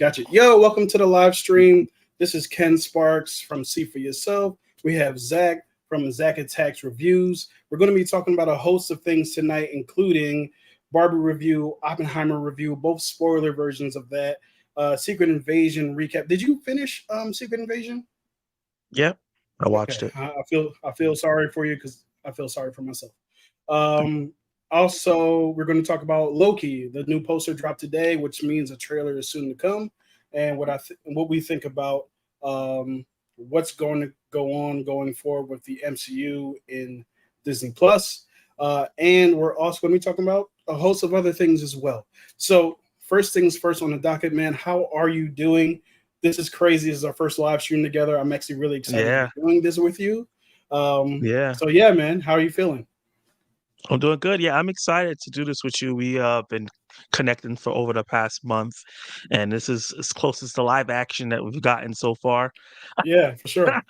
Gotcha. Yo, welcome to the live stream. This is Ken Sparks from See For Yourself. We have Zach from Zach Attacks Reviews. We're going to be talking about a host of things tonight, including Barbie review, Oppenheimer review, both spoiler versions of that, Secret Invasion recap. Did you finish Secret Invasion? Yeah, I Okay, watched it. I feel sorry for you because I feel sorry for myself. Um, Also, we're going to talk about Loki. The new poster dropped today, which means a trailer is soon to come, and what we think about what's going to go on going forward with the MCU in Disney Plus, and we're also going to be talking about a host of other things as well. So, first things first on the docket, man. How are you doing? This is crazy. This is our first live stream together. I'm actually really excited to Yeah, be doing this with you. yeah. So yeah, man, how are you feeling? I'm doing good. Yeah, I'm excited to do this with you. We been connecting for over the past month, and this is as close to live action that we've gotten so far. Yeah, for sure.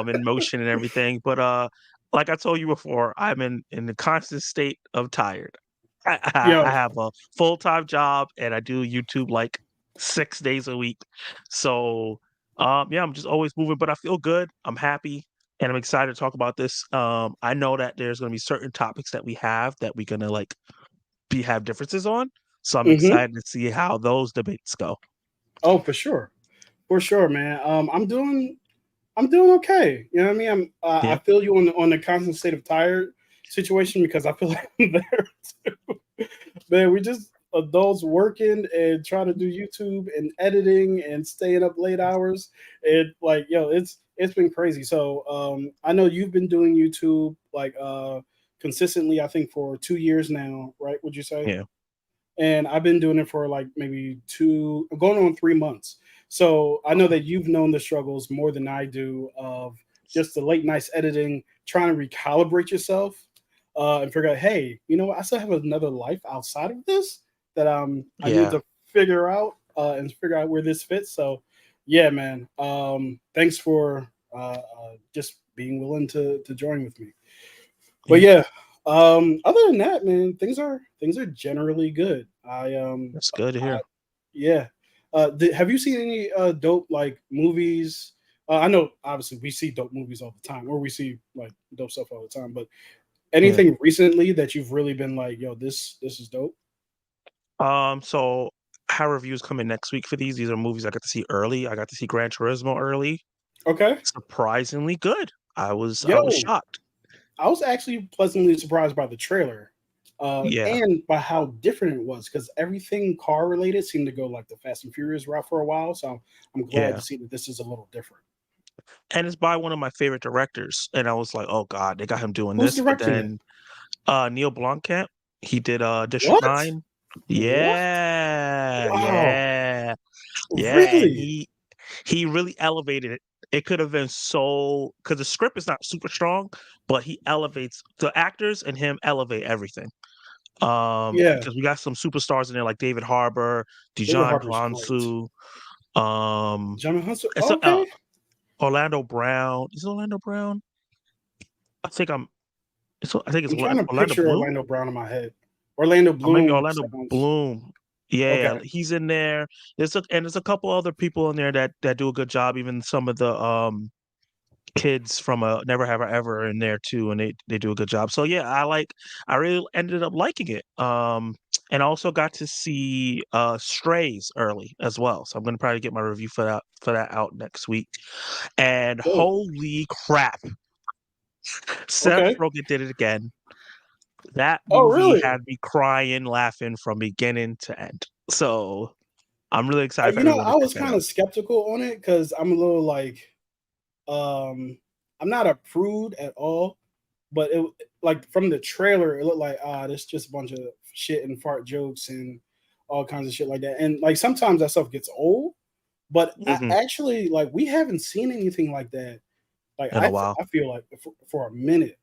In motion and everything. But like I told you before, I'm in the constant state of tired. I Yo, have a full-time job and I do YouTube like 6 days a week. So yeah, I'm just always moving, but I feel good. I'm happy and I'm excited to talk about this. I know that there's gonna be certain topics that we have that we're gonna like be have differences on. So I'm hmm excited to see how those debates go. oh, for sure, man. I'm doing okay. You know what I mean? I Yeah. feel you on the constant state of tired situation because I feel like I'm there too. Man, we just adults working and trying to do YouTube and editing and staying up late hours. And like, yo, it's been crazy. So I know you've been doing YouTube like consistently, I think for 2 years now, right? Would you say? Yeah. And I've been doing it for like maybe going on 3 months. So I know that you've known the struggles more than I do of just the late nights editing, trying to recalibrate yourself, and figure out, hey, you know what, I still have another life outside of this that I need Yeah. to figure out and figure out where this fits. So yeah, man. Thanks for just being willing to join with me. But Yeah. yeah, other than that, man, things are generally good. That's good to I hear. yeah. Have you seen any dope like movies? I know obviously we see dope movies all the time, or we see like dope stuff all the time. But Yeah. anything recently that you've really been like, yo, this is dope? So how reviews coming next week for these? These are movies I got to see early. I got to see Gran Turismo early. Okay, Surprisingly good. I was yo, shocked. I was actually pleasantly surprised by the trailer, Yeah. and by how different it was because everything car related seemed to go like the Fast and Furious route for a while. So I'm glad to Yeah. see that this is a little different. And it's by one of my favorite directors. And I was like, oh God, they got him doing Who's this. But directing it? then Neil Blomkamp, he did District What? 9. What? Yeah. Wow. Yeah. Yeah. And Really? he really elevated it. It could have been so because the script is not super strong, but he elevates the actors and him elevate everything. Yeah. Because we got some superstars in there like David Harbour, David Dijon Harper's great. Hansu, um, John Hustle. it's Okay. Orlando Brown. Is it Orlando Brown? I think I'm. I think it's I'm trying to Orlando picture Bloom, Orlando Brown in my head. Orlando or maybe Bloom Orlando sounds Bloom. Yeah, okay. he's in there. There's a couple other people in there that do a good job. Even some of the kids from Never Have I Ever in there too, and they do a good job. So yeah, I really ended up liking it. And I also got to see Strays early as well. So I'm gonna probably get my review for that out next week. And Dope. holy crap, Seth Okay. Rogen did it again. That Oh, movie really? had me crying, laughing from beginning to end. So I'm really excited for everyone to I check was that kind out. of skeptical on it because I'm a little like, um, I'm not a prude at all, but it like from the trailer, it looked like this just a bunch of shit and fart jokes and all kinds of shit like that. And like sometimes that stuff gets old, but I Hmm. actually like we haven't seen anything like that. Like In a while. I feel like for a minute.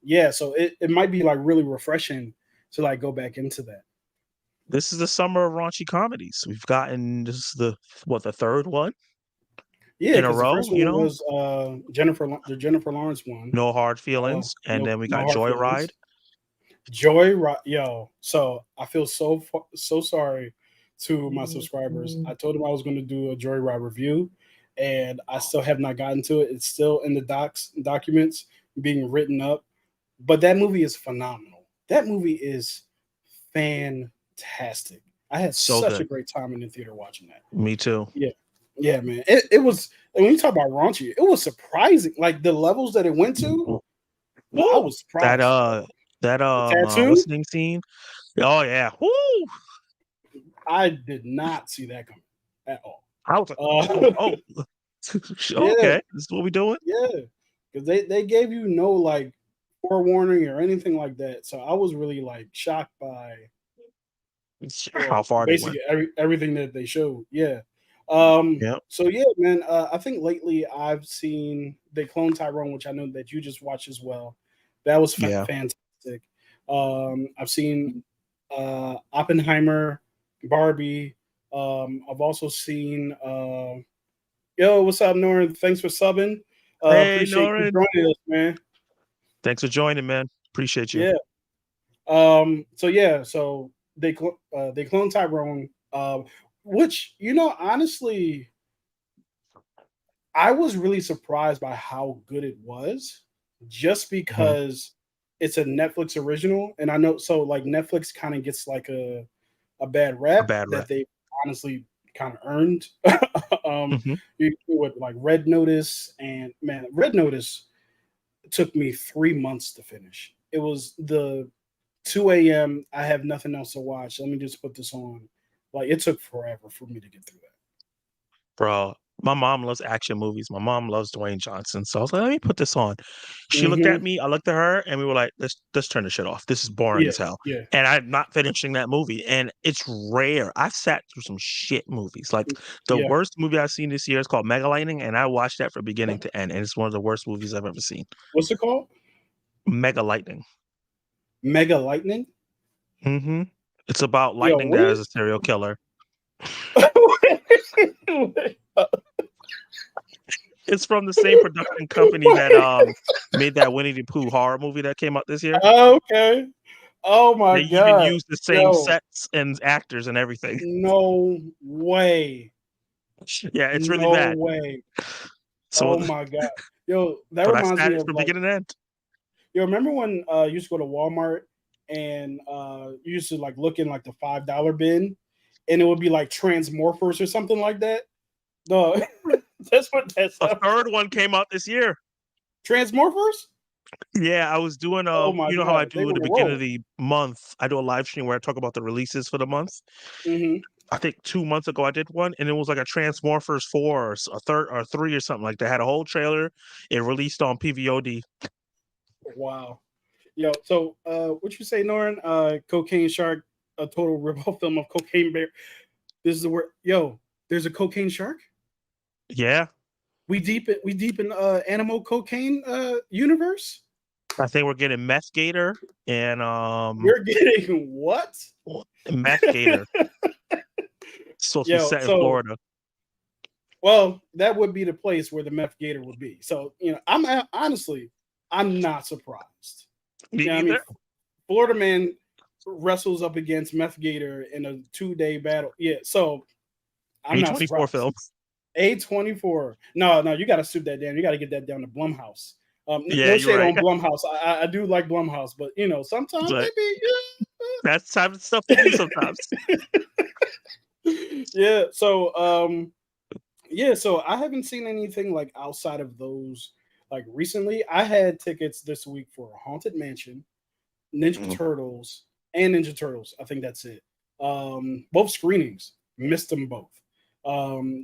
Yeah, so it might be like really refreshing to like go back into that. This is the summer of raunchy comedies. We've gotten this is the third one Yeah, in a because the row, first one was the Jennifer Lawrence one. No hard feelings, and then we No got hard Joyride. feelings. Yo. So I feel so sorry to my subscribers. I told them I was going to do a Joyride review, and I still have not gotten to it. It's still in the documents being written up. But that movie is phenomenal. That movie is fantastic. I had So such a good. great time in the theater watching that. Me too. Yeah. Yeah, man. It was, and when you talk about raunchy, it was surprising. Like the levels that it went to, I Woo! was That surprised. The tattoo, listening scene. Oh yeah. Woo! I did not see that coming at all. I was like, Uh, oh, yeah, okay. This is what we doing? yeah. Because they gave you no like forewarning or anything like that. So I was really like shocked by How far they went. basically everything that they showed. Yeah. Yep. So yeah, man. I think lately I've seen They Clone Tyrone, which I know that you just watched as well. That was Yeah. fantastic. I've seen Oppenheimer, Barbie. I've also seen yo, what's up, Norrin? Thanks for subbing. Hey, Appreciate you Norin. joining us, man. Thanks for joining, man. Appreciate you. Yeah. So they clone Tyrone, which honestly, I was really surprised by how good it was, just Mhm. because it's a Netflix original, and I know so like Netflix kind of gets like a bad A rep bad rep. that they honestly kind of earned. Mhm. With like Red Notice, and man, Red Notice took me 3 months to finish. It was the 2 a.m. I have nothing else to watch. Let me just put this on. Like it took forever for me to get through that. Bro, my mom loves action movies. My mom loves Dwayne Johnson. So I was like, let me put this on. She looked at Hmm. me, I looked at her, and we were like, let's turn this shit off. This is boring Yeah, as hell. yeah, And I'm not finishing that movie. And it's rare. I've sat through some shit movies. Like the yeah. worst movie I've seen this year is called Mega Lightning, and I watched that from beginning to end. And it's one of the worst movies I've ever seen. What's it called? Mega Lightning. Mega Lightning. Hmm. It's about Yo, lightning that where? is a serial killer. It's from the same production company that made that Winnie the Pooh horror movie that came out this year. Okay. Oh my They even god. used the same Yo, sets and actors and everything. no way. Yeah, it's really No bad. way. So, Oh my god. Yo, that but I reminds sat me it of from like, beginning to end. yo, remember when you used to go to Walmart and you used to like look in like the $5 bin, and it would be like Transmorphers or something like that? No, that's what that A sounds third like. one came out this year. Transmorphers? Yeah, I was doing Oh my you know how I god, they do at were the a beginning of roll. the month, I do a live stream where I talk about the releases for the month. Hmm. I think 2 months ago I did one, and it was like a Transmorphers 4 or a third or 3 or something like that. Had a whole trailer. It released on PVOD. Wow. Yo, so what you say, Norin? Cocaine Shark, a total ripoff film of Cocaine Bear. This is the word. Yo, there's a cocaine shark. Yeah, We deep in animal cocaine universe. I think we're getting Meth Gator and We're getting what? Meth Gator. It's supposed to be Yo, set in so Florida. well, that would be the place where the meth gator would be. So honestly, I'm not surprised. Me Yeah, I mean, either. Florida man wrestles up against meth gator in a 2 day battle. Yeah, so I'm not A24 surprised. films. A24. No, no, you got to suit that down. You got to get that down to Blumhouse. Yeah, No you're shade right. on Blumhouse. I do like Blumhouse, but sometimes But maybe that's the type of stuff they do sometimes. yeah. So I haven't seen anything like outside of those like recently. I had tickets this week for Haunted Mansion, Ninja Mm. Turtles, and Ninja Turtles. I think that's it. Both screenings, missed them both.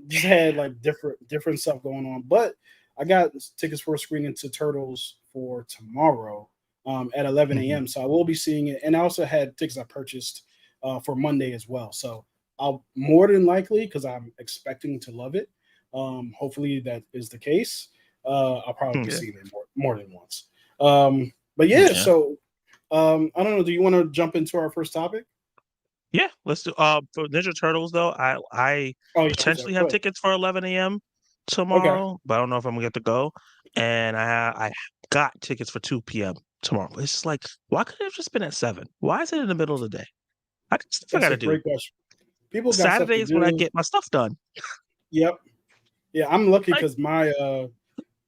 Just had like different stuff going on, but I got tickets for a screening to Turtles for tomorrow at 11 Mhm. a.m. So I will be seeing it, and I also had tickets I purchased for Monday as well. So I'll more than likely, because I'm expecting to love it. Hopefully that is the case. I'll probably be Yeah. seeing it more than once. But yeah, Yeah. so I don't know. Do you want to jump into our first topic? Yeah, let's do for Ninja Turtles though. I Oh yeah, I'm sorry. potentially Go have ahead. tickets for 11 a.m. Okay. tomorrow, but I don't know if I'm gonna get to go. And I got tickets for 2 p.m. tomorrow. It's just like, why couldn't it have just been at 7? Why is it in the middle of the day? I got stuff I That's a gotta do. great question. People got stuff to Saturdays when I do. get my stuff done. Yep. Yeah, I'm lucky Like, because my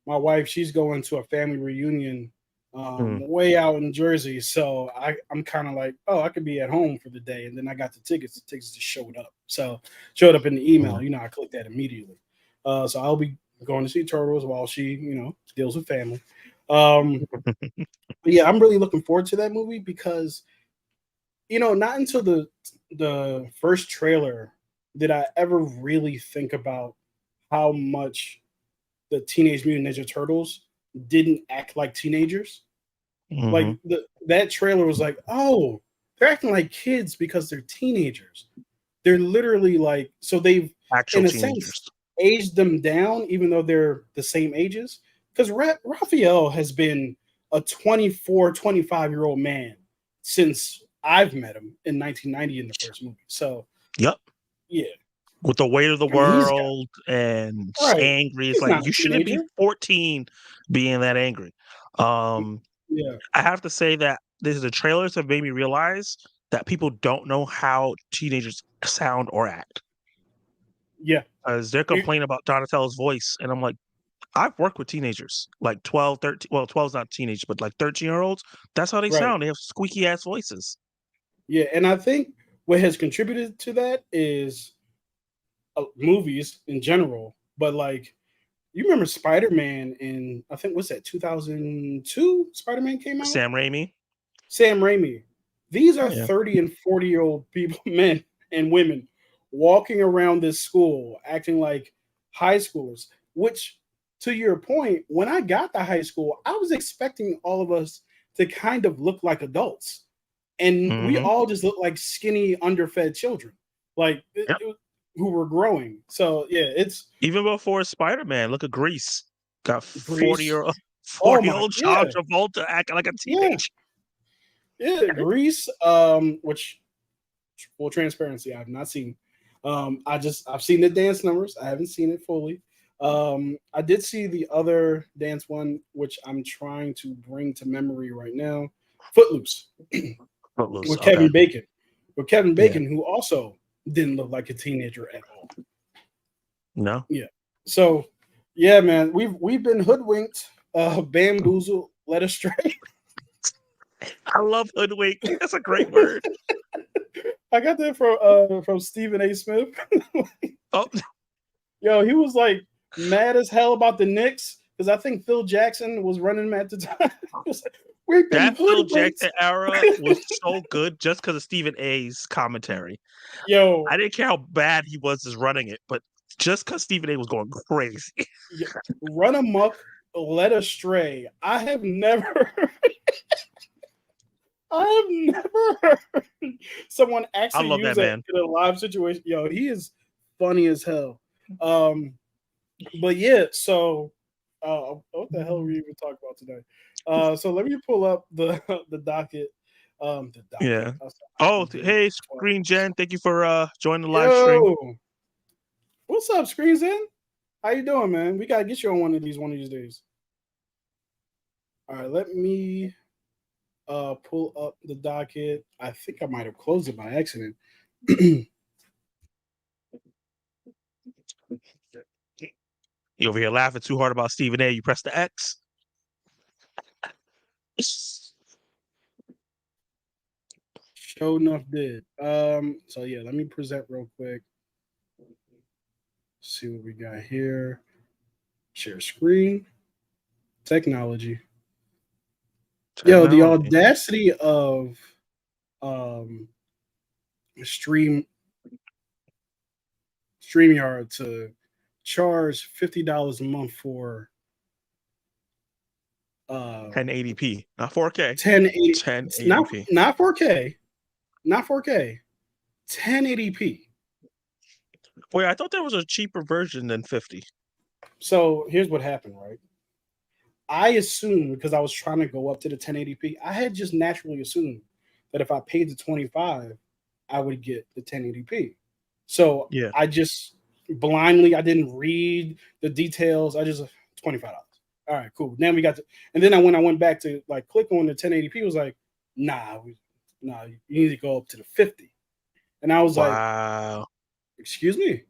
wife, she's going to a family reunion mm, way out in Jersey. So I'm kind of like, oh, I could be at home for the day. And then I got the tickets. The tickets just showed up. So showed up in the email. mm. You know, I clicked that immediately. So I'll be going to see Turtles while she, deals with family. Um, but yeah, I'm really looking forward to that movie because, not until the first trailer did I ever really think about how much the Teenage Mutant Ninja Turtles didn't act like teenagers. Like Mhm. that trailer was like, oh, they're acting like kids because they're teenagers. They're literally like, so they've Actual in a sense teenagers. aged them down, even though they're the same ages. Because Raphael has been a 24, 25-year-old man since I've met him in 1990 in the first movie. So Yep. yeah, With the weight of the I mean he's got world and right. angry. It's He's like not a you shouldn't be teenager. 14 being that angry. Um, Yeah, I have to say that the trailers have made me realize that people don't know how teenagers sound or act. yeah. As they're You- complaining about Donatello's voice, and I'm like, I've worked with teenagers, like 12, 13. Well, 12 is not teenage, but like 13-year-olds. That's how they right. sound. They have squeaky ass voices. Yeah, and I think what has contributed to that is movies in general. But like, you remember Spider-Man in I think what's that 2002? Spider-Man came out. Sam Raimi. Sam Raimi. These are Yeah. 30 and 40-year-old people, men and women, walking around this school acting like high schoolers. Which, to your point, when I got to high school, I was expecting all of us to kind of look like adults and we Hmm. all just look like skinny, underfed children, like Yep. who were growing. So yeah, it's Even before Spider-Man, look at Grease. Got Grease. 40-year-old Oh my, 40-year-old John yeah, Travolta acting like a yeah, teenager. yeah. Grease. Which full transparency, I've not seen. I've seen the dance numbers. I haven't seen it fully. I did see the other dance one, which I'm trying to bring to memory right now. Footloose Footloose. with Okay. Kevin Bacon. With Kevin Yeah. Bacon, who also didn't look like a teenager at all. No. Yeah. So, yeah, man, we've been hoodwinked, bamboozled, led astray. I love hoodwink. That's a great word. I got that from Stephen A. Smith. Oh, Yo, he was like mad as hell about the Knicks because I think Phil Jackson was running them at the time. He was like, we've been that Phil hoodwinked. Jackson era was so good just because of Stephen A's commentary. Yo, I didn't care how bad he was as running it, but just because Stephen A was going crazy. yeah, run amok, led astray. I have never heard someone I actually love use that that man. in a live situation. Yo, he is funny as hell. Um, but yeah, so what the hell are we even talking about today? So let me pull up the the docket. The docket. Yeah. I was Oh, the hey, twelve. Screen Gen. Thank you for joining the live stream. Yo, what's up, Screens In? How you doing, man? We gotta get you on one of these days. All right, let me pull up the docket. I think I might have closed it by accident. You over here laughing too hard about Stephen A. You press the X. Show enough did. So yeah, let me present real quick. See what we got here. Share screen. Technology. Yo, the Technology. audacity of um stream StreamYard to charge $50 a month for 1080p, not 4K. 1080, it's not 1080p. 4K, not 4K, 1080p. Wait, I thought there was a cheaper version than 50. So here's what happened, right? I assumed because I was trying to go up to the 1080p, I had just naturally assumed that if I paid the 25, I would get the 1080p. So Yeah. I just blindly, I didn't read the details. I just $25. All right, cool. Now we got to, and then when I went back to like click on the 1080p, it was like, nah, you need to go up to the 50. And I was like, Wow. Excuse me.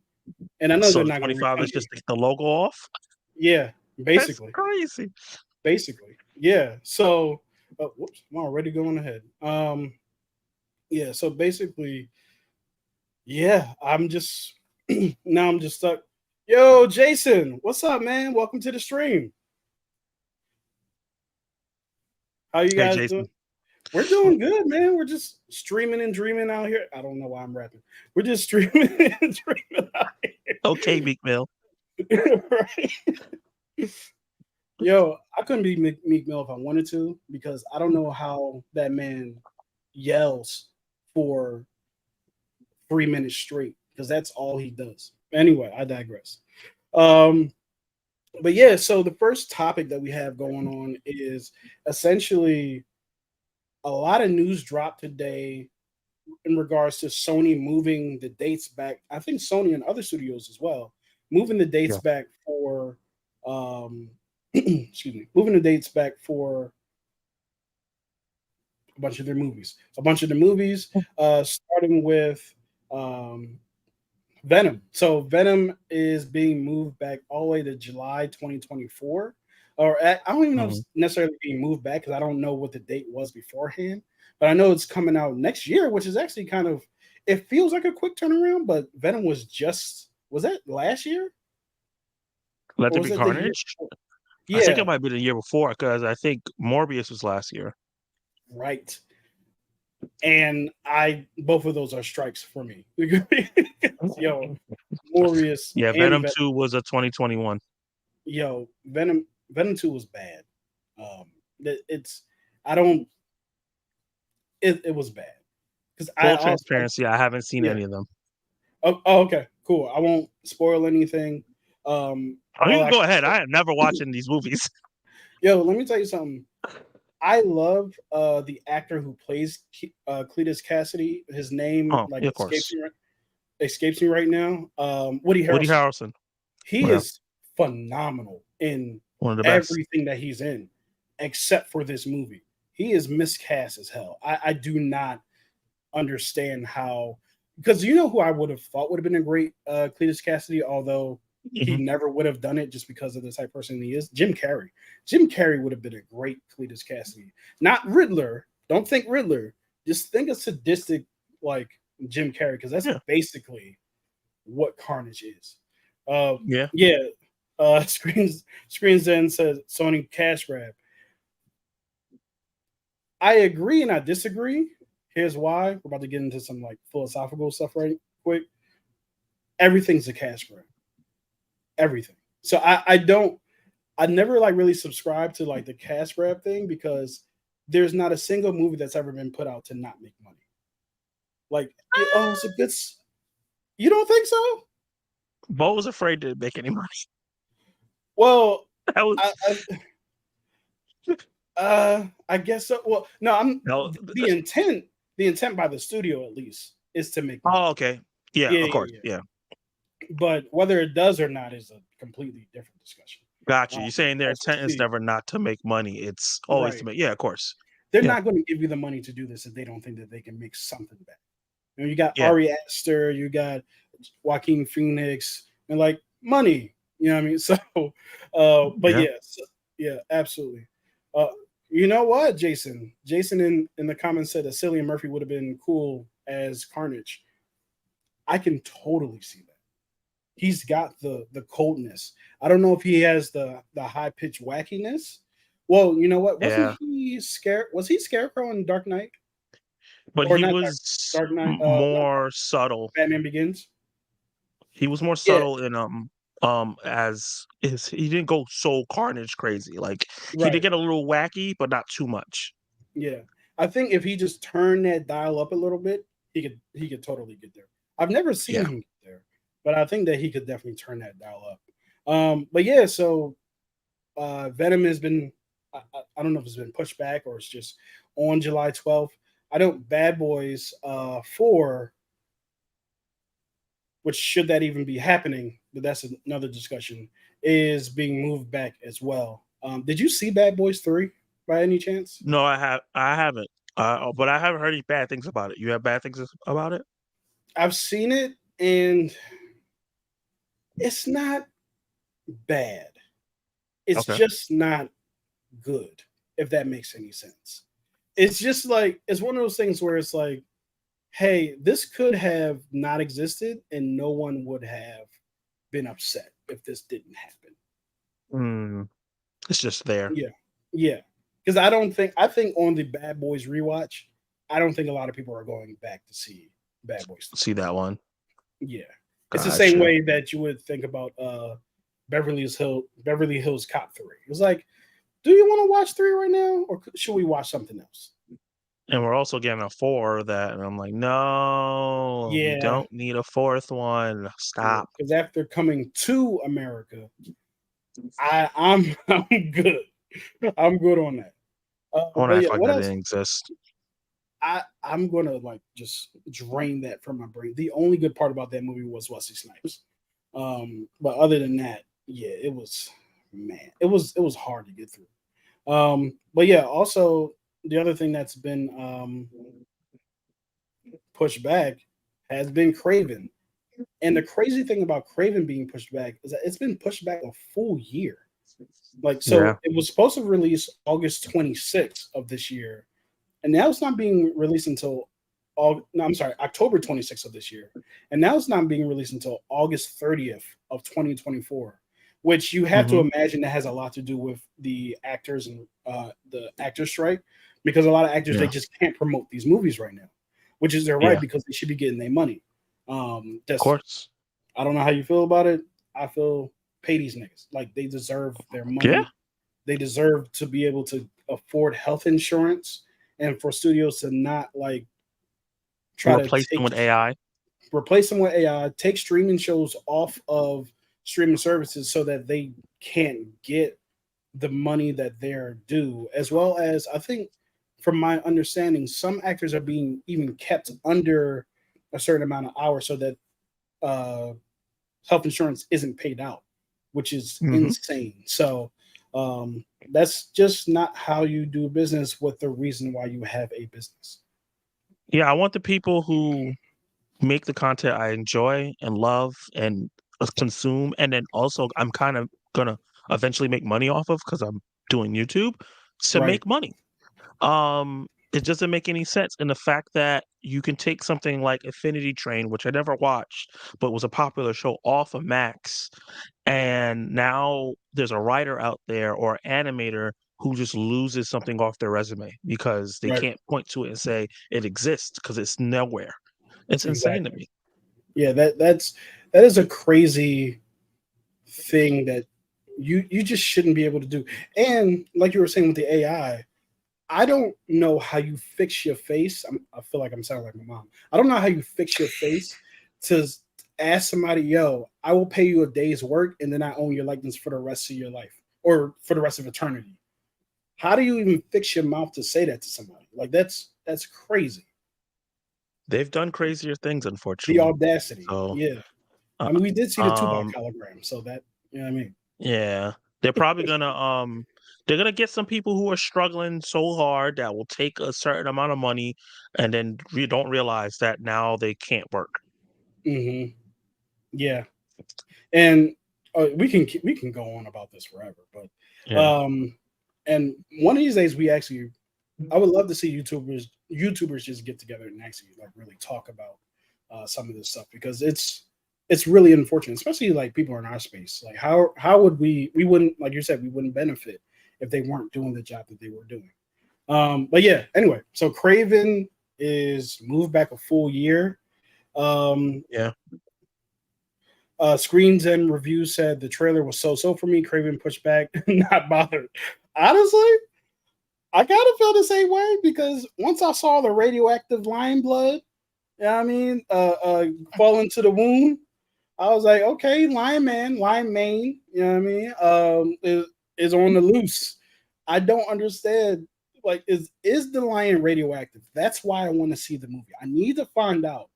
And I know So they're the not going to 25 is refund just me. to get the logo off? Yeah, That's basically. crazy. Basically. Yeah. So, whoops, I'm already going ahead. Yeah. So basically, yeah, I'm just now I'm just stuck. Yo, Jason, what's up, man? Welcome to the stream. How you Hey, guys doing? Jason. We're doing good, man. We're just streaming and dreaming out here. I don't know why I'm rapping. We're just streaming and dreaming out Okay, Meek Mill. here. Right? Yo, I couldn't be Meek Mill if I wanted to because I don't know how that man yells for 3 minutes straight because that's all he does. Anyway, I digress. Um, but yeah, so the first topic that we have going on is essentially a lot of news dropped today in regards to Sony moving the dates back. I think Sony and other studios as well, moving the dates Yeah. back for excuse me, moving the dates back for a bunch of their movies. A bunch of the movies, starting with um, Venom. So Venom is being moved back all the way to July 2024. I don't even know if Mhm. it's necessarily being moved back because I don't know what the date was beforehand. But I know it's coming out next year, which is actually kind of it feels like a quick turnaround. But Venom was that last year Let or There was Be it the year Carnage? before? I think it Yeah, might be the year before because I think Morbius was last year. right. And I both of those are strikes for me. Yo, Morbius Yeah, and Venom Venom. 2 was a 2021. Yo, Venom 2 was bad. It's I don't it was bad because I Full also transparency, I haven't seen yeah. any of them. Okay, cool. I won't spoil anything. Oh, you All can I go can ahead. say, I am never watching these movies. yo, let me tell you something. I love the actor who plays Cletus Cassidy. His name Oh, like yeah, of course. escapes me right now. Woody Woody Harrelson. Harrelson. He Yeah, is phenomenal in one of the best. everything that he's in, except for this movie. He is miscast as hell. I do not understand how, because you know who I would have thought would have been a great Cletus Cassidy, although he Mhm. never would have done it just because of the type of person he is. Jim Carrey. Jim Carrey would have been a great Cletus Cassidy. Not Riddler. Don't think Riddler. Just think of sadistic like Jim Carrey, because that's Yeah, basically what Carnage is. yeah. Yeah. Screens then says Sony cash grab. I agree and I disagree. Here's why. We're about to get into some like philosophical stuff right quick. Everything's a cash grab. Everything. So I never like really subscribe to like the cash grab thing because there's not a single movie that's ever been put out to not make money. Like, oh, it's a good. You don't think so? Bo was afraid to make any money. Well, That was I, I guess so. Well, no, I'm no. the intent. The intent by the studio, at least, is to make money. Oh, okay. Yeah, Yeah, of yeah, course. yeah. Yeah, But whether it does or not is a completely different discussion. got you. You're saying their As we'll intent is see. never not to make money. It's always to Right. make. Yeah, of course. They're Yeah, not going to give you the money to do this if they don't think that they can make something back. You got yeah, Ari Aster, you got Joaquin Phoenix, and like money. You know what I mean? So, but yeah. yes, yeah, absolutely. Uh, you know what, Jason? Jason in the comments said that Cillian Murphy would have been cool as Carnage. I can totally see that. He's got the coldness. I don't know if he has the high pitched wackiness. Well, you know what? Wasn't Yeah. he scared? Was he Scarecrow in Dark Knight But or he not was Dark Knight? Not more subtle. Batman Begins. He was more Yeah, subtle in as is he didn't go so carnage crazy. Like he did right. get a little wacky, but not too much. Yeah, I think if he just turned that dial up a little bit, he could totally get there. I've never seen Yeah. him get there, but I think that he could definitely turn that dial up. But yeah, so Venom has been. I don't know if it's been pushed back or it's just on July 12th. I know Bad Boys 4, which should that even be happening, but that's another discussion, is being moved back as well. Did you see Bad Boys 3 by any chance? No, I haven't. But I haven't heard any bad things about it. You have bad things about it? I've seen it. and it's not bad. It's Okay. just not good, if that makes any sense. It's just like it's one of those things where it's like, hey, this could have not existed and no one would have been upset if this didn't happen. Mm, it's just there. Yeah. Yeah. Because I think on the Bad Boys rewatch, I don't think a lot of people are going back to see Bad Boys 3. See that one. Yeah. It's the same Gotcha. way that you would think about Beverly Hills Cop 3. It was like, do you want to watch 3 right now or should we watch something else? And we're also getting a 4 of that, and I'm like, no, we Yeah. don't need a fourth one. Yeah. Stop. Because after coming to America, I'm I'm good. I'm good on that. I want to But yeah, act like what that else? didn't exist. I'm gonna like just drain that from my brain. The only good part about that movie was Wesley Snipes. But other than that, yeah, it was it was hard to get through. But yeah, also the other thing that's been pushed back has been Craven. And the crazy thing about Craven being pushed back is that it's been pushed back a full year. Like, Yeah. so it was supposed to release August 26th of this year, and now it's not being released until no, I'm sorry, October 26th of this year, and now it's not being released until August 30th of 2024. Which you have to Hmm. imagine that has a lot to do with the actors and the actor strike, because a lot of actors they Yeah. just can't promote these movies right now, which is their right Yeah. because they should be getting their money. Of That's course. I don't know how you feel about it. I feel pay these niggas like they deserve their Yeah. money. They deserve to be able to afford health insurance, and for studios to not like try to Replace them with AI. replace them with AI, take streaming shows off of streaming services so that they can't get the money that they're due, as well as I think, from my understanding, some actors are being even kept under a certain amount of hours so that uh, health insurance isn't paid out, which is Hmm. insane. So that's just not how you do business with the reason why you have a business. Yeah. I want the people who make the content I enjoy and love and consume, and then also I'm kind of gonna eventually make money off of because I'm doing YouTube to Right, make money. It doesn't make any sense. And the fact that you can take something like Affinity Train, which I never watched, but was a popular show off of Max, and now there's a writer out there or animator who just loses something off their resume because they right, can't point to it and say it exists because it's nowhere. It's insane to exactly. me. Yeah, that is a crazy thing that you just shouldn't be able to do. And like you were saying with the I don't know how you fix your face. I feel like I'm sounding like my mom. I don't know how you fix your face to ask somebody, yo, I will pay you a day's work and then I own your likeness for the rest of your life or for the rest of eternity. How do you even fix your mouth to say that to somebody? Like that's crazy. They've done crazier things, The unfortunately. audacity. So, Yeah. uh, I mean, we did see the Tupac um, hologram, so that you know what I mean. yeah, they're probably gonna they're gonna get some people who are struggling so hard that will take a certain amount of money and then don't realize that now they can't work. Hmm. Yeah. And we can go on about this forever, but Yeah. and one of these days we actually I would love to see YouTubers just get together and actually like really talk about some of this stuff because it's really unfortunate, especially like people in our space. Like how would we wouldn't like you said we wouldn't benefit if they weren't doing the job that they were doing. But yeah, anyway, so Craven is moved back a full year. Um, Yeah. Screens and reviews said the trailer was so for me. Craven pushed back, not bothered. Honestly, I kind of feel the same way because once I saw the radioactive lion blood, you know what I mean, fall into the wound, I was like, okay, lion mane, you know what I mean, is on the loose. I don't understand. Like, is the lion radioactive? That's why I want to see the movie. I need to find out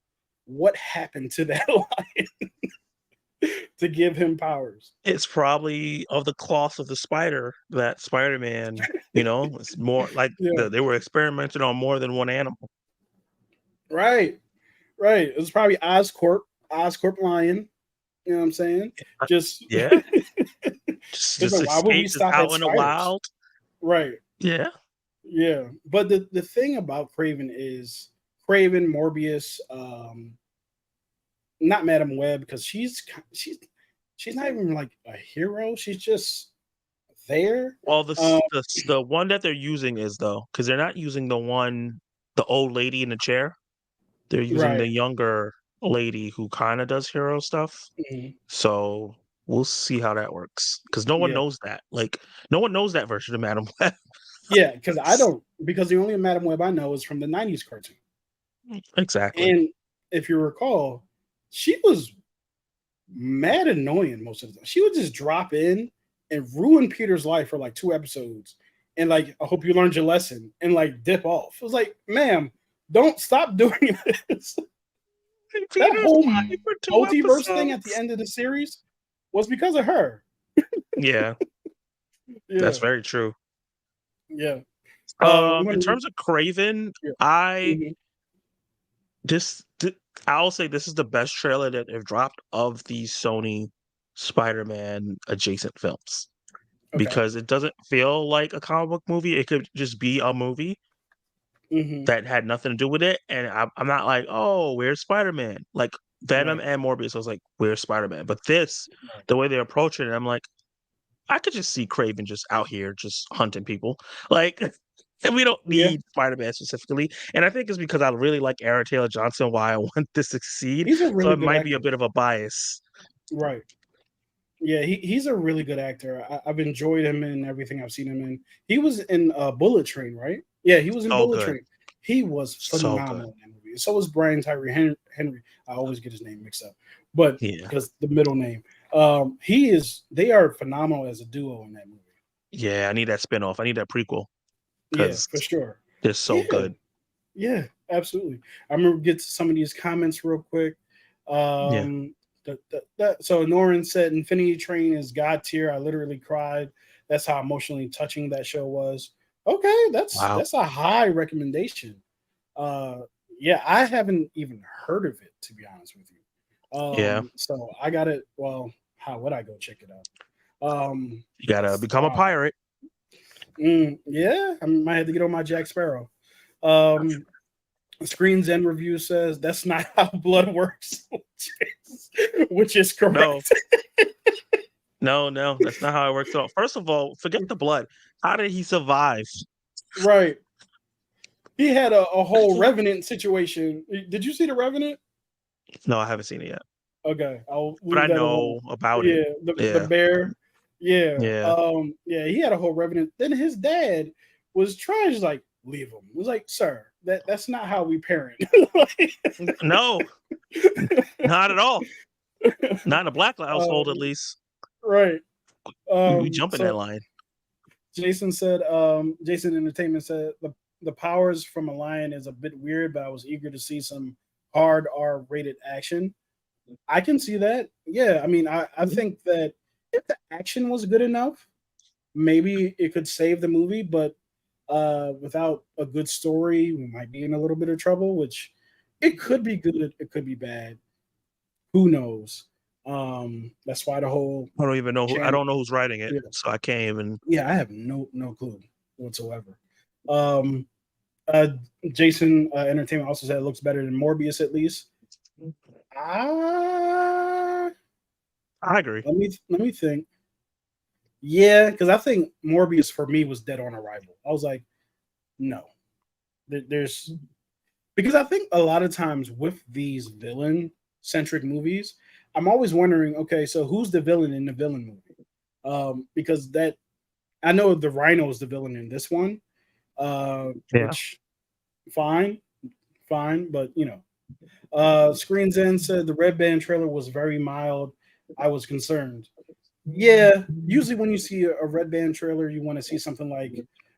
what happened to that lion to give him powers. It's probably of the cloth of the spider that Spider-Man, it's more like Yeah, they were experimenting on more than one animal. right, right. It was probably Oscorp. Oscorp lion. You know what I'm saying? Just Yeah. Just why would we escape, just stop at out in the spiders? wild. Right. Yeah. Yeah. But the thing about Kraven is Kraven, Morbius, not Madam Web, because she's not even like a hero. She's just there. Well, Um, the one that they're using is though, because they're not using the old lady in the chair. They're using the right. younger lady who kind of does hero stuff. Mhm. So we'll see how that works. Because no one Yeah. knows that. Like no one knows that version of Madam Web. Yeah, because I don't, because the only Madam Web I know is from the 90s cartoon. Exactly. And if you recall, she was mad annoying most of the time. She would just drop in and ruin Peter's life for like 2 episodes. And like, I hope you learned your lesson and like dip off. It was like, ma'am, don't stop doing this. That Peter's whole life for multiverse thing at the two episodes. end of the series was because of her. Yeah, Yeah. that's very true. Yeah. I'm In gonna terms of Craven, yeah. I Mhm. this th- I'll say this is the best trailer that they've dropped of these Sony Spider-Man adjacent films Okay. because it doesn't feel like a comic book movie. It could just be a movie Hmm. that had nothing to do with it, and I'm not like, oh, where's Spider-Man? Like Venom Right. and Morbius, I was like, where's Spider-Man? But this, Right. the way they approach it, I'm like, I could just see Craven just out here just hunting people. Like, and we don't Yeah. need Spider-Man specifically. And I think it's because I really like Aaron Taylor Johnson why I want this to succeed. He's a So really it good might be a actor. bit of a bias. Right. Yeah, he's a really good actor. I've enjoyed him in everything I've seen him in. He was in Bullet Train, right? Yeah, he was in So Bullet good. Train. He was So good. phenomenal in that movie. So was Brian Tyree Henry. I always get his name mixed up, but Yeah. because the middle name, they are phenomenal as a duo in that movie. Yeah, I need that spinoff. I need that prequel Yeah, because for sure. they're so Yeah, good. yeah, absolutely. I remember get to some of these comments real quick. Yeah. Um, so Norin said Infinity Train is god tier. I literally cried. That's how emotionally touching that show was. Okay, Wow. that's a high recommendation. Uh, yeah, I haven't even heard of it to be honest with you. Yeah. So I got it. Well, how would I go check it out? You gotta become a Wow. pirate. Yeah, I might have to get on my Jack Sparrow. Um, Screens End Review says that's not how blood works, which is No, correct. no, that's not how it works at all. First of all, forget the blood. How did he survive? Right. He had a whole Revenant situation. Did you see the Revenant? No, I haven't seen it yet, Okay, I'll but I leave that alone. know about it. Yeah, the Yeah, bear. Yeah. yeah. Yeah, he had a whole Revenant. Then his dad was trying to just like leave him. It was like, sir, that's not how we parent. No, not at all. Not in a black household, at um, least. right. We jump in that So line. Jason Entertainment said the powers from a lion is a bit weird, but I was eager to see some hard R rated action. I can see that. Yeah, I mean, I think that if the action was good enough, maybe it could save the movie, but without a good story, we might be in a little bit of trouble, which it could be good, it could be bad. Who knows? That's why the whole I don't even know who. I channel. don't know who's writing it, Yeah, so I can't even. yeah, I have no clue whatsoever. Um, uh, Jason Entertainment also said it looks better than Morbius at least. Ah, I agree. let me think. Yeah, because I think Morbius for me was dead on arrival. I was like, no, there's because I think a lot of times with these villain centric movies, I'm always wondering, okay, so who's the villain in the villain movie? Because that I know the Rhino is the villain in this one, Yeah, which fine, fine, but Screens In said the Red Band trailer was very mild. I was concerned. Yeah, usually when you see a Red Band trailer, you want to see something like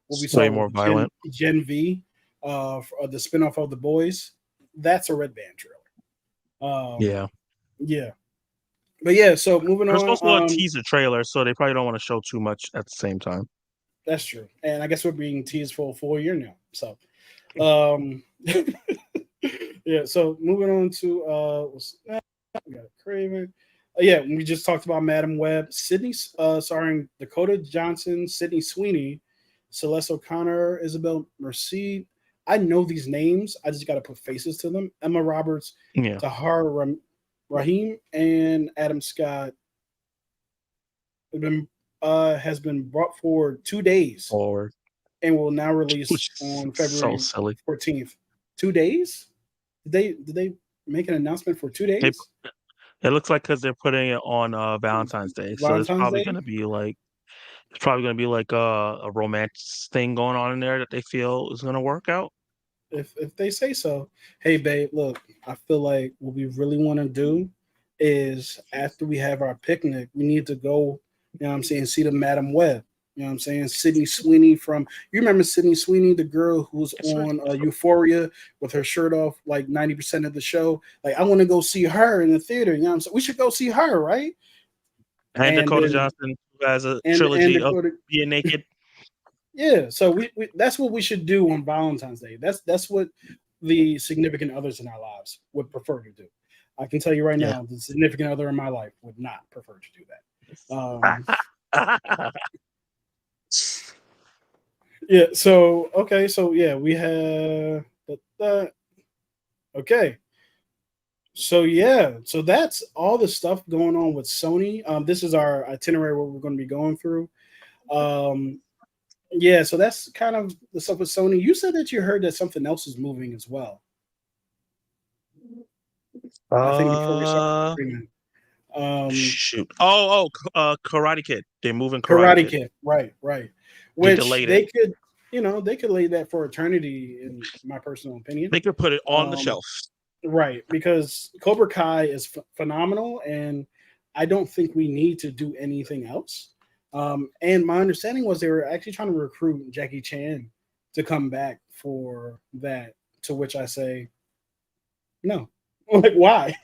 what we it's saw way more with Gen violent. Gen V, for the spinoff of the Boys. That's a Red Band trailer. Yeah, Yeah, but yeah. So moving there's on. also a teaser trailer, so they probably don't want to show too much at the same time. That's true, and I guess we're being teased for a full year now. So, um, yeah. So moving on to We got Kraven. Yeah, we just talked about Madam Web. Sydney, starring Dakota Johnson, Sydney Sweeney, Celeste O'Connor, Isabel Merced. I know these names. I just got to put faces to them. Emma Roberts, Yeah. Tahar Rahim, and Adam Scott has been brought forward 2 days Forward, and will now release which is on so February silly. 14th. 2 days? Did they make an announcement for two They days? It looks like because they're putting it on Valentine's Day, so Valentine's Day? it's probably gonna be like a romance thing going on in there that they feel is gonna work out. If they say so. Hey babe, look, I feel like what we really want to do is after we have our picnic, we need to go, you know what I'm saying, see the Madam Web. You know what I'm saying? Sydney Sweeney from you remember Sydney Sweeney, the girl who was That's right. on Euphoria with her shirt off like 90% of the show. Like I want to go see her in the theater. You know what I'm saying? We should go see her, right? And And Dakota then Johnson, who has a and trilogy of Dakota, being naked. yeah, so we that's what we should do on Valentine's Day. That's what the significant others in our lives would prefer to do. I can tell you right Yeah. now, the significant other in my life would not prefer to do that. Yeah. So okay. So yeah, we have okay. So yeah. So that's all the stuff going on with Sony. This is our itinerary what we're going to be going through. Um, yeah. So that's kind of the stuff with Sony. You said that you heard that something else is moving as well. I think before we start uh, streaming. Um, Shoot. Oh, Karate Kid. They're moving Karate Karate Kid. Kid, right. They Which delayed it. they could, they could lay that for eternity, in my personal opinion. They could put it on the Um, shelf. right, because Cobra Kai is phenomenal, and I don't think we need to do anything else. And my understanding was they were actually trying to recruit Jackie Chan to come back for that. To which I say, no, like why?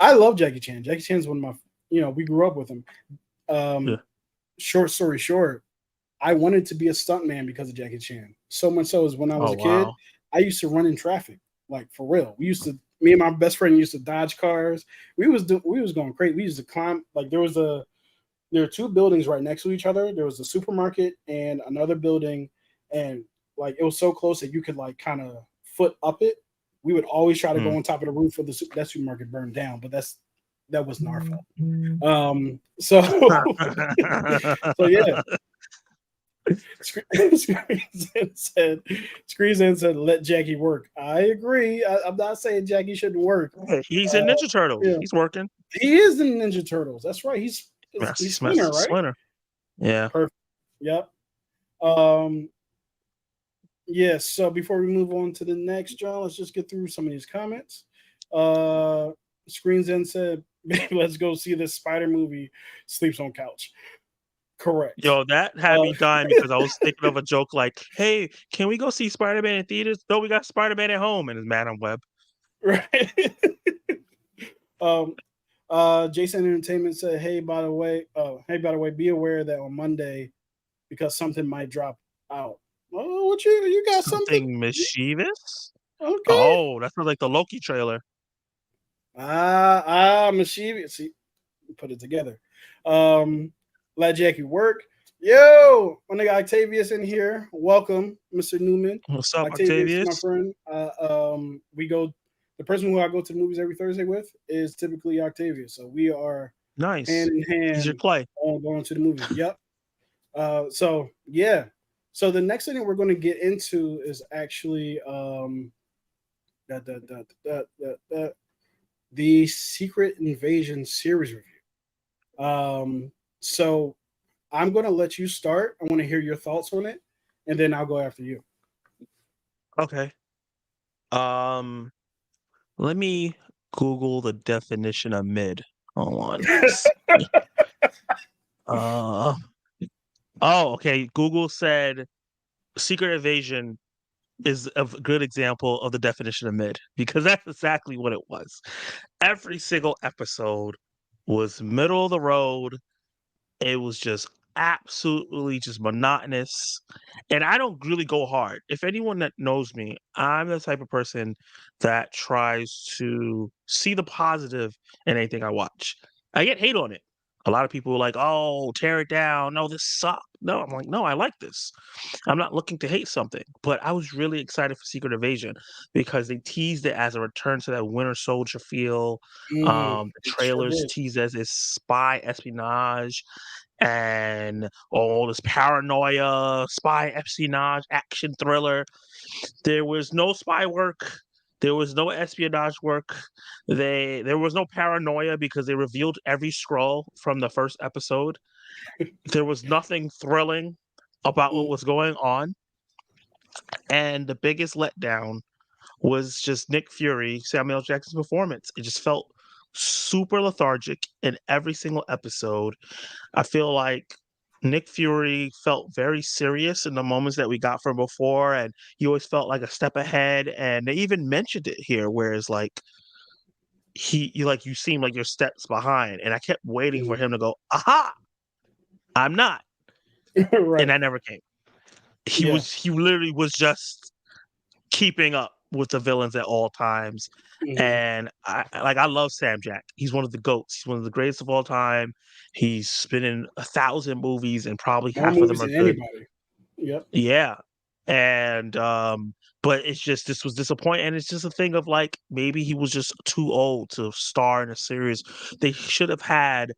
I love Jackie Chan. Jackie Chan's one of my, we grew up with him. Yeah. Um, Short story short, I wanted to be a stuntman because of Jackie Chan. So much so is when I was Oh a kid, wow. I used to run in traffic, like for real. Me and my best friend used to dodge cars. We was going crazy. We used to climb. Like there were two buildings right next to each other. There was a supermarket and another building, and like it was so close that you could like kind of foot up it. We would always try to go Hmm. on top of the roof of that supermarket burned down, but that wasn't our fault. So so yeah. Screens in said, let Jackie work. I agree. I'm not saying Jackie shouldn't work. He's in Uh, Ninja Turtles. yeah, He's working. he is in Ninja Turtles. That's right. Yes, He's he's Master Splinter, right? Splinter. Yeah. Perfect. Yep. Um, yes. So before we move on to the next, John, let's just get through some of these comments. Uh, Screens in said, let's go see this Spider movie. Sleeps on couch. Correct. Yo, that had Uh, me dying because I was thinking of a joke like, "Hey, can we go see Spider-Man in theaters? No, we got Spider-Man at home." And it's Madam Web. right. um, Jason Entertainment said, hey, by the way, be aware that on Monday, because something might drop out. Oh, what you got something? Something mischievous? Okay. Oh, that sounds like the Loki trailer. Mischievous. See, put it together. Let Jackie work. Yo, my nigga Octavius in here. Welcome, Mr. Newman. What's up, Octavius, my Octavius? friend. We go. The person who I go to the movies every Thursday with is typically Octavius. So we are hand Nice. in He's your hand clay. on going to the movies. Yep. So yeah. So the next thing that we're going to get into is actually that, that, that, the Secret Invasion series review. So I'm going to let you start. I want to hear your thoughts on it, and then I'll go after you. Okay. Um, Let me Google the definition of mid. Hold on. Uh, okay. Google said Secret Invasion is a good example of the definition of mid because that's exactly what it was. Every single episode was middle of the road. It was just absolutely just monotonous. And I don't really go hard. If anyone that knows me, I'm the type of person that tries to see the positive in anything I watch. I get hate on it. A lot of people are like, "Oh, tear it down. No, this sucked." No, I'm like, "No, I like this." I'm not looking to hate something, but I was really excited for Secret Invasion because they teased it as a return to that Winter Soldier feel. The It sure trailers did. teased as this spy espionage and all this paranoia, spy espionage, action thriller. There was no spy work. There was no espionage work. There was no paranoia because they revealed every scroll from the first episode. There was nothing thrilling about what Mm, was going on. And the biggest letdown was just Nick Fury, Samuel Jackson's performance. It just felt super lethargic in every single episode. I feel like Nick Fury felt very serious in the moments that we got from before, and he always felt like a step ahead. And they even mentioned it here, whereas like you seem like you're steps behind, and I kept waiting for mm. him to go, "Aha, I'm not," and Right. that never came. Yeah. He literally was just keeping up with the villains at all times. Mhm. And I love Sam Jack. He's one of the GOATs. He's one of the greatest of all time. He's been in 1,000 movies and probably More half of movies them are than good. anybody. Yep. Yeah. And but it's just this was disappointing. And it's just a thing of like maybe he was just too old to star in a series. They should have had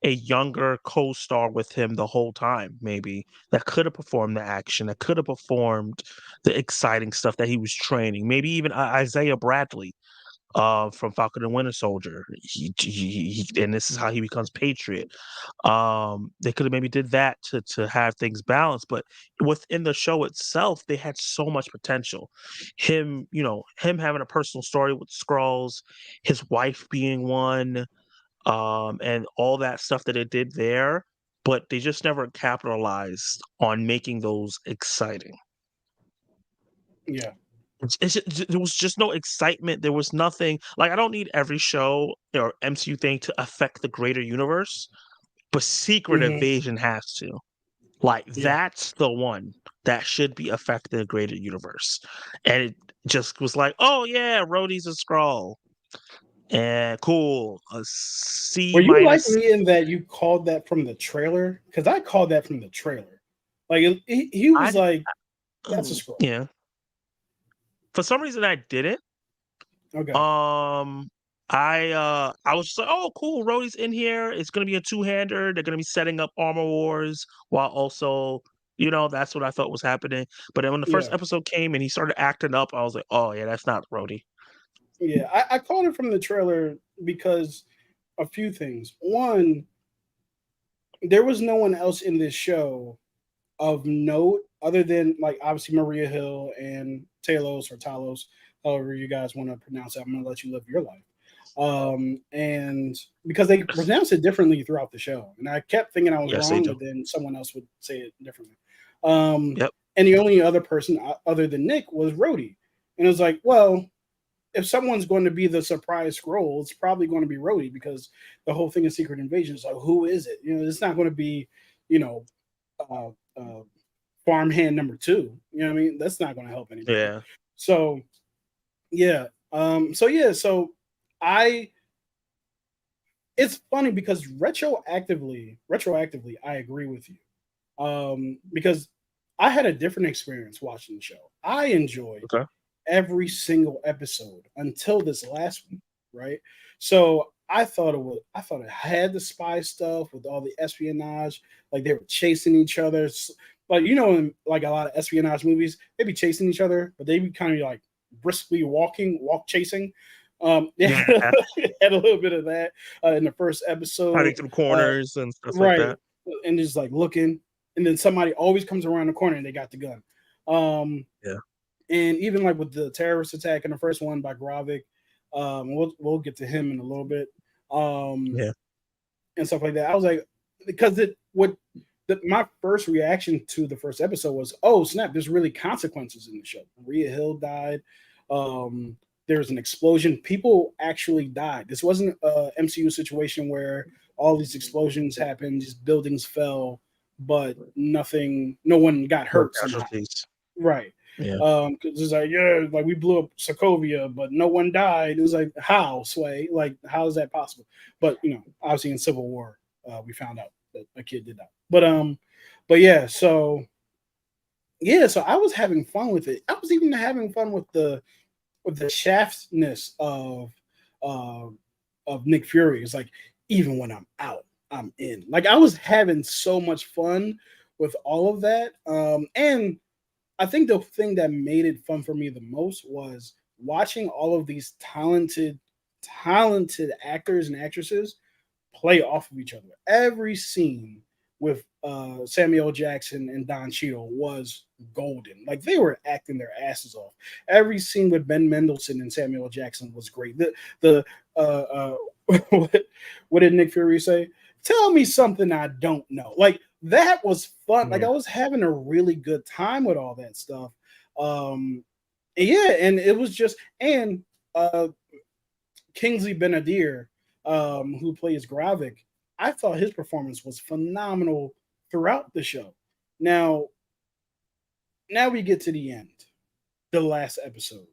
a younger co-star with him the whole time, maybe that could have performed the action, that could have performed the exciting stuff that he was training. Maybe even Isaiah Bradley from Falcon and Winter Soldier. And this is how he becomes Patriot. They could have maybe did that to have things balanced, but within the show itself, they had so much potential. Him having a personal story with Skrulls, his wife being one, and all that stuff that it did there, but they just never capitalized on making those exciting. Yeah. There was just no excitement. There was nothing like I don't need every show or MCU thing to affect the greater universe, but Secret Mhm. Invasion has to. Like Yeah. that's the one that should be affecting the greater universe. And it just was like, oh yeah, Rhodey's a scroll. And cool. A C Were you like minus. me in that you called that from the trailer? Because I called that from the trailer. Like he was I like, "That's a scroll." yeah. For some reason I didn't. Okay. Um, I was just like, "Oh, cool, Rhodey's in here. It's gonna be a two-hander. They're gonna be setting up Armor Wars while also, that's what I thought was happening." But then when the first Yeah. episode came and he started acting up, I was like, "Oh yeah, that's not Rhodey." Yeah. I called it from the trailer because a few things. One, there was no one else in this show of note other than like obviously Maria Hill and Talos or Talos, however you guys want to pronounce it. I'm gonna let you live your life. And because they pronounce it differently throughout the show, and I kept thinking I was Yes, they wrong, do. but then someone else would say it differently. Um, Yep. and the only other person other than Nick was Rhodey, and it was like, well, if someone's going to be the surprise scroll, it's probably going to be Rhodey because the whole thing of Secret Invasion is like, who is it? It's not going to be, you know, uh, uh, farmhand number two. You know what I mean? That's not going to help anybody. Yeah. So yeah. So I. It's funny because retroactively, I agree with you. Because I had a different experience watching the show. I enjoyed Okay. every single episode until this last one, right? So I thought it had the spy stuff with all the espionage, like they were chasing each other. Like in like a lot of espionage movies, they be chasing each other, but they be kind of like briskly walk chasing. They Yeah. had a little bit of that in the first episode, Hiding through uh, corners and stuff like right? that. And just like looking, and then somebody always comes around the corner and they got the gun. Um, Yeah. and even like with the terrorist attack in the first one by Gravik, we'll get to him in a little bit, um, Yeah. and stuff like that. I was like, because my first reaction to the first episode was, oh snap, there's really consequences in the show. Maria Hill died. Um, there was an explosion. People actually died. This wasn't a MCU situation where all these explosions happened, these buildings fell. but no one got No hurt somehow. casualties. Right. Yeah. 'Cause it's like, yeah, like we blew up Sokovia, but no one died. It was like, how, Sway? Like, how is that possible? But obviously in Civil War, we found out that a kid did that. But so I was having fun with it. I was even having fun with the shaftness uh of Nick Fury. It's like, even when I'm out, I'm in. Like, I was having so much fun with all of that. And I think the thing that made it fun for me the most was watching all of these talented actors and actresses play off of each other. Every scene with Samuel Jackson and Don Cheadle was golden. Like, they were acting their asses off. Every scene with Ben Mendelsohn and Samuel Jackson was great. The what did Nick Fury say? Tell me something I don't know. Like, that was fun. Like, I was having a really good time with all that stuff. And it was just, and Kingsley Benadir, who plays Gravik, I thought his performance was phenomenal throughout the show. Now we get to the end, the last episode.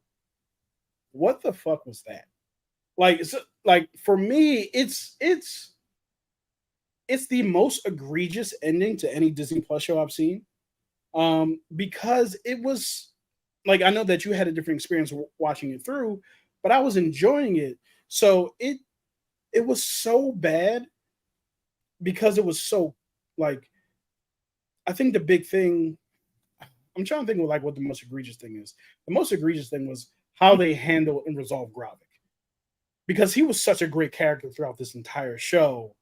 What the fuck was that? Like for me, it's the most egregious ending to any Disney Plus show I've seen. Because it was like, I know that you had a different experience watching it through, but I was enjoying it. So it was so bad because it was so, like, I think the big thing, I'm trying to think of like what the most egregious thing is. The most egregious thing was how they handle and resolve Gravik, because he was such a great character throughout this entire show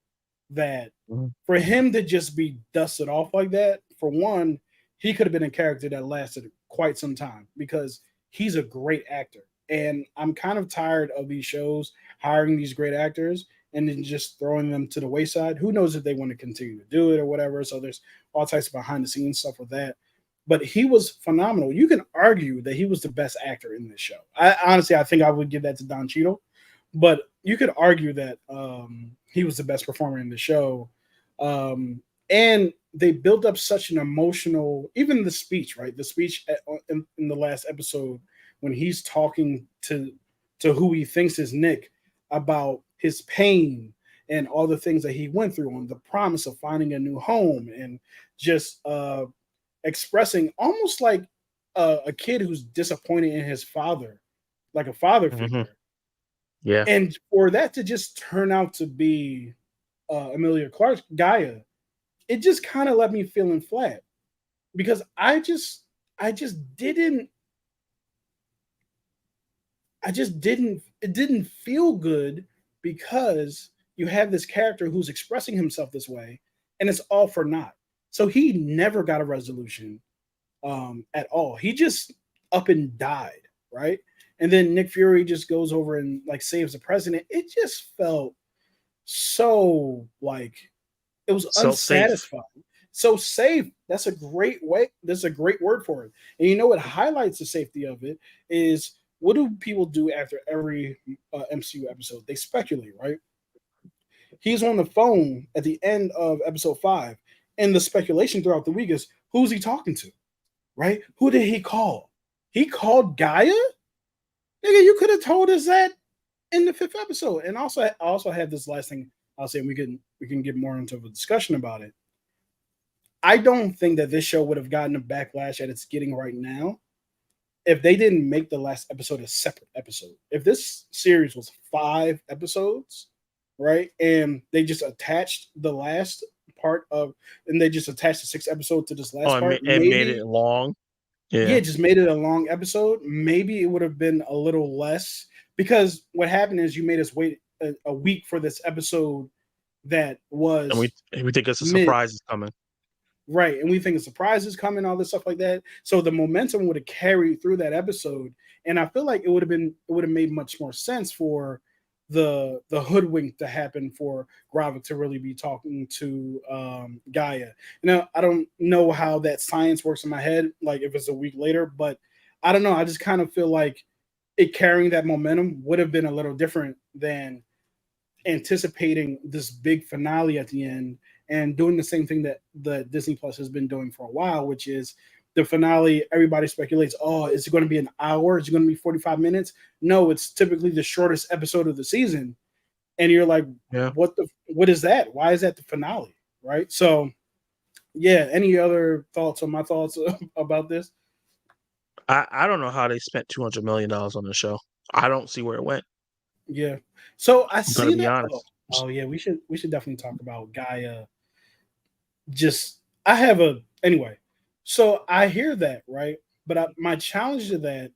that for him to just be dusted off like that, for one, he could have been a character that lasted quite some time, because he's a great actor. And I'm kind of tired of these shows hiring these great actors and then just throwing them to the wayside. Who knows if they want to continue to do it or whatever. So there's all types of behind the scenes stuff with that. But he was phenomenal. You can argue that he was the best actor in this show. I think I would give that to Don Cheadle, but you could argue that he was the best performer in the show. And they built up such an emotional, even the speech, right? The speech in the last episode when he's talking to who he thinks is Nick about his pain and all the things that he went through, and the promise of finding a new home, and just expressing almost like a kid who's disappointed in his father, like a father figure. Yeah. And for that to just turn out to be Emilia Clarke's Gaia, it just kind of left me feeling flat, because it didn't feel good, because you have this character who's expressing himself this way, and it's all for naught. So he never got a resolution at all. He just up and died, right? And then Nick Fury just goes over and like saves the president. It just felt so like it was unsatisfying. So safe. That's a great way. That's a great word for it. And you know what highlights the safety of it is, what do people do after every MCU episode? They speculate, right? He's on the phone at the end of episode 5, and the speculation throughout the week is, who's he talking to, right? Who did he call? He called Gaia? Nigga, you could have told us that in the 5th episode. And I also have this last thing I'll say, and we can get more into a discussion about it. I don't think that this show would have gotten a backlash that it's getting right now if they didn't make the last episode a separate episode. If this series was 5 episodes, right, and they just attached the last part of, and they just attached the 6th episode to this last part, and made it long. Yeah, just made it a long episode. Maybe it would have been a little less, because what happened is you made us wait a week for this episode that was, and we think it's a surprise is coming. Right, and we think a surprise is coming, all this stuff like that. So the momentum would have carried through that episode, and I feel like it would have made much more sense for the hoodwink to happen, for Gravik to really be talking to Gaia. Now, I don't know how that science works in my head, like if it's a week later, but I don't know. I just kind of feel like it carrying that momentum would have been a little different than anticipating this big finale at the end and doing the same thing that the Disney Plus has been doing for a while, which is the finale. Everybody speculates, oh, is it going to be an hour? Is it going to be 45 minutes? No, it's typically the shortest episode of the season. And you're like, Yeah. what is that? Why is that the finale? Right. So, yeah. Any other thoughts on my thoughts about this? I don't know how they spent $200 million on the show. I don't see where it went. Yeah. So I I'm gonna see be that. Oh, honest. yeah. We should definitely talk about Gaia. Just I have a anyway. So I hear that, right? But my challenge to that,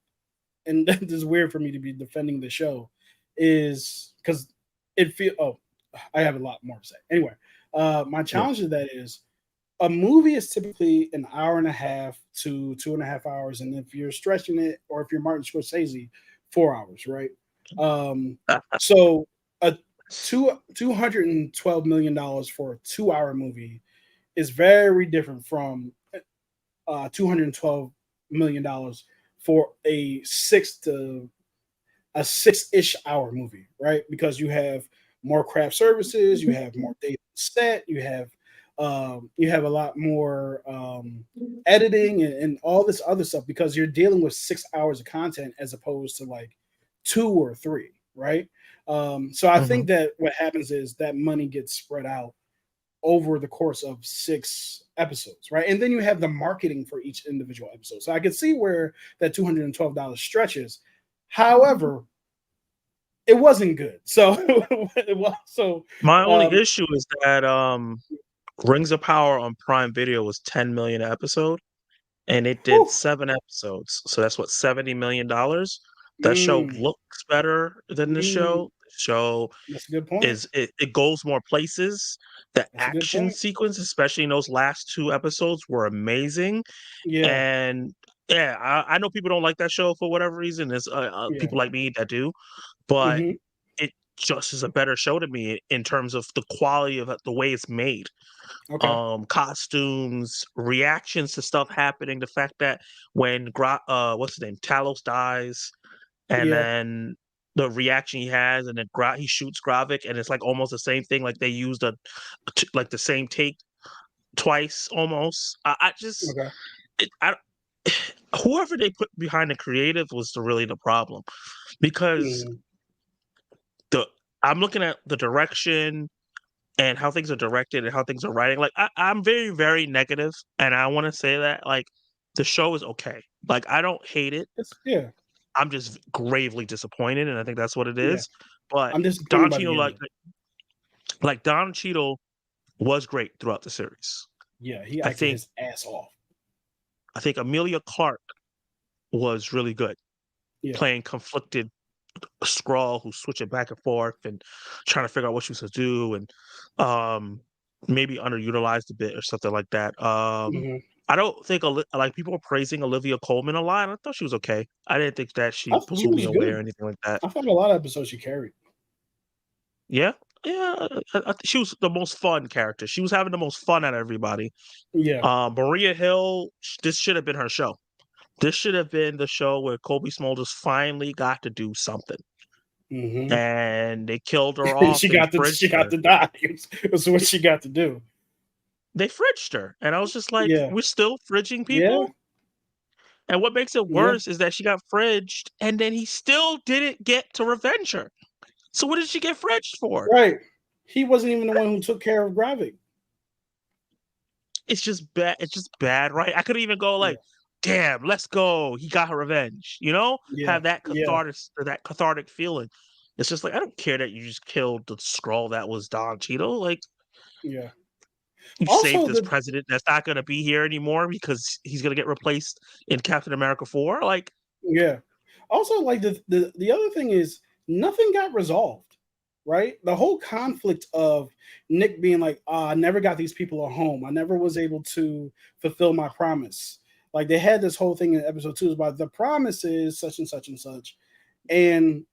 and this is weird for me to be defending the show, is because it feel. Oh, I have a lot more to say. Anyway, my Yeah. challenge to that is a movie is typically an hour and a half to 2.5 hours, and if you're stretching it, or if you're Martin Scorsese, 4 hours, right? So a $212 million for a 2 hour movie is very different from $212 million for a 6-ish hour movie, right? Because you have more craft services, you have more data set, you have a lot more editing and all this other stuff because you're dealing with 6 hours of content as opposed to like 2 or 3, right? So I Mhm. think that what happens is that money gets spread out over the course of 6 episodes, right? And then you have the marketing for each individual episode. So I can see where that $212 stretches. However, it wasn't good. So it was so My only um issue is that Rings of Power on Prime Video was 10 million an episode, and it did whew, 7 episodes. So that's what, $70 million. That show mm, looks better than the mm, show. The show that's a good point. it goes more places. The That's a good action point. sequence, especially in those last 2 episodes, were amazing. Yeah, And yeah, I know people don't like that show for whatever reason. There's yeah. people like me that do, but Hmm. it just is a better show to me in terms of the quality of the way it's made. Okay. Costumes, reactions to stuff happening, the fact that when what's his name, Talos dies, and Yeah. then the reaction he has, and then he shoots Gravik, and it's like almost the same thing, like they used like the same take twice almost. I just Okay. I whoever they put behind the creative was really the problem, because Hmm. the I'm looking at the direction and how things are directed and how things are writing. Like I'm very, very negative, and I want to say that like the show is okay. Like I don't hate it. It's yeah, I'm just gravely disappointed, and I think that's what it yeah. is. But I'm disappointed Don by Cheadle, the ending. like Don Cheadle, was great throughout the series. Yeah, he I acted think his ass off. I think Amelia Clark was really good, Yeah. playing conflicted Skrull who's switching back and forth and trying to figure out what she was to do, and um, maybe underutilized a bit or something like that. Hmm. I don't think like people were praising Olivia Colman a lot. I thought she was okay. I didn't think that I she thought she blew me was away good. or anything like that. I thought a lot of episodes she carried. Yeah, yeah. I think she was the most fun character. She was having the most fun out of everybody. Yeah. Maria Hill, this should have been her show. This should have been the show where Kobe Smulders finally got to do something, Hmm. and they killed her off. she They got to she fridged got her. to die. It's what she got to do. They fridged her, and I was just like, Yeah. "We're still fridging Yeah. people?" And what makes it Yeah. worse is that she got fridged, and then he still didn't get to revenge her. So what did she get fridged for? Right. He wasn't even the one who took care of Gravik. It's just bad. It's just bad, right? I could even go Yeah. like, "Damn, let's go. He got her revenge." You know, Yeah. have that Yeah. cathartic feeling. It's just like I don't care that you just killed the scroll that was Don Cheadle. Like Yeah. you saved Also, this president that's not going to be here anymore because he's going to get replaced in Captain America 4. Like yeah. Also, like the other thing is nothing got resolved, right? The whole conflict of Nick being like, I never got these people a home. I never was able to fulfill my promise. Like they had this whole thing in episode 2 about the promise is such and such and such. And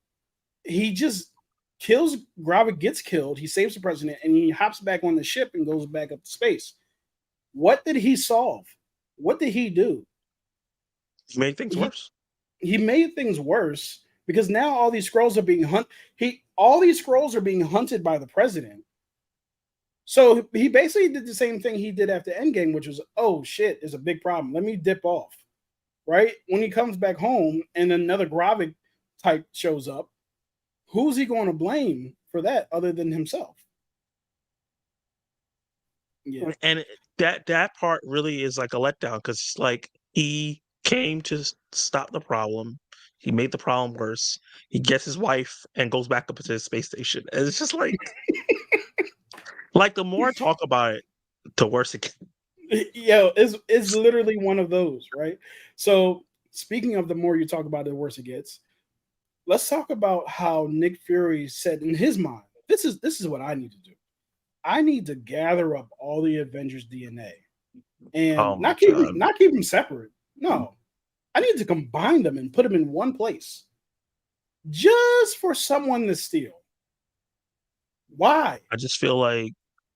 he just kills Gravik, gets killed, he saves the president, and he hops back on the ship and goes back up to space. What did he solve? What did he do? made things He worse. he made things worse because now all these scrolls are being hunted. All these scrolls are being hunted by the president. So he basically did the same thing he did after Endgame, which was, oh shit, there's a big problem. Let me dip off. Right? When he comes back home and another Gravik type shows up, who's he going to blame for that other than himself? Yeah. And that part really is like a letdown because like he came to stop the problem. He made the problem worse. He gets his wife and goes back up to the space station. And it's just like the more I talk about it, the worse it gets. Yo, it's literally one of those, right? So speaking of the more you talk about it, the worse it gets. Let's talk about how Nick Fury said in his mind, this is what I need to do. I need to gather up all the Avengers DNA Oh and my God. not keep them separate. No, I need to combine them and put them in one place, just for someone to steal. Why? I just feel like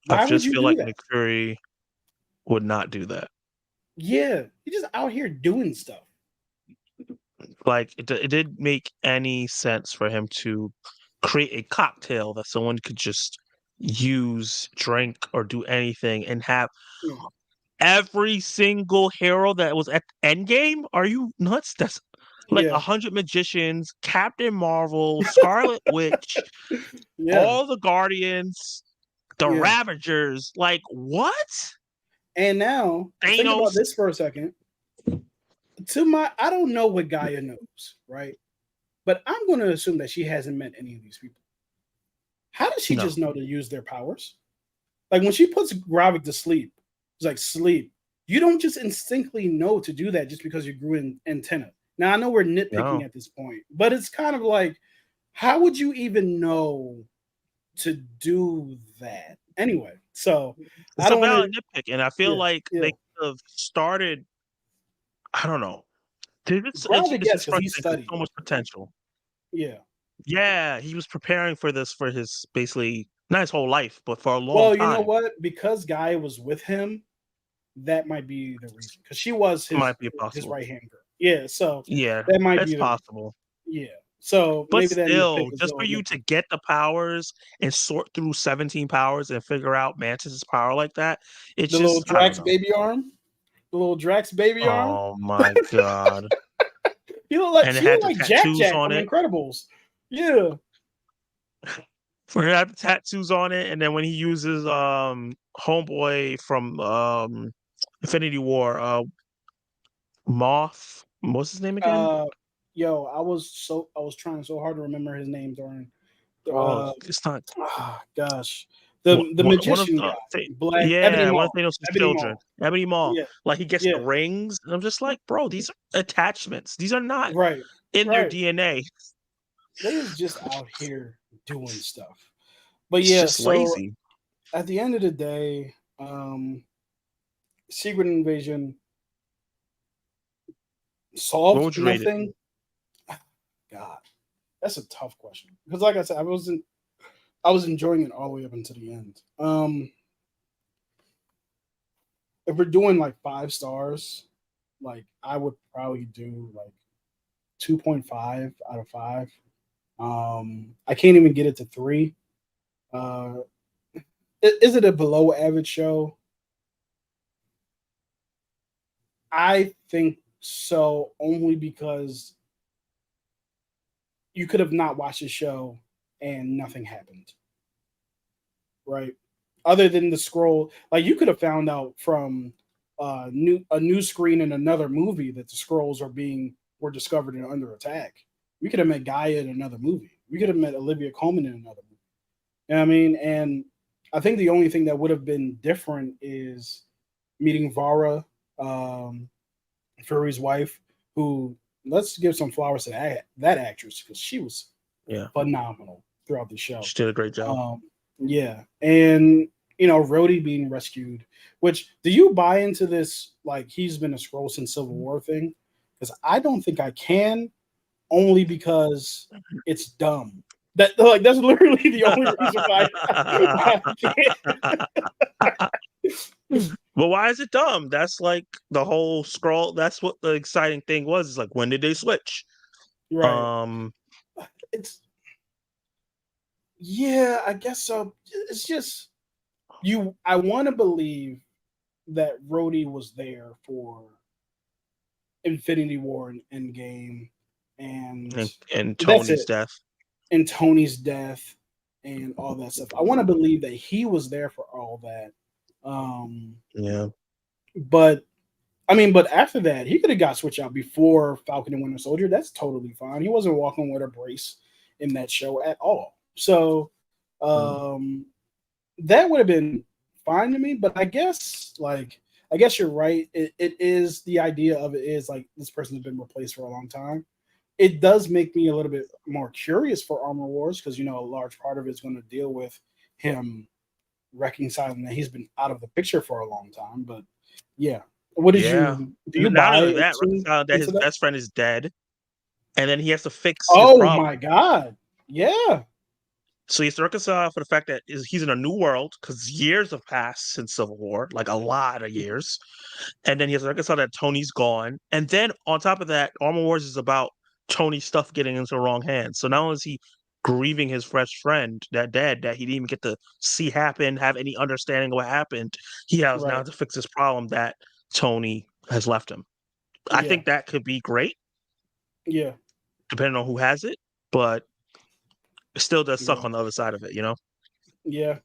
Why would you do that? Nick Fury would not do that. Yeah, he's just out here doing stuff. Like it didn't make any sense for him to create a cocktail that someone could just use, drink, or do anything and have Yeah, every single hero that was at Endgame? Are you nuts? That's like yeah, 100 magicians, Captain Marvel, Scarlet Witch, yeah. all the Guardians, the Yeah. Ravagers. Like what? And now think about Thanos. this for a second. I don't know what Gaia knows, right? But I'm going to assume that she hasn't met any of these people. How does she No. just know to use their powers? Like when she puts Gravik to sleep, it's like sleep. You don't just instinctively know to do that just because you grew an antenna. Now I know we're nitpicking No. at this point, but it's kind of like, how would you even know to do that? Anyway, so I It's a don't want valid to. nitpick, and I feel Yeah, like yeah. they could have started. I don't know. Gravik, It's yes, just because he frustrating 'cause studied. so much potential. Yeah. Yeah, he was preparing for this for his basically not his whole life, but for a long Well, you know time. what? Because Gaia was with him, that might be the reason. Because she was Might be his possible. right hand girl. Yeah, so Yeah, that might it's be the reason. possible. Yeah. So But maybe that nitpick still, is a just for little you to nitpick. get the powers and sort through 17 powers and figure out Mantis's power like that, it's The little just I don't Drax know. baby arm. The little Drax baby arm. Oh my God. And it She look had the like Jack tattoos Jack on from it. Incredibles. Yeah. For it had the tattoos on it, and then when he uses homeboy from Infinity War, Moth, what's his name again? Uh yo, I was trying so hard to remember his name during Oh, it's not gosh. one The one of magician the guy. Black Ebony yeah, one of Maw. Thanos' Ebony children, Maw. Ebony Maw. Yeah. Like he gets Yeah. the rings, and I'm just like, bro, these are attachments. These are not Right. in their Right. DNA. They is just out here doing stuff. But It's yeah, just so lazy. at the end of the day, Secret Invasion What solved would you rate it? nothing. God, that's a tough question because, like I said, I was enjoying it all the way up until the end. If we're doing like 5 stars, like I would probably do like 2.5 out of 5. I can't even get it to 3. Uh, is it a below average show? I think so, only because you could have not watched the show and nothing happened, right? Other than the scroll, like you could have found out from a new screen in another movie that the scrolls were discovered and under attack. We could have met Gaia in another movie. We could have met Olivia Colman in another movie. You know what I mean? And I think the only thing that would have been different is meeting Vara, um, Fury's wife, who, let's give some flowers to that actress because she was Yeah, phenomenal throughout the show. she did a great job. Yeah, and Rhodey being rescued. Which, do you buy into this? Like he's been a scroll since Civil War thing? Because I don't think I can, only because it's dumb. That's literally the only reason why I can't. But why is it dumb? That's like the whole scroll. That's what the exciting thing was. Is like when did they switch? Right. It's Yeah, I guess so. It's just I want to believe that Rhodey was there for Infinity War and Endgame, and and that's Tony's it. death. And Tony's death and all that stuff. I want to believe that he was there for all that. Yeah. But I mean, but after that, he could have got switched out before Falcon and Winter Soldier. That's totally fine. He wasn't walking with a brace in that show at all. So Mm. that would have been fine to me. But I guess you're right. It is the idea of it is like this person has been replaced for a long time. It does make me a little bit more curious for Armor Wars because a large part of it is going to deal with him reconciling that he's been out of the picture for a long time. But yeah, what did Yeah. you do? You Not buy only that, reconcile that into his that? best friend is dead, and then he has to fix his Oh problem. my god! Yeah, So he has to reconcile for the fact that he's in a new world because years have passed since Civil War, like a lot of years. And then he has to reconcile that Tony's gone. And then on top of that, Armor Wars is about Tony's stuff getting into the wrong hands. So not only is he grieving his fresh friend that dead, that he didn't even get to see happen, have any understanding of what happened, he has now right. to fix his problem that Tony has left him. I Yeah, think that could be great, yeah, depending on who has it, but it still does suck yeah, on the other side of it, you know? yeah.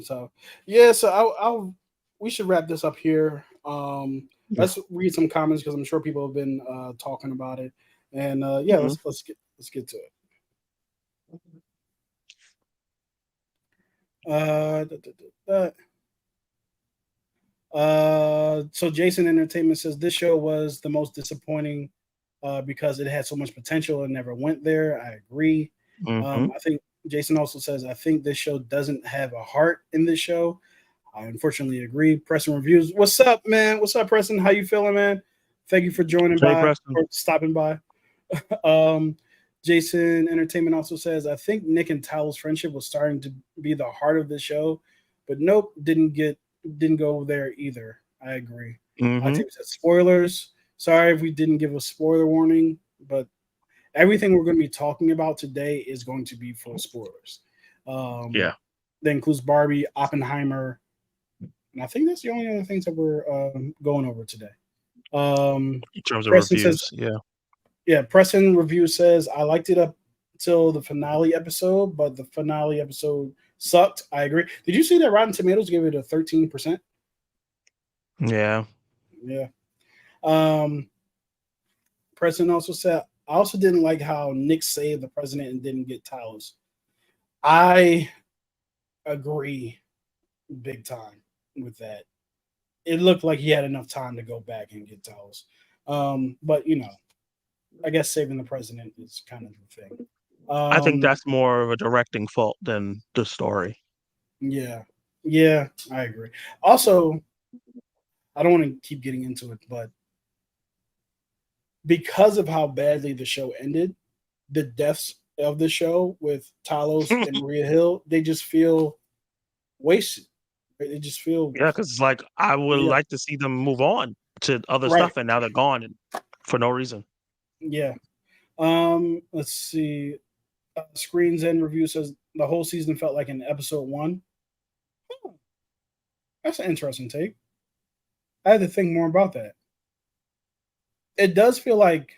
So yeah, so I'll we should wrap this up here. Let's read some comments because I'm sure people have been talking about it. And yeah, Mhm. let's get to it. Uh, da, da, da, so Jason Entertainment says this show was the most disappointing because it had so much potential and never went there. I agree. Mhm. I think Jason also says I think this show doesn't have a heart in this show. I unfortunately agree. Preston Reviews. What's up, man? What's up, Preston? How you feeling, man? Thank you for joining Jay by Preston. or stopping by. um, Jason Entertainment also says I think Nick and Talos' friendship was starting to be the heart of the show, but nope, didn't go there either. I agree. Mhm. Tim said spoilers. Sorry if we didn't give a spoiler warning, but everything we're going to be talking about today is going to be full spoilers. Yeah. That includes Barbie, Oppenheimer, and I think that's the only other things that we're going over today. In terms of Preston says, reviews. Yeah. yeah, Preston review says, I liked it up till the finale episode, but the finale episode sucked. I agree. Did you see that Rotten Tomatoes gave it a 13%? Yeah. Yeah. Um, Preston also said, I also didn't like how Nick saved the president and didn't get Talos. I agree big time with that. It looked like he had enough time to go back and get Talos. But I guess saving the president is kind of the thing. I think Um, that's more of a directing fault than the story. yeah, yeah, I agree. Also, I don't want to keep getting into it, but because of how badly the show ended, the deaths of the show with Talos and Maria Hill, they just feel wasted. Right? They just feel, Yeah, because it's like I would yeah, like to see them move on to other right, stuff, and now they're gone and for no reason. yeah. Let's see. Screens End review says the whole season felt like an episode one. Huh, that's an interesting take. I had to think more about that. It does feel like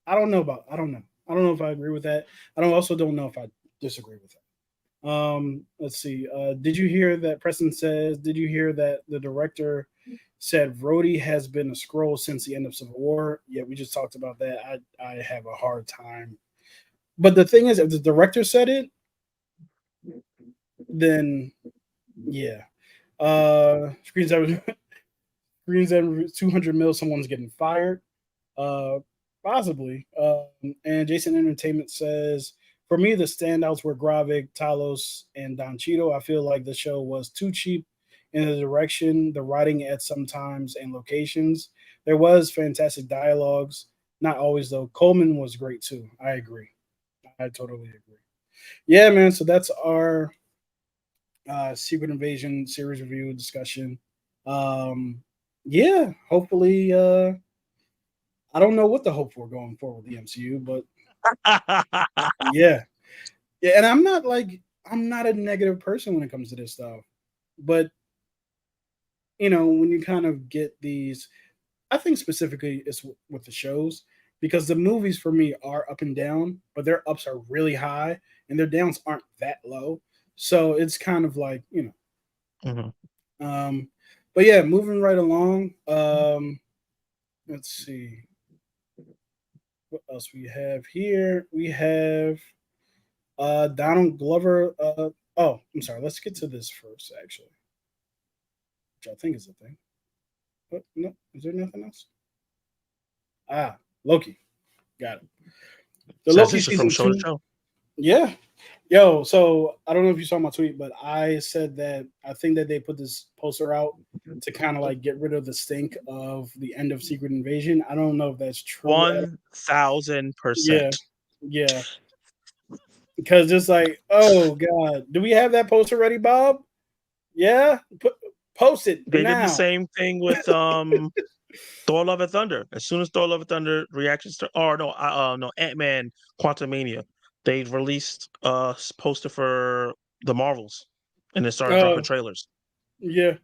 I don't know about. I don't know. I don't know if I agree with that. Don't know if I disagree with that. Let's see. Did you hear that Preston says? Did you hear that the director said Rhodey has been a scroll since the end of Civil War? Yeah, we just talked about that. I have a hard time. But the thing is, if the director said it, then yeah. Screens that screens that 200 mil. Someone's getting fired. Uh, Possibly. And Jason Entertainment says, for me, the standouts were Gravik, Talos, and Don Cheadle. I feel like the show was too cheap in the direction, the writing at some times, and locations. There was fantastic dialogues. Not always, though. Coleman was great, too. I agree. I totally agree. Yeah, man. So that's our Secret Invasion series review discussion. Um, yeah, hopefully, I don't know what to hope for going forward with the MCU, but yeah, yeah. And I'm not like I'm not a negative person when it comes to this stuff, but when you kind of get these, I think specifically it's with the shows because the movies for me are up and down, but their ups are really high and their downs aren't that low. So it's kind of like Mhm. Um, but yeah, moving right along. Let's see what else we have here. We have Donald Glover. Oh, I'm sorry. Let's get to this first, actually, which I think is the thing. But no, is there nothing else? Loki. Got it. The Loki Transition from season show to two. show. Yeah. Yo, so I don't know if you saw my tweet, but I said that I think that they put this poster out to kind of like get rid of the stink of the end of Secret Invasion. I don't know if that's true. 1000%. Yeah, yeah. Because it's like, oh god, do we have that poster ready, Bob? Yeah, post it They did the now. same thing with Thor: Love and Thunder. As soon as Thor: Love and Thunder reactions to, or no, Ant-Man: Quantumania, they released a poster for the Marvels, and they started dropping Oh trailers. yeah,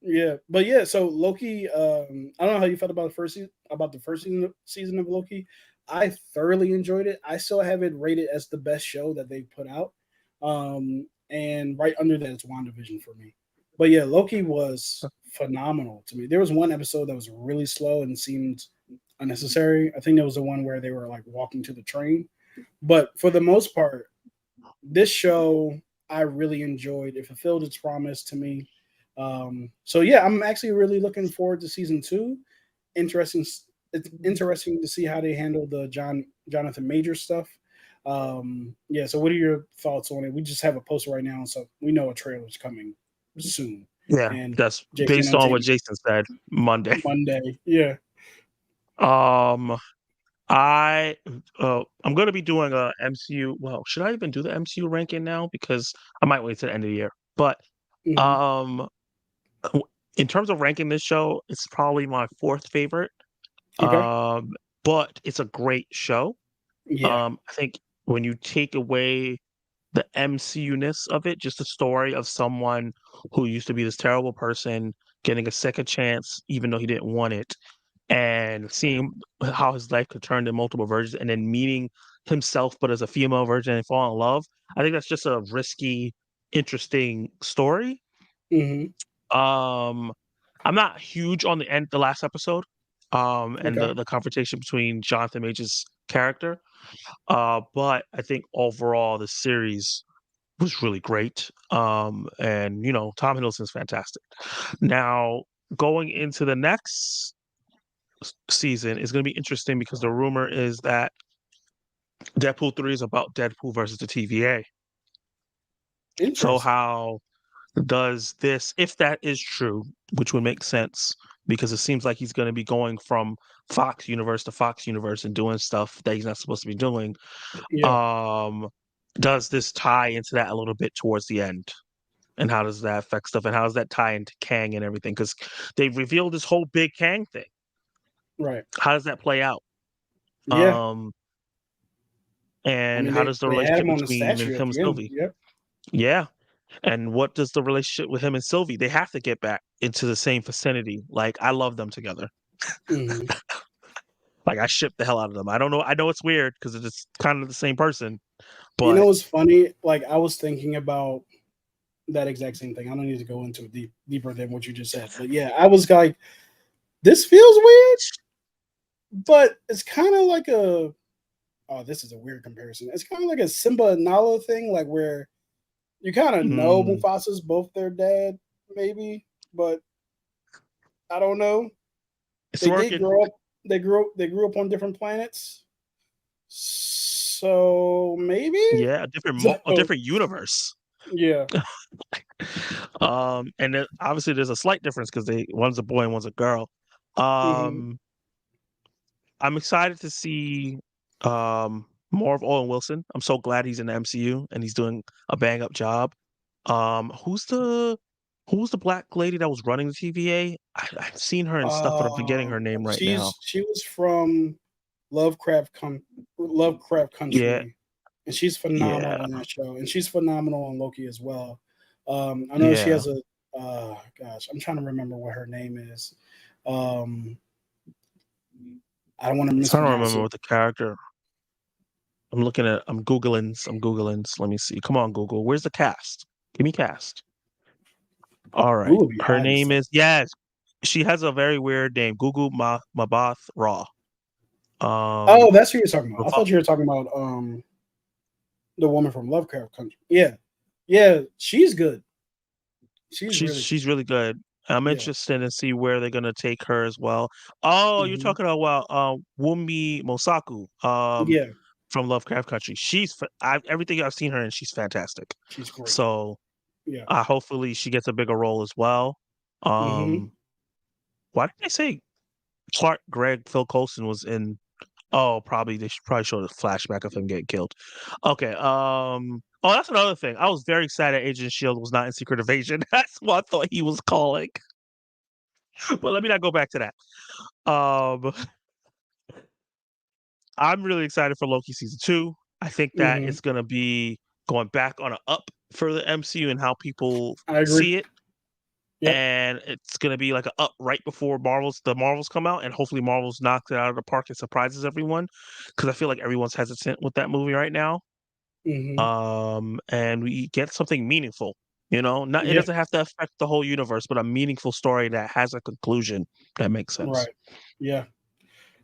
yeah. But yeah, so Loki. I don't know how you felt about the first season of Loki. I thoroughly enjoyed it. I still have it rated as the best show that they've put out. And right under that is WandaVision for me. But yeah, Loki was phenomenal to me. There was one episode that was really slow and seemed unnecessary. I think there was the one where they were like walking to the train. But for the most part, this show I really enjoyed. It fulfilled its promise to me. So yeah, I'm actually really looking forward to season two. Interesting. It's interesting to see how they handle the Jonathan Major stuff. Yeah. So what are your thoughts on it? We just have a poster right now, so we know a trailer's coming soon. Yeah, And that's Jason based will on take what Jason said Monday. Monday. Yeah. Um, I I'm gonna be doing a MCU. Well, should I even do the MCU ranking now? Because I might wait to the end of the year. But Hmm. um, in terms of ranking this show, it's probably my fourth favorite. Okay. Um, but it's a great show. Yeah. I think when you take away the MCU-ness of it, just a story of someone who used to be this terrible person getting a second chance, even though he didn't want it, and seeing how his life could turn to multiple versions, and then meeting himself, but as a female version and fall in love. I think that's just a risky, interesting story. Hmm. Um, I'm not huge on the last episode, and Okay. the confrontation between Jonathan Major's character. But I think overall the series was really great. And Tom Hiddleston's fantastic. Now, going into the next season is going to be interesting because the rumor is that Deadpool 3 is about Deadpool versus the TVA. So Interesting. how does this, if that is true, which would make sense because it seems like he's going to be going from Fox Universe to Fox Universe and doing stuff that he's not supposed to be doing, Yeah. um, does this tie into that a little bit towards the end? And how does that affect stuff? And how does that tie into Kang and everything? Because they've revealed this whole big Kang thing. Right. How does that play out? Yeah. Um, I and mean, how they does the they had relationship him on the between statue at him and the end. Sylvie? Yep. Yeah. And what does the relationship with him and Sylvie? They have to get back into the same vicinity. Like I love them together. Hmm. Like I ship the hell out of them. I don't know. I know it's weird because it's kind of the same person, You know but what's funny? Like I was thinking about that exact same thing. I don't need to go into it deeper than what you just said, but yeah, I was like, this feels weird, but it's kind of like a. Oh, this is a weird comparison. It's kind of like a Simba and Nala thing, like where you kind of know mm, Mufasa's both their dad, maybe, but I don't know. it's They did working. grow up. They grew up on different planets, so maybe. Yeah, a So different universe. yeah. And then obviously there's a slight difference because one's a boy and one's a girl. Hmm. Um, I'm excited to see more of Owen Wilson. I'm so glad he's in the MCU and he's doing a bang up job. Um, who's the who's the black lady that was running the TVA? I've seen her and stuff, but I'm forgetting her name right now. She was from Lovecraft Lovecraft Yeah, Country. and she's Yeah, phenomenal in that show, and she's phenomenal on Loki as well. I know she yeah. has a gosh, I'm trying to remember what her name is. Um, I don't want to So I don't mispronounce remember it. what the character. I'm Googling. I'm Googling. Let me see. Come on, Google. Where's the cast? Give me cast. All right. Google be Her hiding name stuff. is yes. She has a very weird name. Google Mabath Raw. Um, Oh, that's who you're talking about. I Revo- thought you were talking about the woman from Lovecraft Country. Yeah, yeah, she's good. She's really good. she's really good. I'm Yeah, interested to see where they're gonna take her as well. Oh, you're hmm talking about Wumi Mosaku yeah, from Lovecraft Country. Everything I've seen her in, she's fantastic. she's great. So Yeah, hopefully she gets a bigger role as well. hmm Um, why did I say Clark Gregg Phil Coulson was in? Oh, probably they should probably show a flashback of him getting killed. Okay. Oh, that's another thing. I was very sad that Agent Shield was not in Secret Invasion. That's what I thought he was calling. But let me not go back to that. I'm really excited for Loki season 2. I think that hmm it's gonna be going back on an up for the MCU and how people I agree. see it. Yep. And it's gonna be like a up right before the Marvels come out, and hopefully Marvels knocks it out of the park and surprises everyone. Because I feel like everyone's hesitant with that movie right now. hmm And we get something meaningful. Not it Yeah. doesn't have to affect the whole universe, but a meaningful story that has a conclusion that makes sense. Right. Yeah.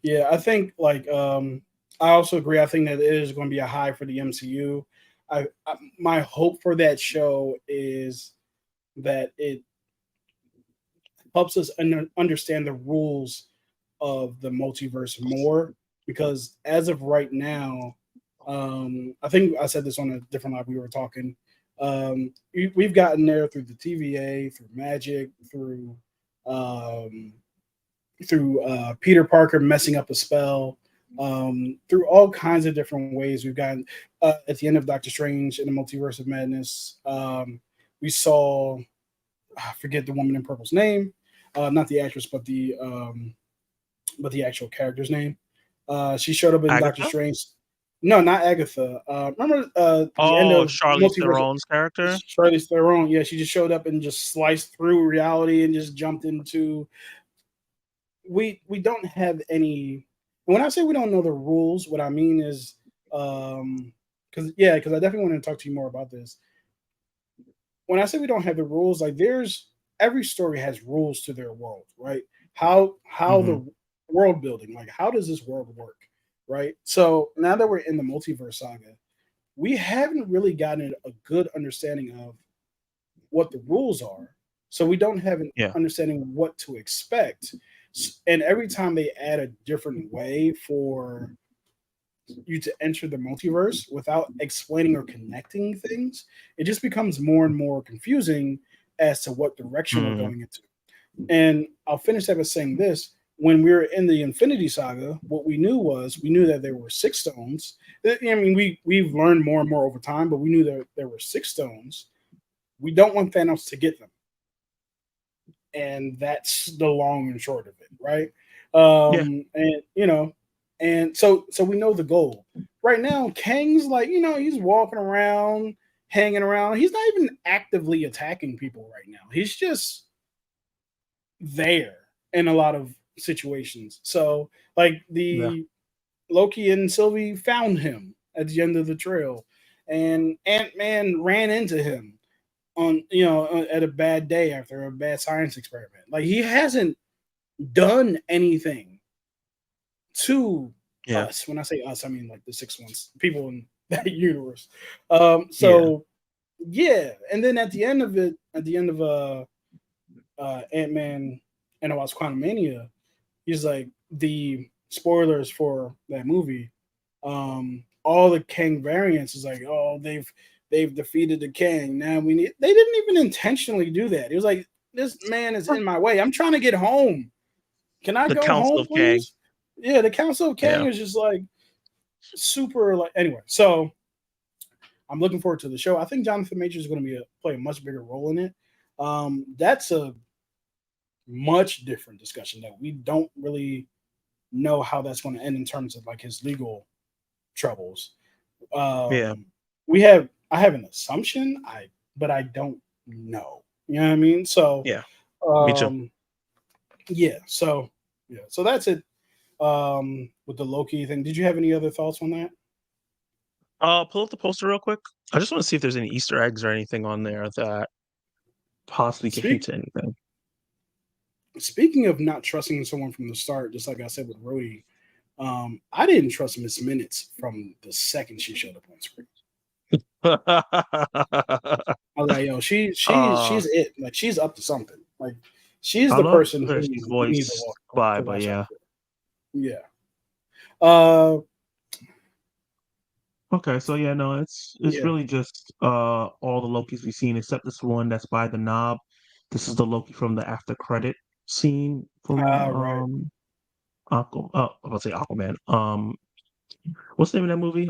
Yeah. I think I also agree. I think that it is going to be a high for the MCU. My hope for that show is that it helps us understand the rules of the multiverse more, because as of right now, I think I said this on a different live we were talking. We've gotten there through the TVA, through magic, um, through Peter Parker messing up a spell, through all kinds of different ways. We've gotten at the end of Doctor Strange in the Multiverse of Madness. We saw, I forget the woman in purple's name, not the actress, but the actual character's name. She showed up in Doctor Agatha? Strange. No, not Agatha. Remember the end Oh, of Charlize Multiverse? Theron's character? Charlize Theron. Yeah, she just showed up and just sliced through reality and just jumped into. We don't have any. When I say we don't know the rules, what I mean is, because I definitely want to talk to you more about this. When I say we don't have the rules, like there's every story has rules to their world, right? How Hmm. the world building, like how does this world work, right? So now that we're in the multiverse saga, we haven't really gotten a good understanding of what the rules are. So we don't have an Yeah. understanding what to expect. And every time they add a different way for you to enter the multiverse without explaining or connecting things, it just becomes more and more confusing as to what direction we're Mm, going into. And I'll finish that by saying this. When we were in the Infinity Saga, what we knew that there were six stones. I mean, we've learned more and more over time, but we knew that there were six stones. We don't want Thanos to get them, and that's the long and short of it, right? yeah. And and so we know the goal. Right now, Kang's like, he's walking around, hanging around. He's not even actively attacking people right now. He's just there in a lot of situations. So, like Yeah. the Loki and Sylvie found him at the end of the trail, and Ant Man ran into him on at a bad day after a bad science experiment. Like he hasn't done anything to Yeah. us. When I say us, I mean like the six ones, people in that universe. Yeah. So yeah, and then at the end of it, at the end of Ant Man and the Wasp: Quantumania, he's like the spoilers for that movie. All the Kang variants is like, oh, they've defeated the Kang. Now we need. They didn't even intentionally do that. It was like, this man is in my way. I'm trying to get home. Can I The go Council home, of Kang. please? Yeah, the Council of Kang Yeah. is just like super. Like anyway, so I'm looking forward to the show. I think Jonathan Majors is going to play a much bigger role in it. That's a much different discussion that we don't really know how that's going to end in terms of like his legal troubles. Yeah. I have an assumption, but I don't know. You know what I mean? So Yeah. Me too. um yeah, so that's it. With the Loki thing. Did you have any other thoughts on that? Pull up the poster real quick. I just want to see if there's any Easter eggs or anything on there that possibly could hint Speak to anything. Speaking of not trusting someone from the start, just like I said with Rhodey, I didn't trust Miss Minutes from the second she showed up on screen. I was like, yo, uh, she's it. Like she's up to something. Like she's I the don't know person if who she's you need voiced by, to but watch out yeah. for. Yeah. Uh Okay, so yeah, no, it's yeah. really just all the Lokis we've seen except this one that's by the knob. This is the Loki from the after credit scene from Right. I'm about to say Aquaman. What's the name of that movie?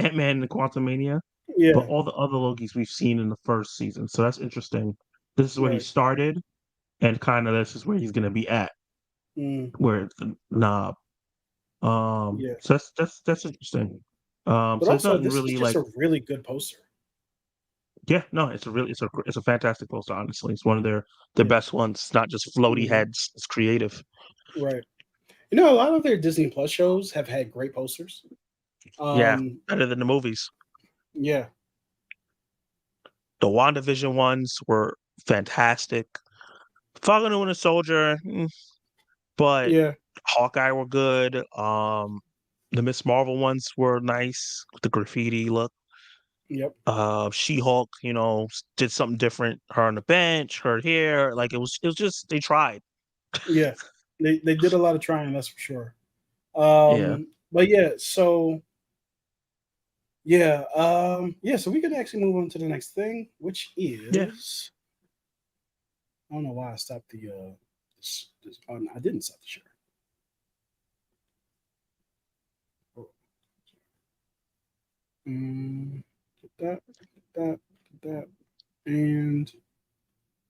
Ant-Man and the Quantumania. But Yeah. all the other Lokis we've seen in the first season. So that's interesting. This is where he Right. started, and kind of this is where he's gonna be at, Mm, where it's the knob. yeah. So that's interesting. But So it's also nothing this is really just like, a really good poster. yeah, no, it's a fantastic poster, honestly. It's one of their Yeah. best ones. It's not just floaty Hmm. heads, it's creative. Right. You know, a lot of their Disney Plus shows have had great posters. Yeah, Um, better than the movies. yeah. The WandaVision ones were fantastic. Falcon and Winter Soldier, but Yeah. Hawkeye were good. The Miss Marvel ones were nice with the graffiti look. Yep. She-Hulk, did something different. Her on the bench, her here, like it was just they tried. Yeah. They did a lot of trying, that's for sure. Yeah, But yeah, so yeah, so we can actually move on to the next thing, which yeah. is I don't know why I stopped the oh, no, I didn't stop the share. Oh, get that, and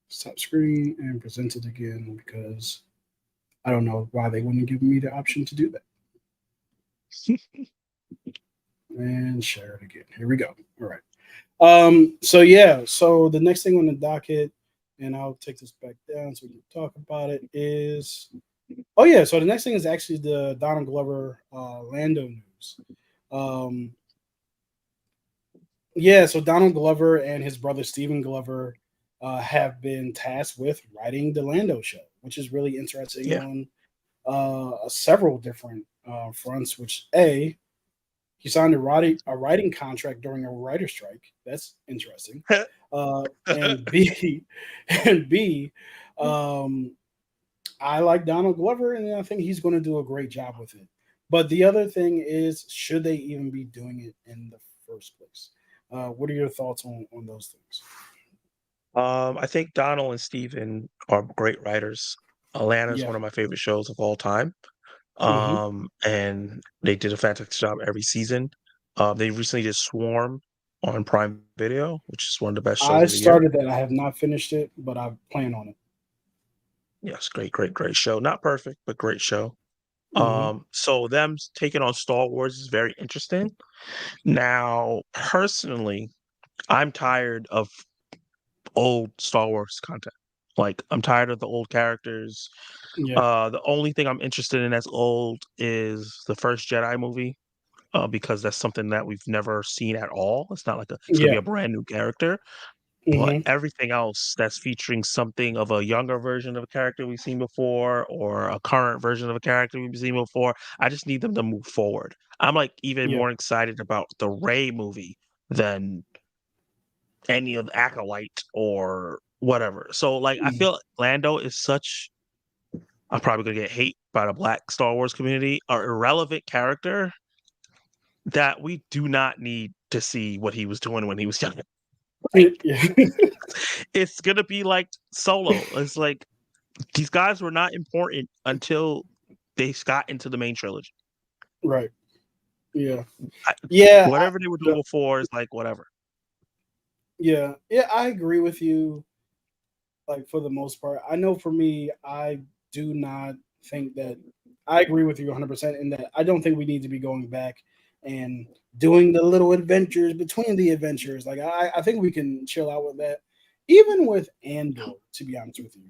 stop screen and present it again because I don't know why they wouldn't give me the option to do that. And share it again. Here we go. All right. So yeah, so the next thing on the docket, and I'll take this back down so we can talk about it, is oh yeah, so the next thing is actually the Donald Glover Lando news. Um yeah, so Donald Glover and his brother Stephen Glover have been tasked with writing the Lando show, which is really interesting Yeah. on several different fronts. Which he signed a writing contract during a writer strike. That's interesting. And B, and B, um, I like Donald Glover, and I think he's going to do a great job with it. But the other thing is, should they even be doing it in the first place? What are your thoughts on those things? I think Donald and Steven are great writers. Atlanta is Yeah. one of my favorite shows of all time. Hmm. And they did a fantastic job every season. They recently did Swarm on Prime Video, which is one of the best shows I of the year. started that. I have not finished it, but I plan on it. Yes, great, great, great show. Not perfect, but great show. Hmm. So them taking on Star Wars is very interesting. Now, personally, I'm tired of old Star Wars content. Like, I'm tired of the old characters. Yeah. The only thing I'm interested in that's old is the first Jedi movie, because that's something that we've never seen at all. It's not like it's gonna be Yeah. a brand new character, but Hmm. everything else that's featuring something of a younger version of a character we've seen before or a current version of a character we've seen before, I just need them to move forward. I'm like even Yeah. more excited about the Rey movie than any of the Acolyte or whatever. So like I Mm. feel Lando is such I'm probably gonna get hate by the Black Star Wars community, an irrelevant character that we do not need to see what he was doing when he was young. Like, Yeah. it's gonna be like Solo. It's like these guys were not important until they got into the main trilogy. Right. Yeah. I, Yeah. whatever they were doing before is like whatever. Yeah. I agree with you. Like for the most part, I know for me, I do not think that I agree with you 100% in that I don't think we need to be going back and doing the little adventures between the adventures. Like I think we can chill out with that. Even with Andor, to be honest with you,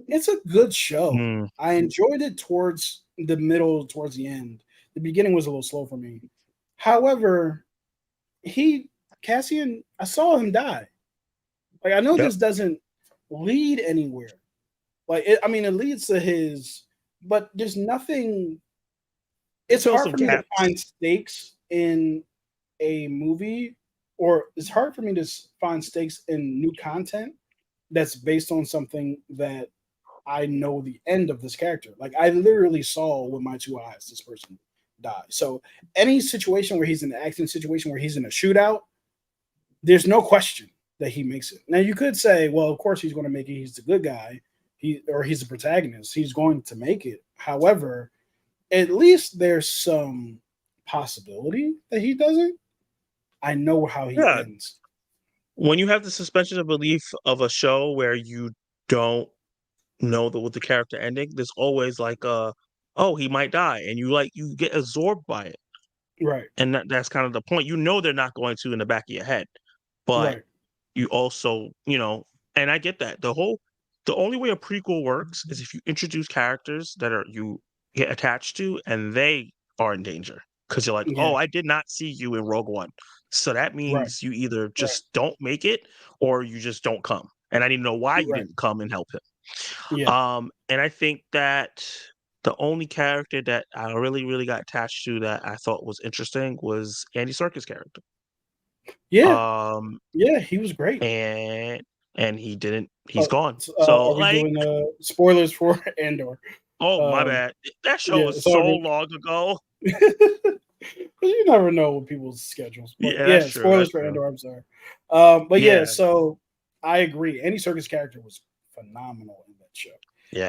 it's a good show. Mm, I enjoyed it towards the middle, towards the end. The beginning was a little slow for me. However, he Cassian, I saw him die. Like I know yep. this doesn't lead anywhere. I mean, it leads to his, but there's nothing. It It's fills hard some for me to gaps. find stakes in a movie, or it's hard for me to find stakes in new content that's based on something that I know the end of this character. Like I literally saw with my two eyes this person die. So any situation where he's in an action situation where he's in a shootout, there's no question that he makes it. Now you could say, well, of course he's going to make it. He's the good guy. He's the protagonist. He's going to make it. However, at least there's some possibility that he doesn't. I know how he Yeah. ends. When you have the suspension of belief of a show where you don't know with the character ending, there's always like oh, he might die, and you get absorbed by it. Right. And that's kind of the point. You know they're not going to in the back of your head, but Right. you also, and I get that. The only way a prequel works is if you introduce characters that are you get attached to and they are in danger. Because you're like, Yeah. oh, I did not see you in Rogue One. So that Right. means you either Right. just don't make it or you just don't come. And I didn't know why you Right. didn't come and help him. Yeah. And I think that the only character that I really, really got attached to that I thought was interesting was Andy Serkis' character. Yeah. Um, Yeah. He was great. and he's Oh, gone. So are we like, doing spoilers for Andor? oh my Um, bad. That show yeah. was So so long ago. you never know with people's schedules, but Yeah, that's yeah, true. That's spoilers for true. Andor. I'm sorry. But yeah, Yeah. so I agree. Andy Serkis' character was phenomenal in that show.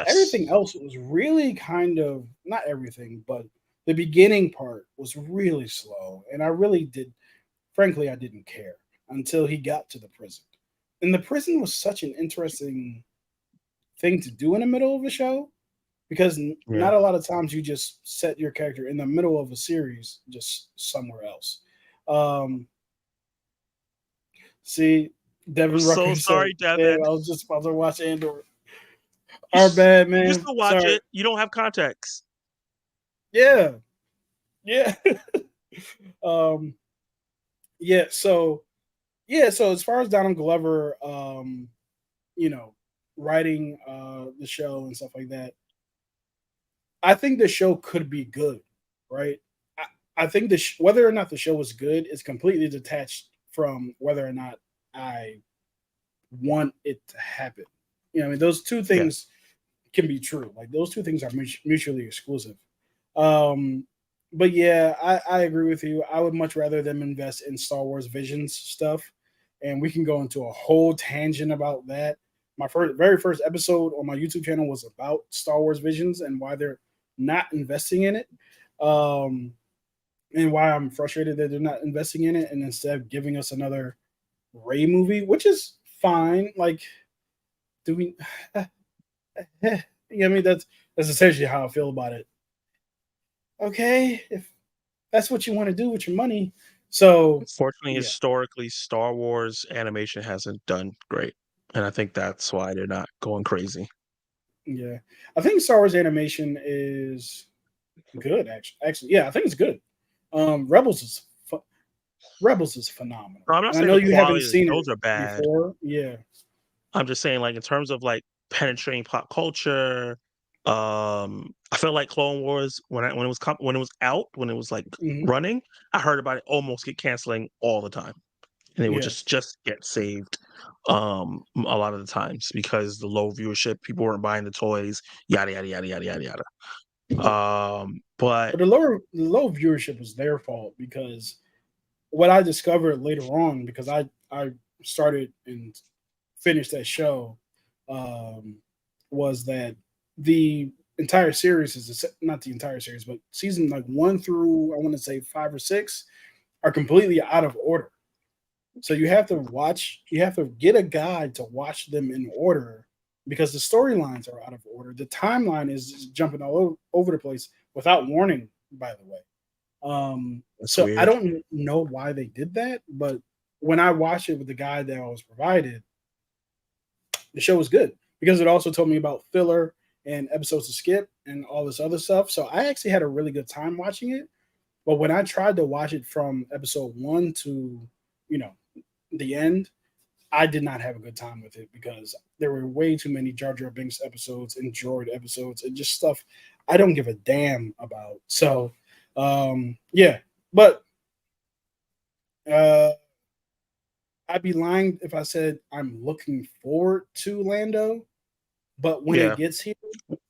Everything Yes. else was really kind of not everything, but the beginning part was really slow, and I really did. Frankly, I didn't care until he got to the prison. And the prison was such an interesting thing to do in the middle of a show because Yeah. not a lot of times you just set your character in the middle of a series just somewhere else. Um, see, Devin So Rucker said, sorry, Devin. "Damn, I was just about to watch Andor." You, Our bad, you can man. still watch Sorry. it. You don't have context. Yeah, yeah, um, yeah. So as far as Donald Glover, you know, writing the show and stuff like that, I think the show could be good, right? I think whether or not the show is good is completely detached from whether or not I want it to happen. I mean, those two Yeah. things can be true. Like those two things are mutually exclusive. Um, but yeah, I agree with you. I would much rather them invest in Star Wars Visions stuff, and we can go into a whole tangent about that. My very first episode on my YouTube channel was about Star Wars Visions and why they're not investing in it, and why I'm frustrated that they're not investing in it, and instead giving us another Ray movie, which is fine. Like, do we? Yeah, I mean that's essentially how I feel about it. Okay, if that's what you want to do with your money. So Unfortunately, yeah, historically, Star Wars animation hasn't done great. And I think that's why they're not going crazy. yeah. I think Star Wars animation is good. Actually, yeah, I think it's good. Rebels Rebels is phenomenal, I'm not and I saying know the you haven't quality of the seen it shows are bad. before. Yeah, I'm just saying, like, in terms of like penetrating pop culture, I felt like Clone Wars when it was when it was out, when it was like hmm running, I heard about it almost get canceling all the time. And it would yeah, just get saved a lot of the times because the low viewership, people weren't buying the toys, yada yada yada yada yada yada. yeah. But But the low viewership was their fault because what I discovered later on, because I started and finished that show, um, was that the entire series is not the entire series, but season like 1 through I want to say 5 or 6 are completely out of order. So you have to get a guide to watch them in order because the storylines are out of order. The timeline is just jumping all over the place without warning, by the way. That's So I weird. don't know why they did that, but when I watched it with the guide that I was provided, the show was good because it also told me about filler and episodes to skip and all this other stuff. So I actually had a really good time watching it. But when I tried to watch it from episode one to, you know, the end, I did not have a good time with it because there were way too many Jar Jar Binks episodes and droid episodes and just stuff I don't give a damn about. So, yeah, but uh, I'd be lying if I said I'm looking forward to Lando, but when it Yeah. gets here,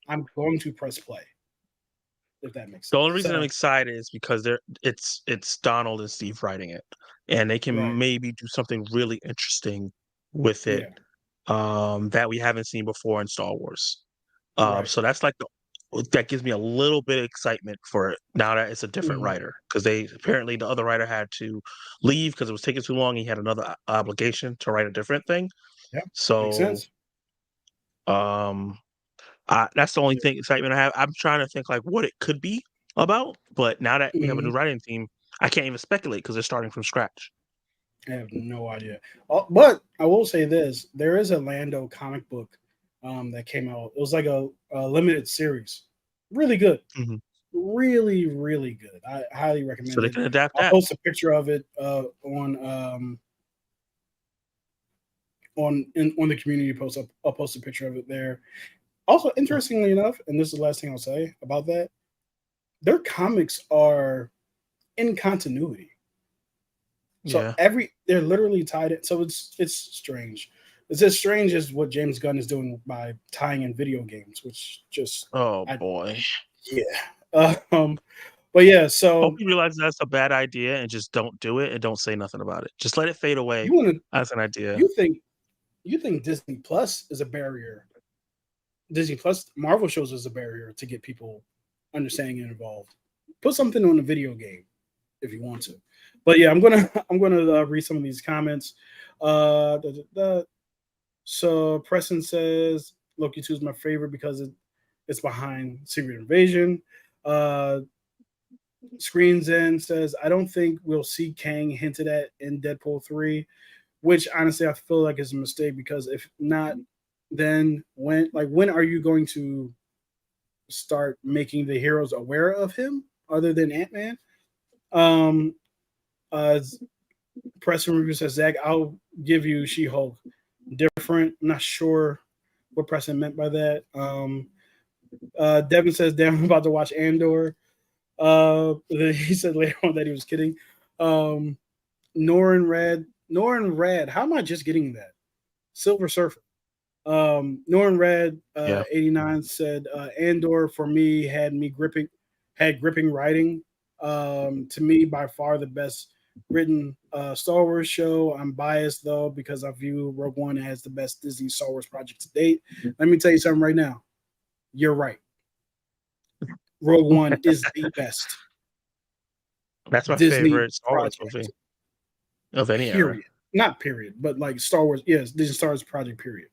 I'm going to press play, if that makes The sense. only reason I'm So, excited is because it's Donald and Steve writing it, and they can right, maybe do something really interesting with it, yeah, that we haven't seen before in Star Wars. right. So that's like that gives me a little bit of excitement for it now that it's a different Mhm. writer because they apparently the other writer had to leave because it was taking too long. He had another obligation to write a different thing. Yeah, makes So sense. um, that's the only Yeah. thing excitement I have. I'm trying to think like what it could be about, but now that we have a new Mhm. writing team, I can't even speculate because they're starting from scratch. I have no idea. But I will say this: there is a Lando comic book that came out. It was like a limited series. Really good. Mhm. Really, really good. I highly So recommend they it. can adapt I'll that. post a picture of it on the community post. I'll post a picture of it there. Also, interestingly enough, and this is the last thing I'll say about that, their comics are in continuity. So Yeah. they're literally tied in. So it's strange. It's as strange as what James Gunn is doing by tying in video games, which just Oh I boy. yeah. But yeah, Hope so you realize that's a bad idea and just don't do it and don't say nothing about it. Just let it fade away you want to as an idea. you think you think Disney Plus is a barrier. Disney Plus Marvel shows is a barrier to get people understanding and involved. Put something on a video game if you want to. But yeah, I'm gonna read some of these comments. Da, da, da. So Preston says Loki 2 is my favorite because it's behind Secret Invasion. Uh, Screens In says I don't think we'll see Kang hinted at in Deadpool 3, which honestly I feel like is a mistake because if not, then when are you going to start making the heroes aware of him other than Ant-Man? Um, uh, Preston Review says Zach, I'll give you She-Hulk different. I'm not sure what Preston meant by that. Devin says, "Damn, I'm about to watch Andor." He said later on that he was kidding. Um, Norin Red. How am I just getting that? Silver Surfer. Norin Red, Yeah. 89 said, Andor for me had gripping writing. To me, by far the best written Star Wars show. I'm biased though because I view Rogue One as the best Disney Star Wars project to date. Let me tell you something right now. You're right. Rogue One is the best That's my Disney favorite Star Wars movie project. of any era. Period. Not period, but like Star Wars. Yes, Disney Star Wars project. Period.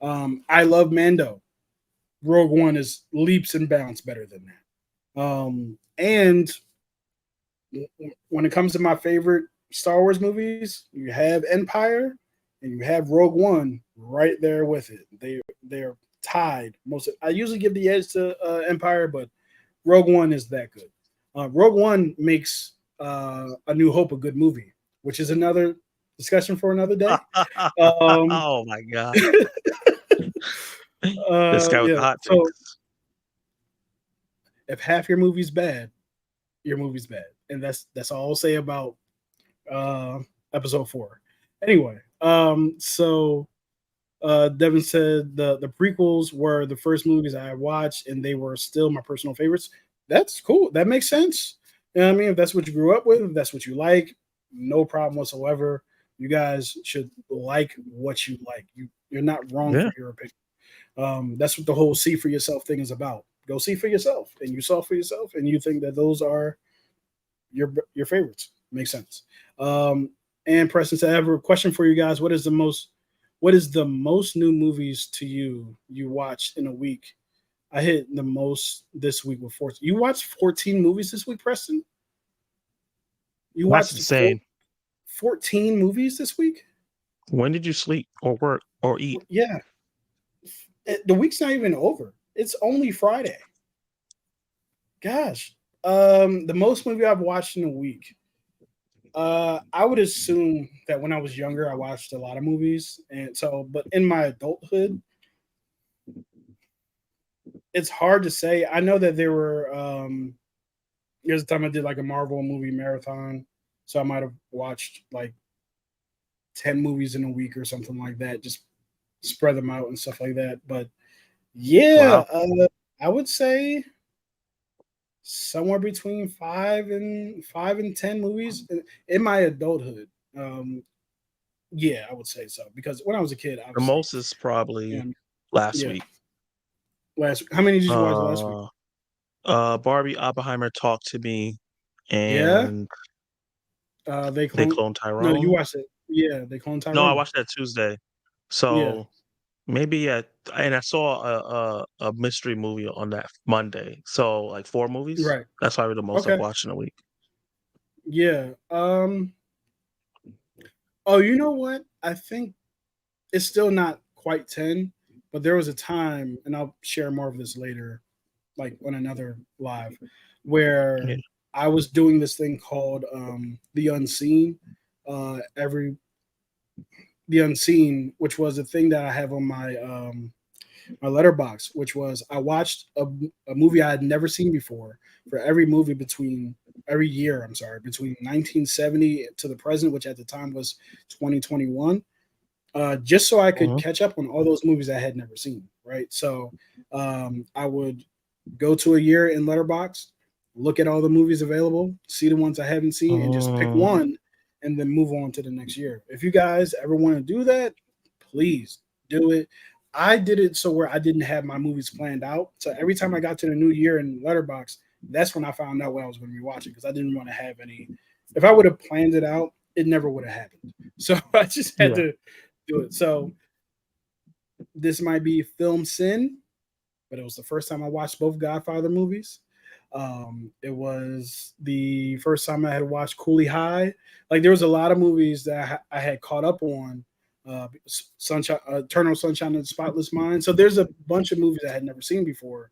I love Mando. Rogue One is leaps and bounds better than that. And when it comes to my favorite Star Wars movies, you have Empire and you have Rogue One right there with it. They're tied. I usually give the edge to Empire, but Rogue One is that good. Rogue One makes A New Hope a good movie, which is another discussion for another day. Um, Oh my god. This guy with the yeah. hot So takes. if half your movie's bad, your movie's bad, and that's all I'll say about uh, episode 4. Anyway, Devin said the prequels were the first movies I watched, and they were still my personal favorites. That's cool. That makes sense. You know what I mean? If that's what you grew up with, if that's what you like, no problem whatsoever. You guys should like what you like. You're not wrong Yeah. for your opinion. That's what the whole see for yourself thing is about. Go see for yourself, and you saw for yourself, and you think that those are your favorites. Makes sense. Um, and Preston said, I have a question for you guys. What is the most new movies to you watched in a week? I hit the most this week with 14. You watched 14 movies this week, Preston? You That's watched insane. 14 movies this week? When did you sleep or work or eat? Yeah. The week's not even over. It's only Friday. Gosh. The most movie I've watched in a week. I would assume that when I was younger, I watched a lot of movies, and so, but in my adulthood, it's hard to say. I know that there's a time I did like a Marvel movie marathon, so I might have watched like 10 movies in a week or something like that, just spread them out and stuff like that. But yeah, Wow. I would say somewhere between 5 and 10 movies in my adulthood. Um, yeah, I would say so because when I was a kid, The obviously, most is probably um, last yeah. week. How many did you watch last week? Uh, Barbie, Oppenheimer, Talk to Me, Yeah, and they They clone. Clone No, you Tyrone. watched it. Yeah, they clone No, I Tyrone. watched that Tuesday. Yeah, So maybe and I saw a mystery movie on that Monday. So like 4 movies. right. That's probably the most I've Okay. watched in a week. Yeah. Oh, you know what? I think it's still not quite 10, but there was a time, and I'll share more of this later, like on another live, Yeah. where I was doing this thing called the unseen. Every the unseen, which was a thing that I have on my letterbox, which was I watched a movie I had never seen before for every movie between every year. I'm sorry, between 1970 to the present, which at the time was 2021, just so I could Mhm. catch up on all those movies I had never seen. Right, so I would go to a year in Letterbox, look at all the movies available, see the ones I haven't seen, and just pick Mm, one, and then move on to the next year. If you guys ever want to do that, please do it. I did it so where I didn't have my movies planned out. So every time I got to the new year in Letterbox, that's when I found out what I was going to be watching because I didn't want to have any. If I would have planned it out, it never would have happened. So I just had yeah. to do it. So this might be film sin, but it was the first time I watched both Godfather movies. It was the first time I had watched Coolie High. Like there was a lot of movies that I had caught up on. Sunshine, Eternal Sunshine of the Spotless Mind. So there's a bunch of movies I had never seen before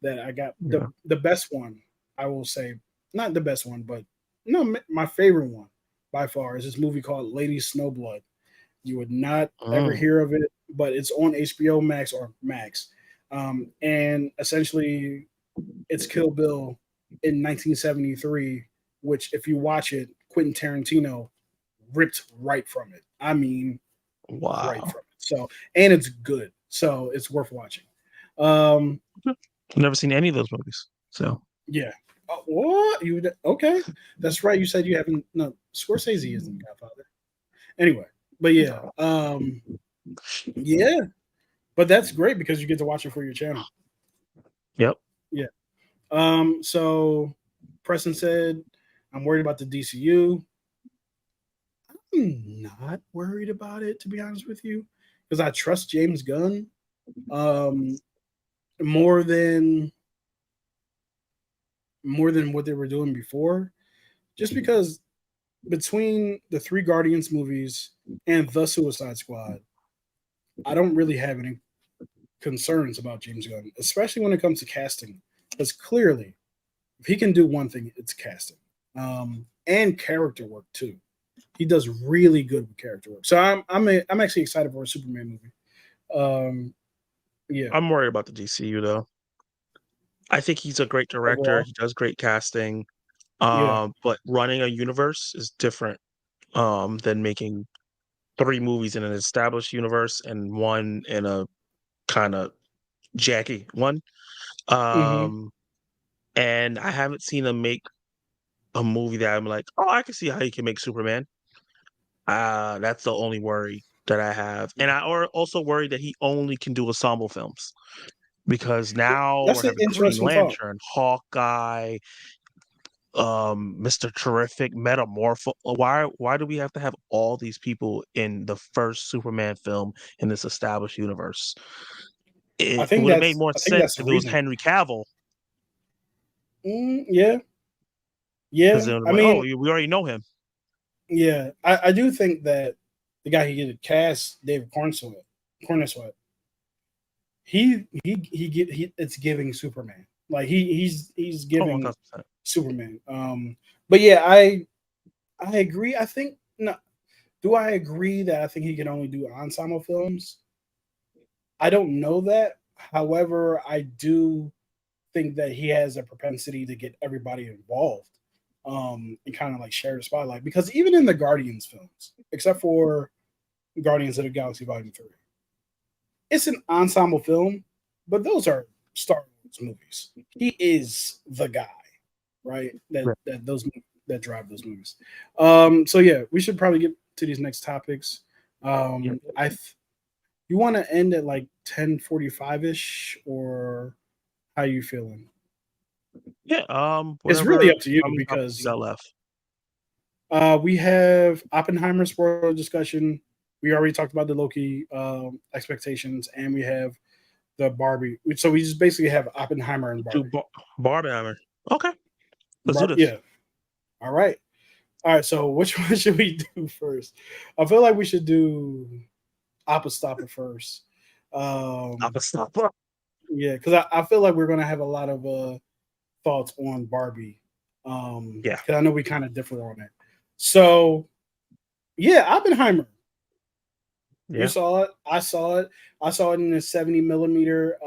that I got. Yeah. The best one, I will say, not the best one, but no, my favorite one by far is this movie called Lady Snowblood. You would not ever Mm, hear of it, but it's on HBO Max or Max. And essentially, it's Kill Bill in 1973, which, if you watch it, Quentin Tarantino ripped right from it. I mean, right wow. from it. So, and it's good. So, it's worth watching. Um, I've never seen any of those movies. So yeah. What? Okay. That's right. You said you haven't. No, Scorsese isn't Godfather. Anyway, but yeah. Yeah. But that's great because you get to watch it for your channel. yep. Yeah. So Preston said, I'm worried about the DCU. I'm not worried about it, to be honest with you, because I trust James Gunn um more than what they were doing before. Just because between the three Guardians movies and the Suicide Squad, I don't really have any concerns about James Gunn, especially when it comes to casting. Because clearly, if he can do one thing, it's casting. And character work too. He does really good with character work. So I'm actually excited for a Superman movie. Um, yeah, I'm worried about the DCU though. I think he's a great director. overall, He does great casting. yeah, But running a universe is different than making 3 movies in an established universe and 1 in a kind of jacky one. hmm Um, and I haven't seen him make a movie that I'm like, oh, I can see how he can make Superman. That's the only worry that I have, and also worry that he only can do ensemble films because now that's we're an having Green interesting thought. Lantern, Hawkeye, Mr. Terrific, Metamorpho. Why do we have to have all these people in the first Superman film in this established universe? It would have made more I think sense that's the if it was reason. Henry Cavill. Yeah, because Yeah, I mean, we already know him. yeah, I do think that the guy he get cast, David Cornsweet, it's giving Superman. Like he's Oh, giving 1000%. Superman. But yeah, I agree. I think no. Do I agree that I think he can only do ensemble films? I don't know that. However, I do think that he has a propensity to get everybody involved, and kind of like share the spotlight. Because even in the Guardians films, except for Guardians of the Galaxy Volume 3, it's an ensemble film, but those are Star Wars movies. He is the guy, right? Right. That drive those movies. So yeah, we should probably get to these next topics. Yeah. You want to end at like 10:45 ish, or how you feeling? Yeah. It's really Whatever. up to you How many topics you because got left? we have Oppenheimer spoiler discussion. We already talked about the Loki expectations, and we have the Barbie. So we just basically have Oppenheimer and Do Barbie. Barbenheimer. Okay, let's do this. Yeah. All right. All right. So which one should we do first? I feel like we should do Oppenheimer first. Stop. Yeah, because I feel like we're gonna have a lot of thoughts on Barbie. Yeah. Because I know we kind of differ on it. So yeah, Oppenheimer. You Yeah. saw it. I saw it. I saw it in a 70 millimeter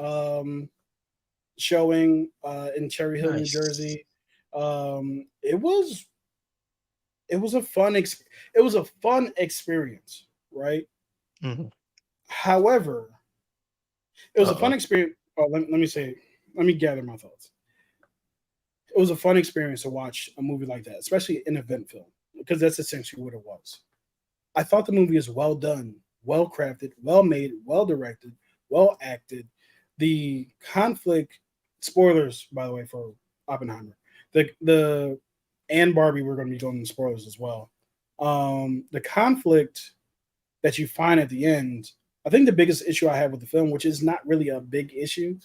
showing in Cherry Hill, New Nice. Jersey. It was a fun it was a fun experience, right? Mhm. However, it was a fun Uh-oh. experience. Oh, let me gather my thoughts. It was a fun experience to watch a movie like that, especially an event film, because that's essentially what it was. I thought the movie is well done, well crafted, well made, well directed, well acted. The conflict, spoilers by the way for Oppenheimer, the and Barbie, we're going to be going into spoilers as well. The conflict that you find at the end, I think the biggest issue I have with the film, which is not really a big issue,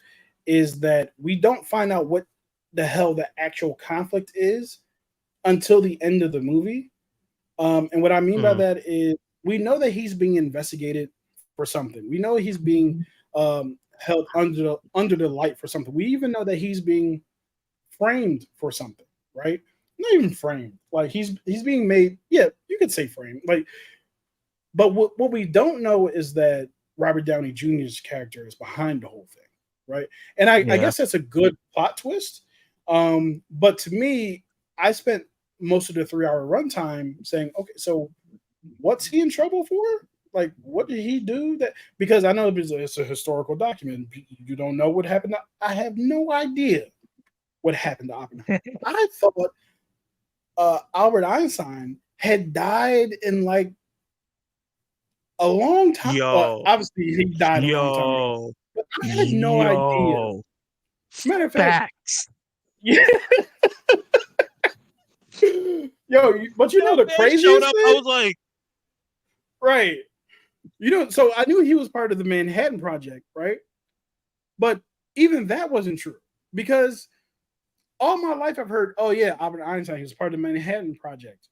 is that we don't find out what the hell the actual conflict is until the end of the movie. And what I mean by Mm. that is we know that he's being investigated for something. We know he's being held under the light for something. We even know that he's being framed for something, right? Not even framed. Like he's being made. Yeah, you could say framed. Like, but what we don't know is that Robert Downey Jr.'s character is behind the whole thing, right? And I Yeah. guess that's a good plot twist. But to me, I spent most of the 3 hour runtime saying, okay, so what's he in trouble for? Like, what did he do? That because I know it's a historical document. You don't know what happened. I have no idea what happened to Oppenheimer. I thought Albert Einstein had died in like a long time. Well, Yo. obviously he died a long time ago, Yo. but I had no idea. Yo. Matter of fact, Facts. yeah. Yo, but you know the That man showed craziest up. I thing, was like, right? You know, so I knew he was part of the Manhattan Project, right? But even that wasn't true because all my life I've heard, oh yeah, Albert Einstein, he was part of the Manhattan Project.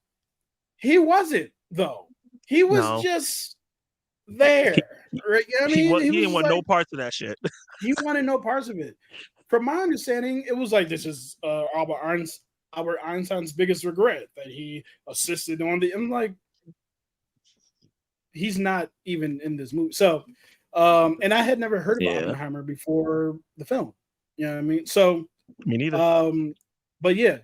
He wasn't though. He was no. just there, right? I mean, he He was didn't just want no like parts of that shit. he wanted no parts of it. From my understanding, it was like this is Albert Einstein's biggest regret that he assisted on the. I'm like, he's not even in this movie. So, and I had never heard of Yeah. Oppenheimer before the film. You know what I mean? So, Me neither. but yeah,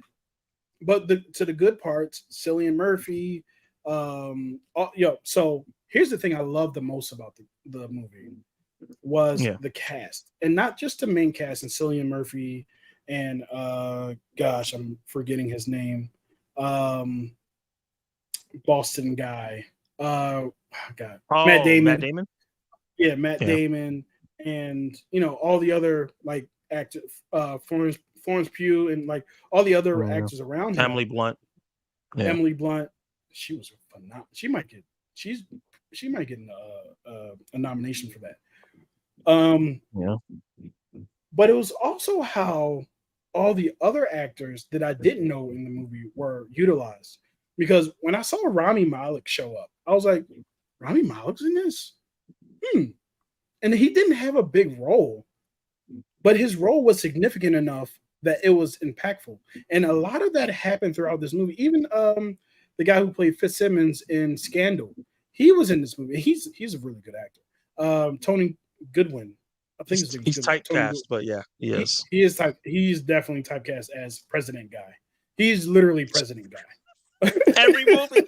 but to the good parts, Cillian Murphy. So here's the thing I love the most about the movie was Yeah. the cast, and not just the main cast and Cillian Murphy and gosh, I'm forgetting his name. Um, Boston guy. God, Matt Oh, Matt Damon. Damon? Yeah, Matt Yeah. Damon, and all the other like actors, Florence Pugh, and like all the other Yeah. actors around Emily him. Blunt. Yeah. Emily Blunt, she was phenomenal. She might get a nomination for that. Yeah. But it was also how all the other actors that I didn't know in the movie were utilized. Because when I saw Rami Malek show up, I was like, Rami Malek's in this? And he didn't have a big role, but his role was significant enough that it was impactful. And a lot of that happened throughout this movie. Even the guy who played Fitzsimmons in Scandal, he was in this movie. He's a really good actor. Tony Goodwin, I think his name is He's Goodwin. Tony typecast, but yeah, he is. He's definitely typecast as president guy. He's literally president guy. Every movie.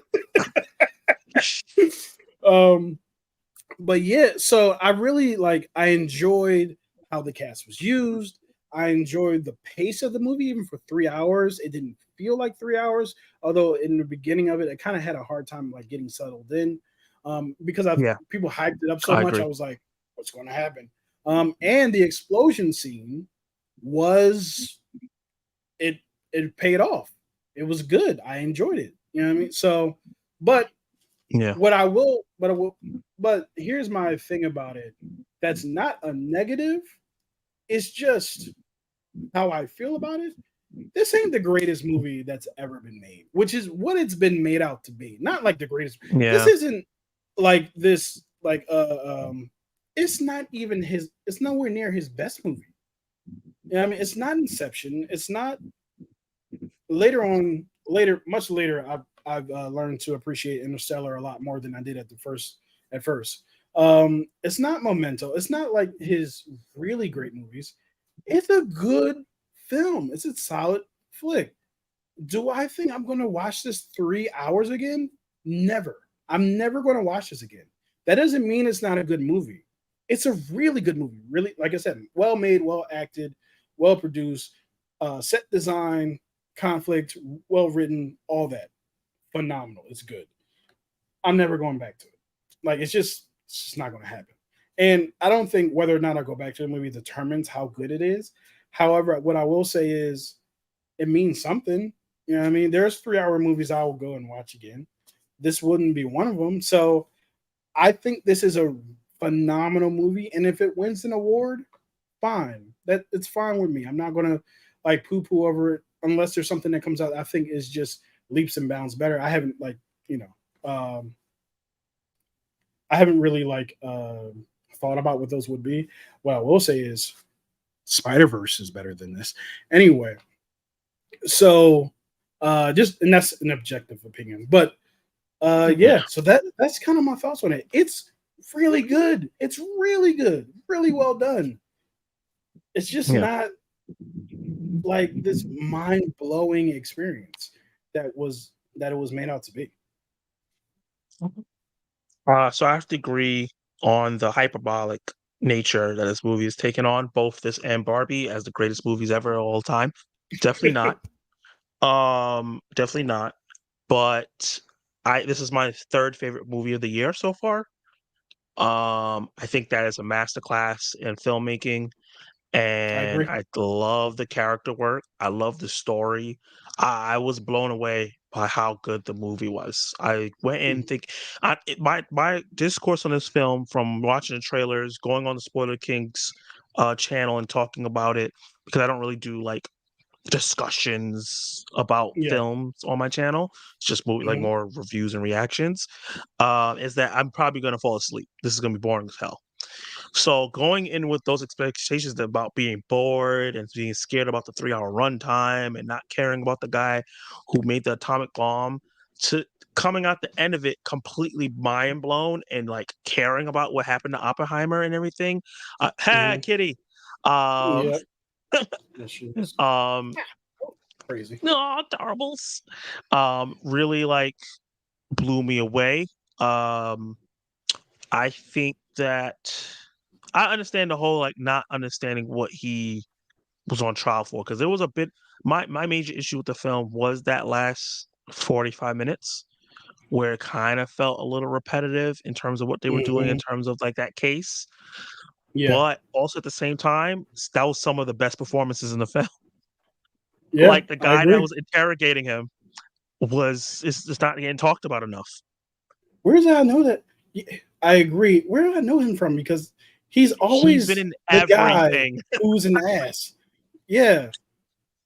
But yeah, so I enjoyed how the cast was used. I enjoyed the pace of the movie, even for 3 hours. It didn't feel like 3 hours, although in the beginning of it, I kind of had a hard time like getting settled in. Because people hyped it up so much. Agree. I was like, what's going to happen? And the explosion scene was it paid off. It was good. I enjoyed it. You know what I mean? So, but yeah, but here's my thing about it. That's not a negative. It's just how I feel about it. This ain't the greatest movie that's ever been made, which is what it's been made out to be. Not like the greatest. yeah. This isn't like this. It's not even his. It's nowhere near his best movie. You know what I mean, it's not Inception. It's not. Much later, I've learned to appreciate Interstellar a lot more than I did at first. It's not Memento. It's not like his really great movies. It's a good film. It's a solid flick. Do I think I'm going to watch this 3 hours again? Never. I'm never going to watch this again. That doesn't mean it's not a good movie. It's a really good movie. Really, like I said, well made, well acted, well produced, set design, conflict, well written, all that. Phenomenal. It's good. I'm never going back to it. Like it's just not going to happen. And I don't think whether or not I go back to the movie determines how good it is. However, what I will say is it means something. You know what I mean? There's 3-hour movies I will go and watch again. This wouldn't be one of them. So I think this is a phenomenal movie. And if it wins an award, fine. It's fine with me. I'm not going to like poo-poo over it unless there's something that comes out I think is just leaps and bounds better. I haven't I haven't really thought about what those would be. What I will say is Spiderverse is better than this. Anyway, so and that's an objective opinion. But yeah, so that's kind of my thoughts on it. It's really good. It's really good. Really well done. It's just not like this mind-blowing experience that it was made out to be. So I have to agree on the hyperbolic nature that this movie is taking on, both this and Barbie as the greatest movies ever of all time. Definitely not. Definitely not. But this is my third favorite movie of the year so far. I think that is a masterclass in filmmaking, and I love the character work. I love the story. I was blown away by how good the movie was. I went in my discourse on this film, from watching the trailers, going on the Spoiler Kings channel and talking about it, because I don't really do like discussions about films on my channel. It's just like more reviews and reactions. Is that I'm probably going to fall asleep. This is going to be boring as hell. So going in with those expectations about being bored and being scared about the 3-hour runtime and not caring about the guy who made the atomic bomb, to coming out the end of it completely mind blown and like caring about what happened to Oppenheimer and everything. Kitty. Crazy. No, adorable. Really like blew me away. I think that I understand the whole like not understanding what he was on trial for, because there was a bit. My major issue with the film was that last 45 minutes, where it kind of felt a little repetitive in terms of what they were doing in terms of like that case. Yeah. But also at the same time, that was some of the best performances in the film. Yeah, like the guy that was interrogating him it's not getting talked about enough. Where does I know that? I agree. Where do I know him from? Because he's always been in the everything. Guy who's an ass. Yeah.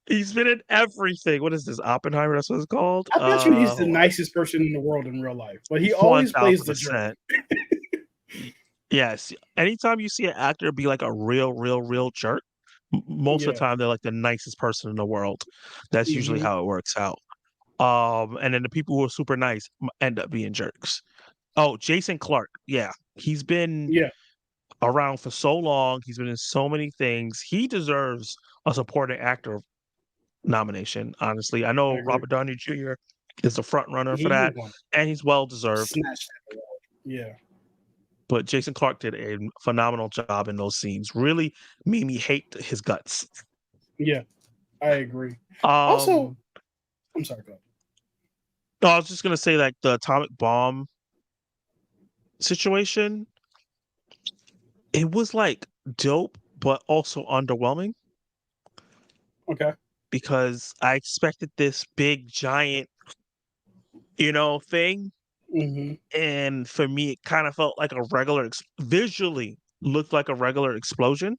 He's been in everything. What is this? Oppenheimer? That's what it's called. I bet you he's the Hold on. nicest person in the world in real life, but he One always plays thousand the jerk. percent. Yes. Anytime you see an actor be like a real jerk, most of the Yeah. time they're like the nicest person in the world. That's usually Hmm. how it works out. And then the people who are super nice end up being jerks. Oh, Jason Clarke. Yeah. He's been Yeah, around for so long. He's been in so many things. He deserves a supporting actor nomination, honestly. I I know agree. Robert Downey Jr. is the front runner for He was that, one and he's well deserved. snatched that award. Yeah, But Jason Clarke did a phenomenal job in those scenes. Really made me hate his guts. yeah, I agree. Also, Um, I'm sorry, go ahead. no, I was just gonna say like the atomic bomb situation. It was like dope, but also underwhelming Okay. because I expected this big giant, thing. Hmm. And for me, it kind of felt like a regular, visually looked like a regular explosion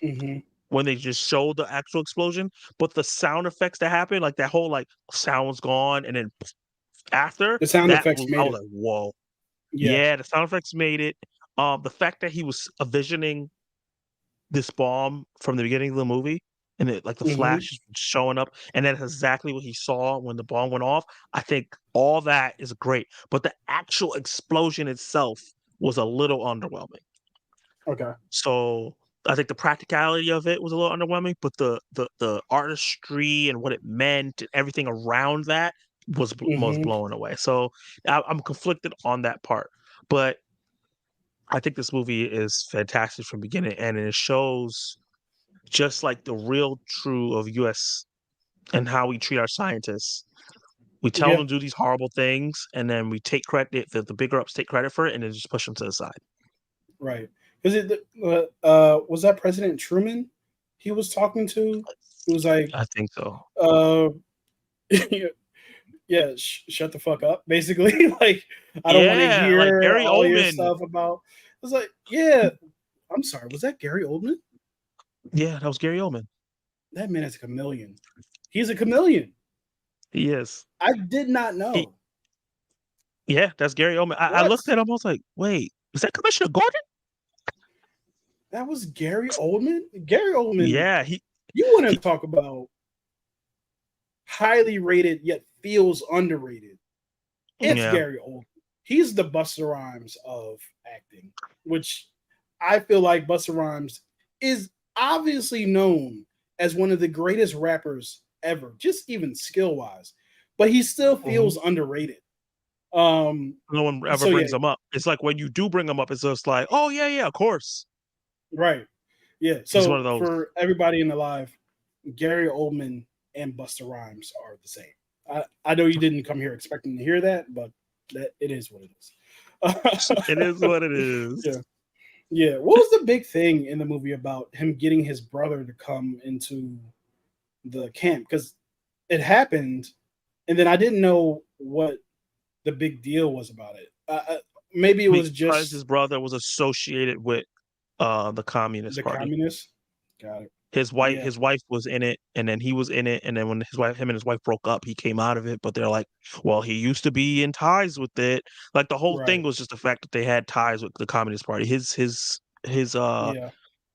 Hmm. when they just showed the actual explosion. But the sound effects that happened, like that whole like sound was gone, and then after The sound that, effects I made was it. like, whoa, Yeah. yeah, the sound effects made it. The fact that he was envisioning this bomb from the beginning of the movie, and it like the Hmm. flash is showing up, and that's exactly what he saw when the bomb went off. I think all that is great, but the actual explosion itself was a little underwhelming. Okay. So I think the practicality of it was a little underwhelming, but the artistry and what it meant and everything around that was Hmm. blown away. So I'm conflicted on that part, but I think this movie is fantastic from beginning to end, and it shows just like the real true of US and how we treat our scientists. We tell Yeah. them to do these horrible things, and then we take credit, the bigger ups take credit for it, and then just push them to the side. Right. Is it was that President Truman he was talking to? He was like, I think so. uh, yeah, shut the fuck up, basically. Like, I don't want to Yeah, like hear Gary all your Oldman. stuff about. I was like, yeah, I'm sorry, was that Gary Oldman? Yeah, that was Gary Oldman. That man is a chameleon. He's a chameleon. He is. I did not He, know. yeah, that's Gary Oldman. I What? looked at him, I was like, wait, is that Commissioner Gordon? That was Gary Oldman? Gary Oldman, Yeah, you want to he talk about highly rated yet feels underrated. It's yeah. Gary Oldman. He's the Busta Rhymes of acting, which I feel like Busta Rhymes is obviously known as one of the greatest rappers ever, just even skill wise, but he still Mhm. feels underrated. Um, No one ever so yeah, brings him up. It's like when you do bring him up, it's just like, oh yeah, of course. right, yeah. He's one of So those. for everybody in the live, Gary Oldman and Busta Rhymes are the same. I know you didn't come here expecting to hear that, but that it is what it It is. is what it is. Yeah. Yeah. What was the big thing in the movie about him getting his brother to come into the camp? Because it happened, and then I didn't know what the big deal was about it. Maybe it was Because his just brother was associated with the Communist the Party. communists. Got it. His wife Yeah. his wife was in it, and then he was in it, and then when him and his wife broke up, he came out of it, but they're like, "Well, he used to be in ties with it." Like, the whole thing Right. was just the fact that they had ties with the Communist Party. His Yeah.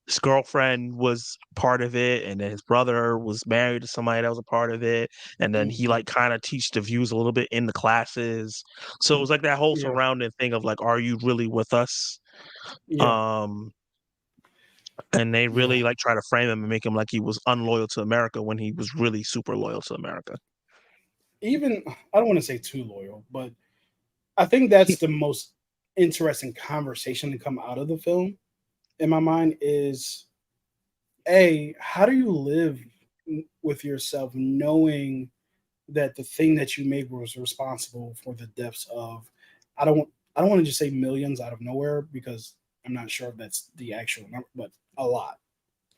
his girlfriend was part of it, and then his brother was married to somebody that was a part of it, and then he, Hmm. like, kinda teach the views a little bit in the classes. So it was like that whole Yeah. surrounding thing of, like, "Are you really with us?" Yeah. Um And they Yeah. really, like, try to frame him and make him like he was unloyal to America when he was really super loyal to America. Even I don't want to say too loyal, but I think that's the most interesting conversation to come out of the film in my mind is how do you live with yourself knowing that the thing that you made was responsible for the deaths of I don't I don't want to just say millions out of nowhere because I'm not sure if that's the actual number, but a lot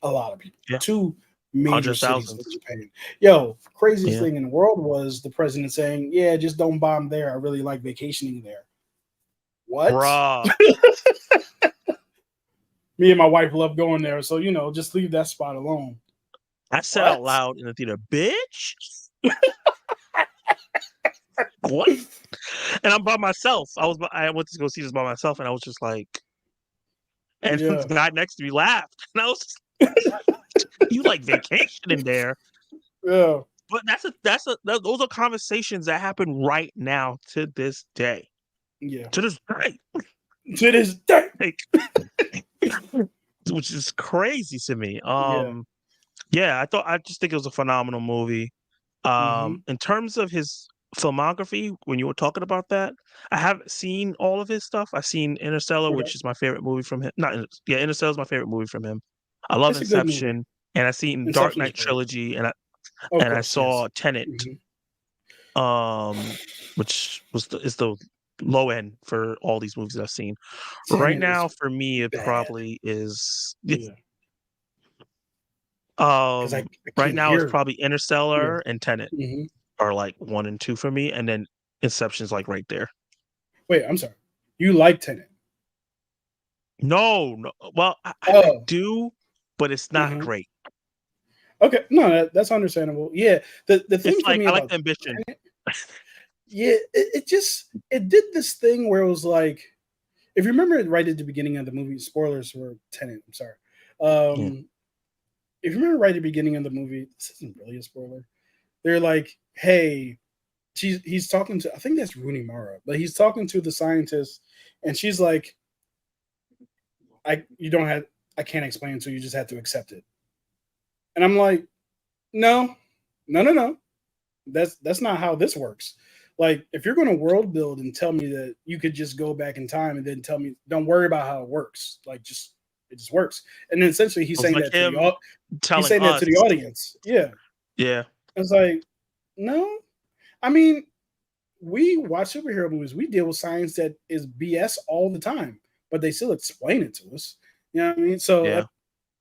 of people. Yeah, Two major hundred cities in thousands. Japan. Yo, craziest Yeah. thing in the world was the president saying, "Yeah, just don't bomb there. I really like vacationing there." What? Bruh. Me and my wife love going there, so just leave that spot alone. I said out What? loud in the theater, "Bitch, what?" And I'm by myself. I went to go see this by myself, and I was just like, and the Yeah. guy next to me laughed, and I was just, "You like vacationing there?" Yeah. But those are conversations that happen right now to this day. Yeah. To this day, To this day. like, which is crazy to me. Yeah. Yeah, I just think it was a phenomenal movie. Mm-hmm. In terms of his filmography, when you were talking about that, I haven't seen all of his stuff. I've seen Interstellar, Okay. which is my favorite movie from him. Not Yeah, Interstellar is my favorite movie from him. I love It's a good movie. Inception, and I've seen Dark Inception is Knight great. trilogy, Of and I course, yes. saw Tenet, Mm-hmm. um, which is the low end for all these movies that I've seen. Right Tenet now, is for me, it bad. probably is. Yeah. Because I Right can't now, it's hear. probably Yeah. Interstellar and Tenet Mm-hmm. are like 1 and 2 for me, and then Inception's like right there. Wait, I'm sorry. You like Tenet? No, no. Well, I Oh. do, but it's not Uh-huh. great. Okay. No, that's understandable. Yeah. The It's thing for like me I like about the ambition. Tenet, yeah, it just it did this thing where it was like, if you remember right at the beginning of the movie, spoilers for Tenet. I'm sorry. Yeah. If you remember right at the beginning of the movie, this isn't really a spoiler. They're like, "Hey," he's talking to, I think that's Rooney Mara, but he's talking to the scientist, and she's like, you don't have, I can't explain it to you. You just have to accept it." And I'm like, no, no, no, no. That's not how this works. Like, if you're going to world build and tell me that you could just go back in time and then tell me, don't worry about how it works. Like, just it just works. And then essentially It was like him he's telling saying that to us. the audience. Yeah, Yeah. it's like, no. I mean, we watch superhero movies. We deal with science that is BS all the time, but they still explain it to us. You know what I mean? So Yeah.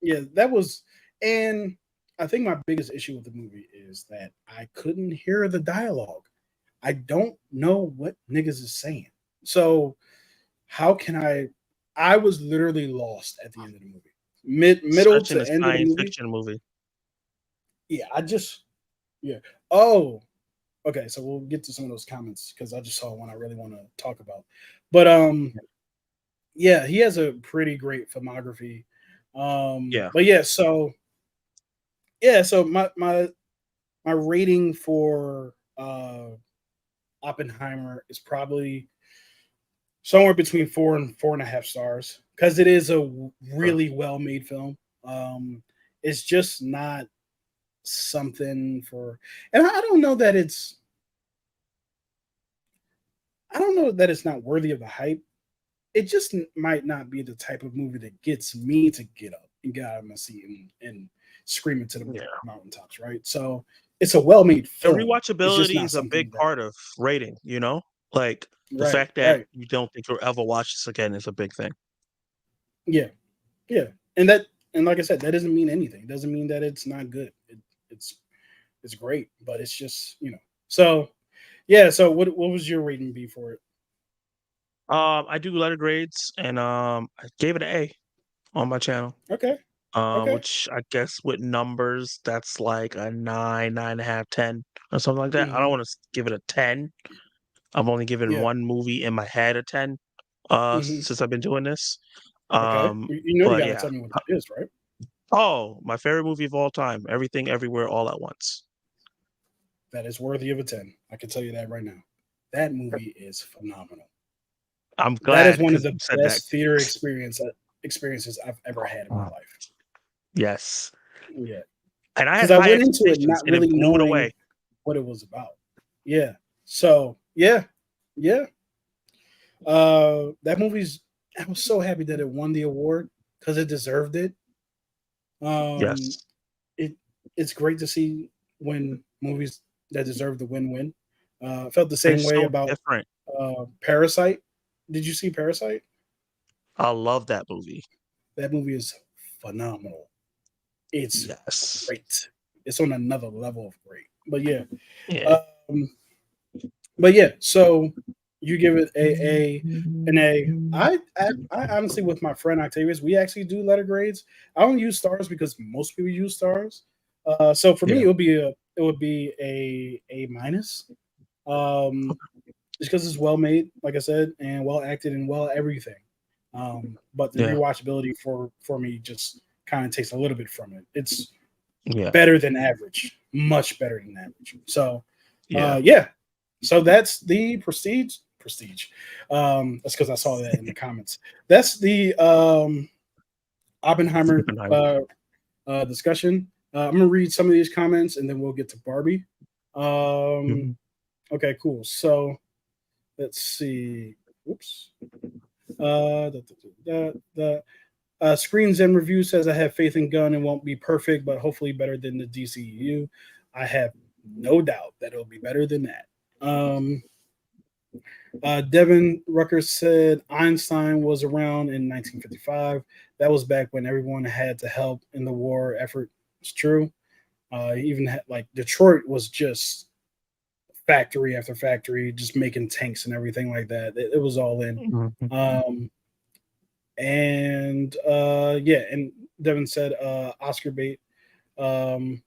yeah, that was, and I think my biggest issue with the movie is that I couldn't hear the dialogue. I don't know what niggas is saying. So how can I? I was literally lost at the end of the movie, middle Such a to end of the science movie. fiction movie. Yeah, I just yeah. Oh, okay. So we'll get to some of those comments because I just saw one I really want to talk about. But yeah, he has a pretty great filmography. Yeah. But yeah, so yeah, so my rating for Oppenheimer is probably somewhere between 4 and 4.5 stars because it is a Sure. really well made film. It's just not something for, and I don't know that it's not worthy of the hype. It just might not be the type of movie that gets me to get up and get out of my seat and scream it to the Yeah. mountaintops, right? So it's a well made The film. It's just rewatchability not is a big something that, part of rating, you know? Like the right, fact that right. you don't think you'll ever watch this again is a big thing. Yeah, yeah. And that, and like I said, that doesn't mean anything. It doesn't mean that it's not good. It's it's great, but it's just, you know. So yeah, so what was your rating be for it? I do letter grades, and I gave it an A on my channel. Okay. Okay. Which I guess with numbers, that's like a 9, 9.5, 10, or something like that. I don't Hmm. want to give it a 10. I've only given Yeah. one movie in my head a 10, Hmm. since I've been doing this. Okay. Um, You know you but got to yeah. tell me what that is, right? Oh, my favorite movie of all time, Everything Everywhere All at Once. That is worthy of a 10. I can tell you that right now. That movie is phenomenal. I'm That is glad one of because the you said that. best theater experiences I've ever had in my life. Yes. Yeah. And I Because had I high went into it expectations, not and it really blew it away. knowing what it was about. Yeah. So yeah. Yeah. That movie's, I was so happy that it won the award because it deserved it. Um Yes. it it's great to see when movies that deserve the win. I felt the And same it's way so about different. Parasite. Did you see Parasite? I love that movie. That movie is phenomenal. It's Yes. great. It's on another level of great. But yeah, Yeah. um, but yeah. So you give it an A. I honestly, with my friend Octavius, we actually do letter grades. I don't use stars because most people use stars. So for me, Yeah. it would be a minus. Um, just because it's well made, like I said, and well acted and well everything. But the Yeah. rewatchability for me just kind of takes a little bit from it. It's Yeah. better than average, much better than average. So, Yeah. yeah. So that's the Prestige. Prestige. That's because I saw that in the comments. That's the Oppenheimer Oppenheimer. discussion. I'm gonna read some of these comments and then we'll get to Barbie. Um, Mhm. okay, cool. So let's see. Oops. Screens and Review says I have faith in Gunn and won't be perfect, but hopefully better than the DCEU. I have no doubt that it'll be better than that. Devin Rucker said Einstein was around in 1955. That was back when everyone had to help in the war effort. It's true. Even had, like Detroit was just factory after factory, just making tanks and everything like that. It was all in. Mhm. Um, and yeah, and Devin said Oscar bait. Um,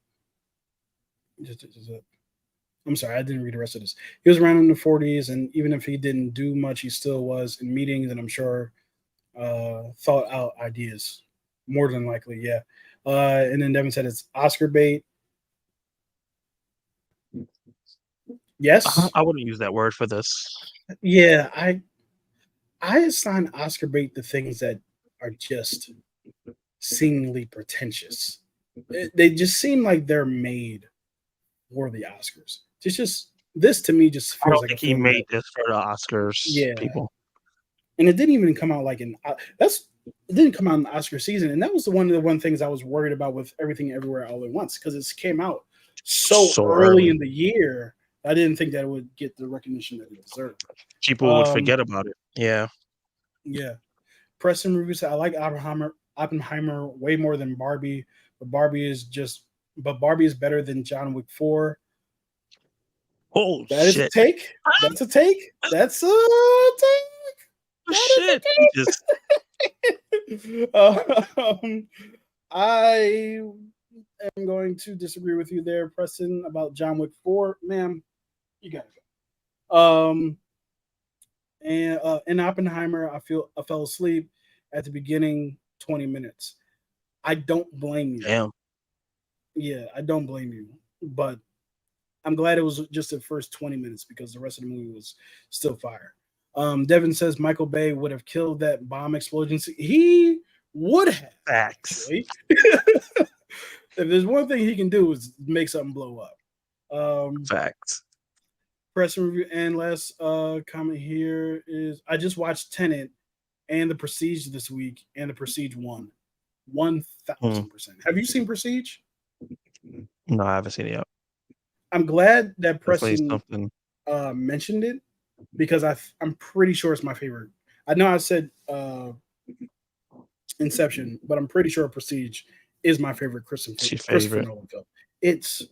I'm sorry, I didn't read the rest of this. He was around in the 40s, and even if he didn't do much, he still was in meetings, and I'm sure thought out ideas. More than likely, yeah. And then Devin said it's Oscar bait. Yes, I wouldn't use that word for this. yeah. I assign Oscar bait to things that are just seemingly pretentious. They just seem like they're made for the Oscars. It's just this to me just I feels don't like a think he film made that, this for the Oscars yeah. people. And it didn't even come out like in that's it didn't come out in the Oscar season, and that was the one things I was worried about with Everything Everywhere All at Once because it came out so So early early. in the year. I didn't think that it would get the recognition that it deserved. People would Um, forget about it. Yeah. yeah. Preston Review said I like Oppenheimer way more than Barbie, but Barbie is better than John Wick 4. Oh That is a shit. take. That's a take. That's a take. Oh That shit. You just is a take. I am going to disagree with you there, Preston, about John Wick 4. Ma'am, you gotta go. And in Oppenheimer, I fell asleep at the beginning 20 minutes. I don't blame you. damn. Yeah, I don't blame you. But I'm glad it was just the first 20 minutes because the rest of the movie was still fire. Devin says Michael Bay would have killed that bomb explosion. He would have, Facts. actually. If there's one thing he can do is make something blow up. Facts. Press and review and last comment here is I just watched Tenet and The Prestige this week, and The Prestige won Hmm. 1000%. Have you seen Prestige? No, I haven't seen it yet. I'm glad that Definitely Preston something. mentioned it because I'm pretty sure it's my favorite. I know I said Inception, but I'm pretty sure Prestige is my favorite It's your Christopher favorite. Nolan film. It's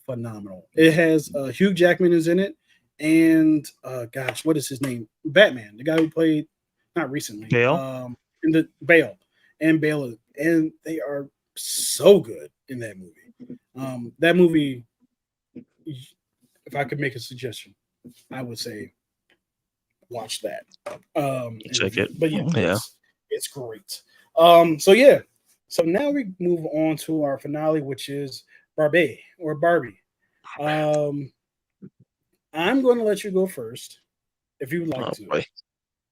phenomenal. It has Hugh Jackman is in it, and gosh, what is his name? Batman, the guy who played not recently, Gail? in the Bale and Bale, and they are so good in that movie. That movie, if I could make a suggestion, I would say watch that and Check review it. it. But yeah, Yeah. it's great. So yeah, so now we move on to our finale, which is Barbie or Barbie. Um, I'm going to let you go first if you would like Oh to, boy.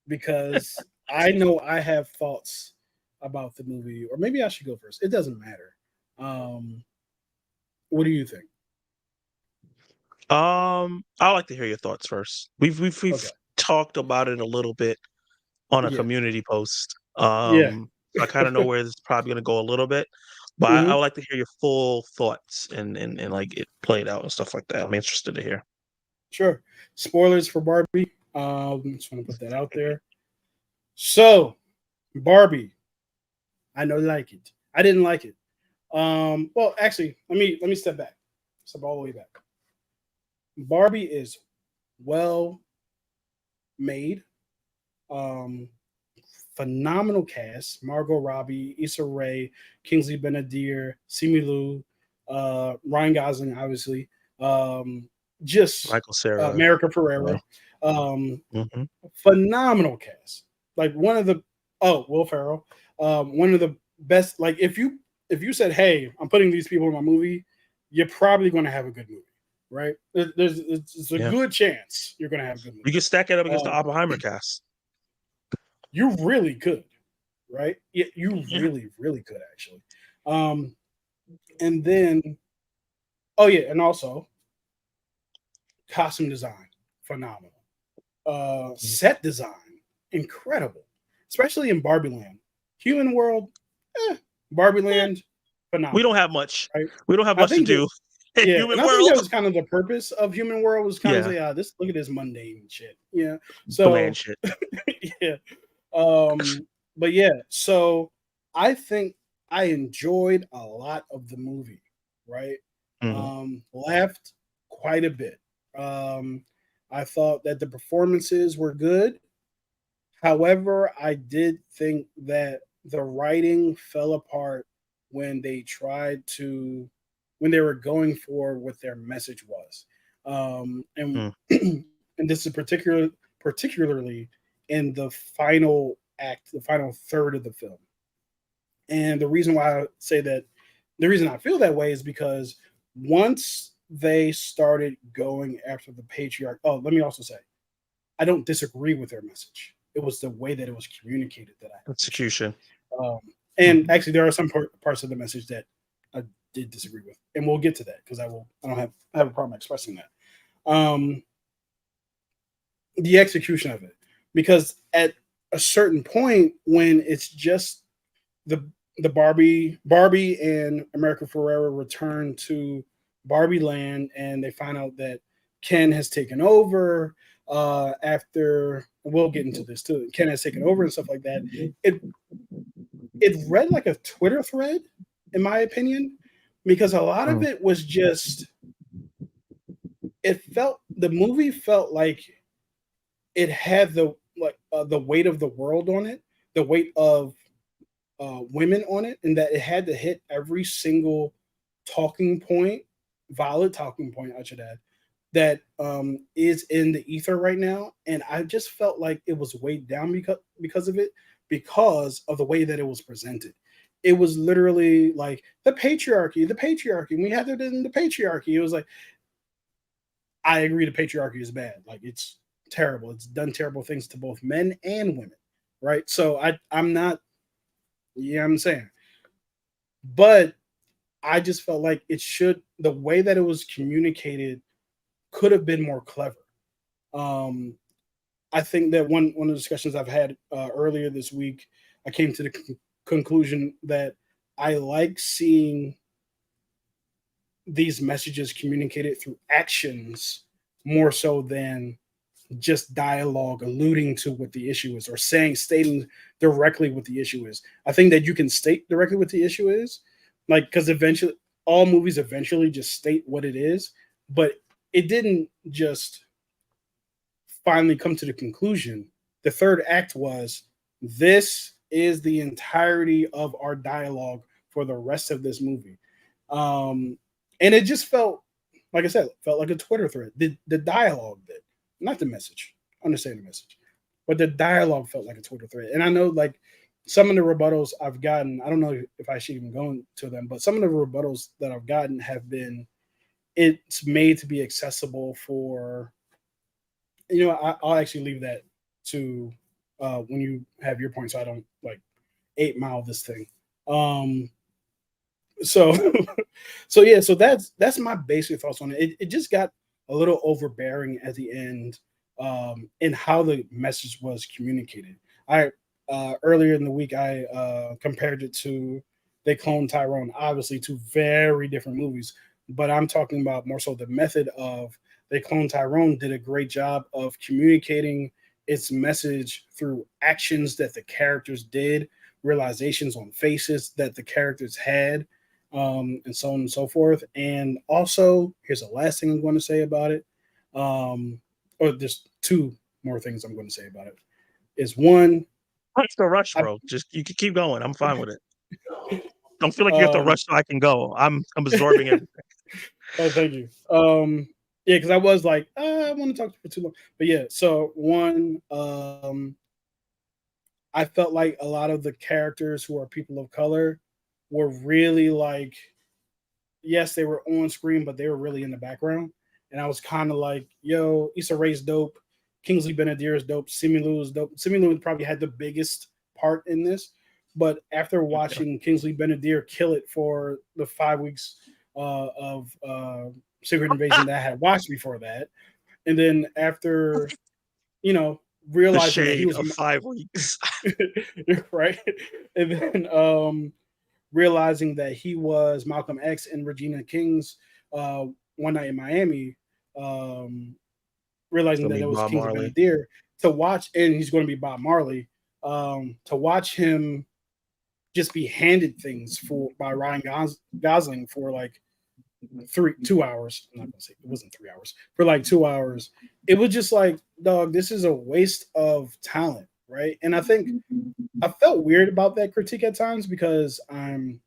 because I know I have thoughts about the movie, or maybe I should go first. It doesn't matter. Um, what do you think? I'd like to hear your thoughts first. We've Okay. talked about it a little bit on a Yeah. community post. Yeah. So I kind of know where this is probably gonna go a little bit, but I Hmm. would like to hear your full thoughts and like it played out and stuff like that. I'm interested to hear. Sure. Spoilers for Barbie. Just want to put that out there. So, Barbie, I know you like it. I didn't like it. Well, actually, let me step back. Step all the way back. Barbie is well made. Um, Phenomenal cast: Margot Robbie, Issa Rae, Kingsley Benadir, Simu Liu. Ryan Gosling, obviously, just Michael Cera. America Ferrera, Mm-hmm. phenomenal cast. Like one of the Will Ferrell, one of the best. Like if you said, "Hey, I'm putting these people in my movie," you're probably going to have a good movie, right? It's a Yeah. good chance you're going to have a good movie. You can stack it up against the Oppenheimer cast. You really could, right? You really, really could actually. And then, oh yeah, and also costume design, phenomenal. Set design, incredible, especially in Barbie Land. Human World, Barbie Land, phenomenal. We don't have much. Right? We don't have much to do. Yeah, Human and I think World. that was kind of the purpose of Human World was kind of say, this look at this mundane shit. Yeah, so Bland shit. yeah, but yeah, so I think I enjoyed a lot of the movie. Right, laughed quite a bit. I thought that the performances were good. However, I did think that the writing fell apart when they tried to when they were going for what their message was. And and this is particularly in the final act, the final third of the film. And the reason why I say that, the reason I feel that way is because once they started going after the patriarch, let me also say, I don't disagree with their message. It was the way that it was communicated that I execution. And actually, there are some parts of the message that I did disagree with, and we'll get to that because I don't have a problem expressing that. The execution of it, because at a certain point when it's just the Barbie and America Ferrera return to Barbie Land, and they find out that Ken has taken over. After we'll get into this too, Ken has taken over and stuff like that. It read like a Twitter thread, in my opinion, because a lot of it was just. The movie felt like it had the weight of the world on it, the weight of women on it, and that it had to hit every single talking point, valid talking point, I should add, that is in the ether right now. And I just felt like it was weighed down because of it, because of the way that it was presented. It was literally like the patriarchy. We had it in the patriarchy. It was like, I agree, the patriarchy is bad. Like, it's terrible. It's done terrible things to both men and women, right? So I'm not, I'm saying, but I just felt like the way that it was communicated could have been more clever. I think that one of the discussions I've had earlier this week, I came to the conclusion that I like seeing these messages communicated through actions more so than just dialogue alluding to what the issue is or stating directly what the issue is. I think that you can state directly what the issue is, like, because eventually all movies eventually just state what it is, but it didn't just finally come to the conclusion. The third act was, this is the entirety of our dialogue for the rest of this movie. And it just felt, like I said, felt like a Twitter thread. The dialogue did, not the message. I understand the message, but the dialogue felt like a Twitter thread. And I know, like, some of the rebuttals I've gotten, I don't know if I should even go into them, but some of the rebuttals that I've gotten have been, it's made to be accessible for, I'll actually leave that to when you have your point, so I don't like 8 Mile this thing. So yeah, so that's my basic thoughts on it. It just got a little overbearing at the end, in how the message was communicated. I earlier in the week I compared it to They Clone Tyrone, obviously two very different movies, but I'm talking about more so the method of They Clone Tyrone did a great job of communicating its message through actions that the characters did, realizations on faces that the characters had, and so on and so forth. And also, here's the last thing I'm going to say about it. Or just two more things I'm going to say about it. Is one, What's the rush, bro? Just you can keep going. I'm fine with it. Don't feel like you have to rush so I can go. I'm absorbing everything. Oh, thank you. Yeah, because I was like, I want to talk for too long. But yeah, so one, I felt like a lot of the characters who are people of color were really like, yes, they were on screen, but they were really in the background. And I was kind of like, yo, Issa Rae's dope. Kingsley Benadir is dope. Simu is dope. Simu probably had the biggest part in this. But after watching Kingsley Benadir kill it for the 5 weeks of Secret Invasion that I had watched before that, and then after, you know, The realizing that he shade was of 5 weeks. right, and then realizing that he was Malcolm X and Regina King's One Night in Miami, realizing that it was Bob Kingsley Marley. Benadir to watch, and he's going to be Bob Marley, to watch him just be handed things for by Ryan Gosling for like 2 hours. I'm not gonna say it wasn't 3 hours, for like 2 hours. It was just like, dog, this is a waste of talent, right? And I think I felt weird about that critique at times because I'm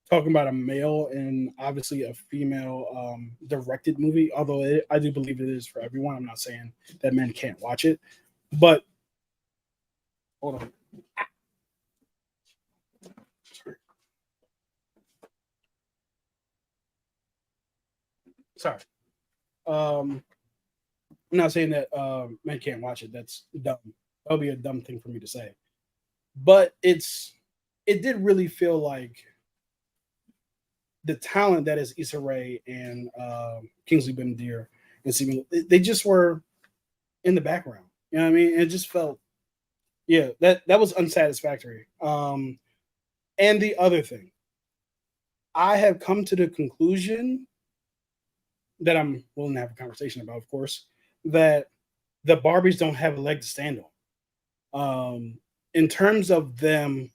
talking about a male and obviously a female directed movie, although I do believe it is for everyone. I'm not saying that men can't watch it, but hold on. Sorry. I'm not saying that men can't watch it. That's dumb. That'll be a dumb thing for me to say. But it did really feel like the talent that is Issa Rae and Kingsley Benadir and Stephen, they just were in the background. You know what I mean? It just felt, yeah, that was unsatisfactory. And the other thing, I have come to the conclusion that I'm willing to have a conversation about, of course, that the Barbies don't have a leg to stand on. In terms of them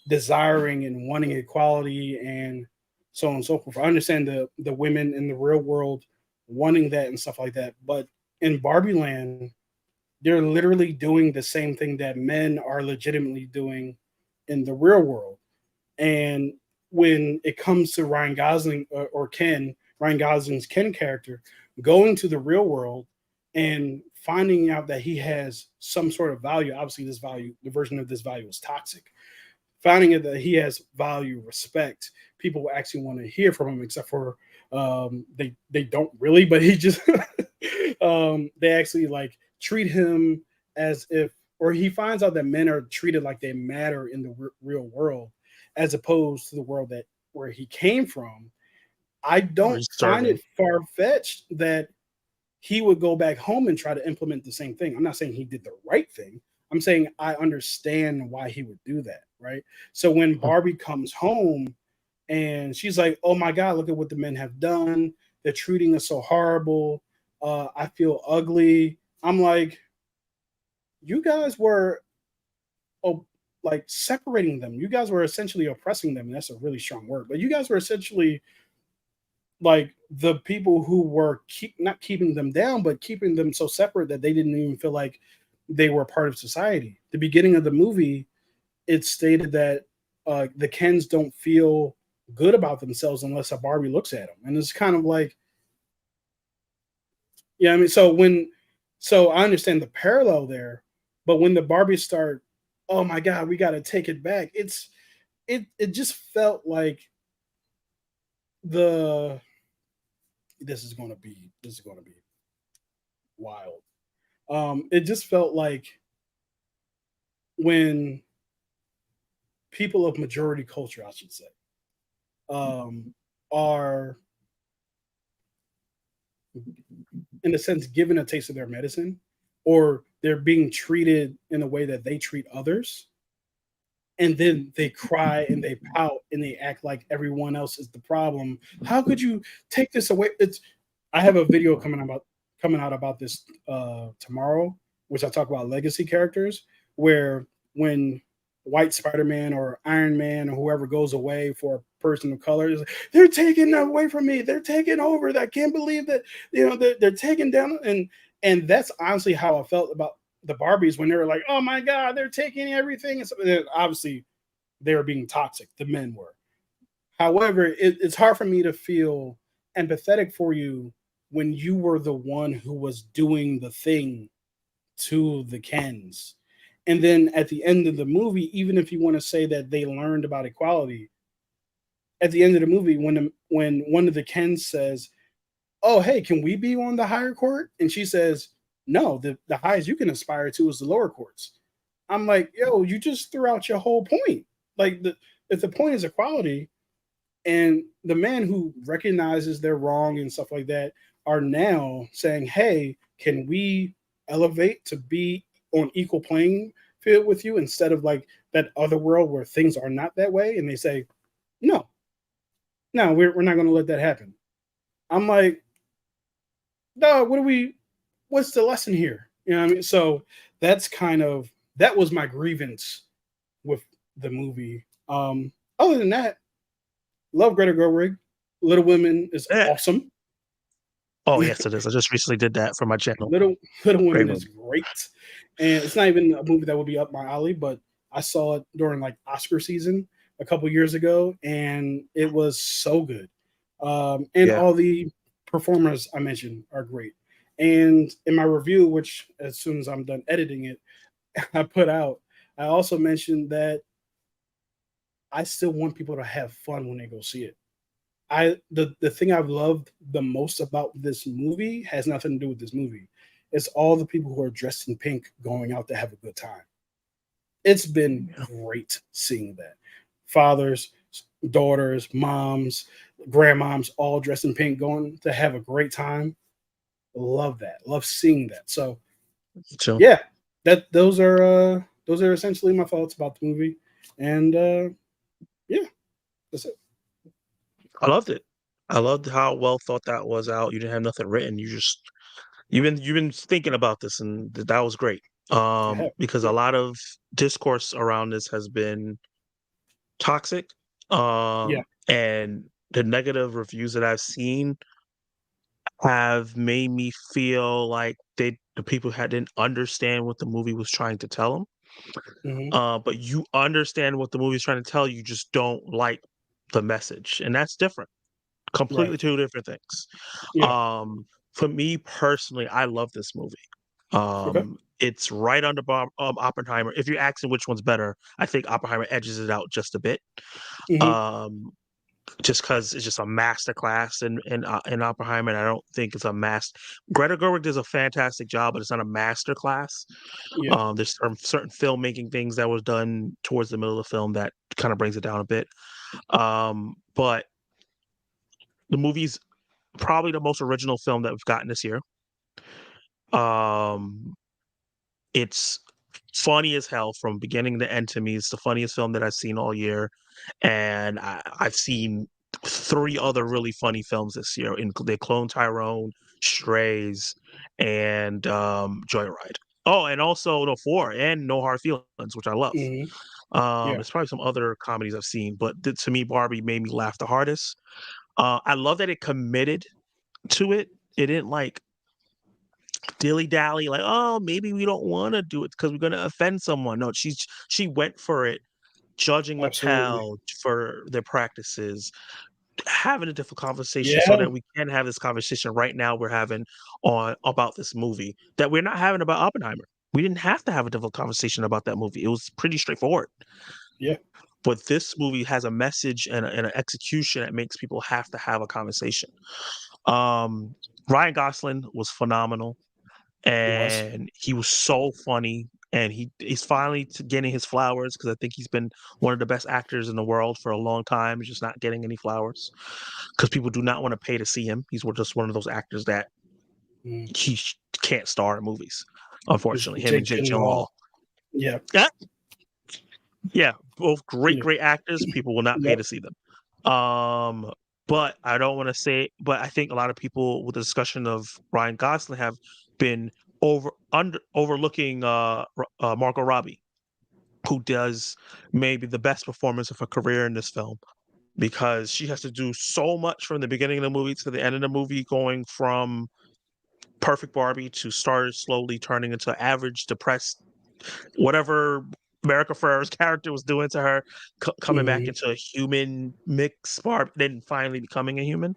desiring and wanting equality and so on and so forth. I understand the women in the real world wanting that and stuff like that, but in Barbie Land, they're literally doing the same thing that men are legitimately doing in the real world. And when it comes to Ryan Gosling or Ken, Ryan Gosling's Ken character, going to the real world and finding out that he has some sort of value. Obviously, this value, the version of this value is toxic. Finding it that he has value, respect, people will actually want to hear from him, except for they don't really, but he just they actually like treat him as if, or he finds out that men are treated like they matter in the real world, as opposed to the world that where he came from. I don't find Serving. it far fetched that he would go back home and try to implement the same thing. I'm not saying he did the right thing. I'm saying I understand why he would do that, right? So when Barbie comes home and she's like, "Oh my God, look at what the men have done. They're treating us so horrible. I feel ugly." I'm like, you guys were like separating them. You guys were essentially oppressing them. And that's a really strong word, but you guys were essentially like the people who were not keeping them down, but keeping them so separate that they didn't even feel like they were part of society. The beginning of the movie, it stated that the Kens don't feel good about themselves unless a Barbie looks at them, and it's kind of like, yeah, I mean, so I understand the parallel there, but when the Barbies start, oh my God, we got to take it back. It just felt like the this is going to be wild. It just felt like when people of majority culture, I should say, are in a sense given a taste of their medicine, or they're being treated in a way that they treat others, and then they cry and they pout and they act like everyone else is the problem. How could you take this away? I have a video coming out about this tomorrow, which I talk about legacy characters, where when white Spider-Man or Iron Man or whoever goes away for a person of color, they're taking that away from me. They're taking over. I can't believe that, they're taking down, and that's honestly how I felt about the Barbies when they were like, oh my God, they're taking everything. And so, obviously they were being toxic. The men were. However, it's hard for me to feel empathetic for you when you were the one who was doing the thing to the Kens. And then at the end of the movie, even if you want to say that they learned about equality, at the end of the movie, when one of the Kens says, "Oh, hey, can we be on the higher court?" and she says, "No, the highest you can aspire to is the lower courts." I'm like, "Yo, you just threw out your whole point. Like, if the point is equality, and the man who recognizes they're wrong and stuff like that are now saying, "Hey, can we elevate to be on equal playing field with you instead of like that other world where things are not that way?" And they say, "No, no, we're not going to let that happen." I'm like, "No, what do we? What's the lesson here?" You know what I mean? So that was my grievance with the movie. Other than that, love Greta Gerwig. Little Women is Yeah. awesome. Oh, yes, it is. I just recently did that for my channel. Little Little Great Women is movie. great, and it's not even a movie that would be up my alley, but I saw it during like Oscar season a couple years ago, and it was so good. And Yeah. all the performers I mentioned are great. And in my review, which as soon as I'm done editing it, I put out, I also mentioned that I still want people to have fun when they go see it. The thing I've loved the most about this movie has nothing to do with this movie. It's all the people who are dressed in pink going out to have a good time. It's been Yeah. great seeing that. Fathers, daughters, moms, grandmoms, all dressed in pink going to have a great time. Love that. Love seeing that. So So yeah, those are essentially my thoughts about the movie. And yeah, that's it. I loved it. I loved how well thought that was out. You didn't have nothing written. You've been thinking about this, and that was great. I have. Because a Yeah. lot of discourse around this has been toxic. Yeah. And the negative reviews that I've seen have made me feel like the people didn't understand what the movie was trying to tell them. Hmm. But you understand what the movie's trying to tell you, just don't like the message, and that's different. Right. Completely two different things. Yeah. Um, for me personally, I love this movie. Okay. It's right under Oppenheimer. If you're asking which one's better, I think Oppenheimer edges it out just a bit. Hmm. Um, just because it's just a masterclass in Oppenheimer, and I don't think it's a master. Greta Gerwig does a fantastic job, but it's not a master class. Yeah. There's certain filmmaking things that was done towards the middle of the film that kind of brings it down a bit. But the movie's probably the most original film that we've gotten this year. Um, it's funny as hell from beginning to end to me. It's the funniest film that I've seen all year, and I've seen three other really funny films this year. They Clone Tyrone, Strays, and Joyride. Oh, and also no four and No Hard Feelings, which I love. Hmm. Yeah. There's probably some other comedies I've seen, but to me, Barbie made me laugh the hardest. I love that it committed to it. It didn't like dilly dally, like, oh, maybe we don't want to do it because we're going to offend someone. No, she went for it, judging Absolutely. Mattel for their practices, having a different conversation so Yeah. that we can have this conversation right now we're having on about this movie that we're not having about Oppenheimer. We didn't have to have a difficult conversation about that movie. It was pretty straightforward. Yeah. But this movie has a message and an execution that makes people have to have a conversation. Um, Ryan Gosling was phenomenal, It was. and he was so funny. And he's finally getting his flowers because I think he's been one of the best actors in the world for a long time. He's just not getting any flowers because people do not want to pay to see him. He's just one of those actors that Mm. can't star in movies. It's Unfortunately, him and Jake Jake Gyllenhaal. Gyllenhaal. Yeah. Yeah, yeah, both great, Yeah. great actors. People will not pay Yep. to see them. Um, but I don't want to say. But I think a lot of people with the discussion of Ryan Gosling have been overlooking Margot Robbie, who does maybe the best performance of her career in this film because she has to do so much from the beginning of the movie to the end of the movie, going from perfect Barbie to start slowly turning into average, depressed, whatever America Ferrer's character was doing to her, coming back Mhm. into a human mix, then finally becoming a human.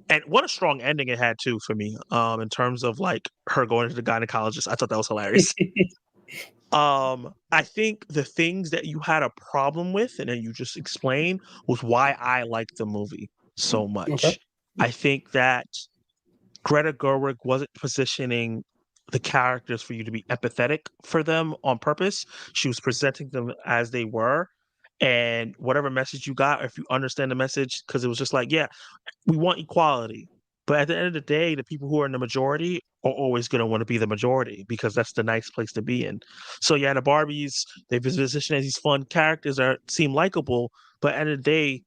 And what a strong ending it had too for me. In terms of like her going to the gynecologist, I thought that was hilarious. I think the things that you had a problem with and then you just explained was why I liked the movie so Okay. much. I think that Greta Gerwig wasn't positioning the characters for you to be empathetic for them on purpose. She was presenting them as they were. And whatever message you got, if you understand the message, because it was just like, yeah, we want equality. But at the end of the day, the people who are in the majority are always going to want to be the majority because that's the nice place to be in. So yeah, the Barbies, they've been positioned as these fun characters that seem likable, but at the end of the day,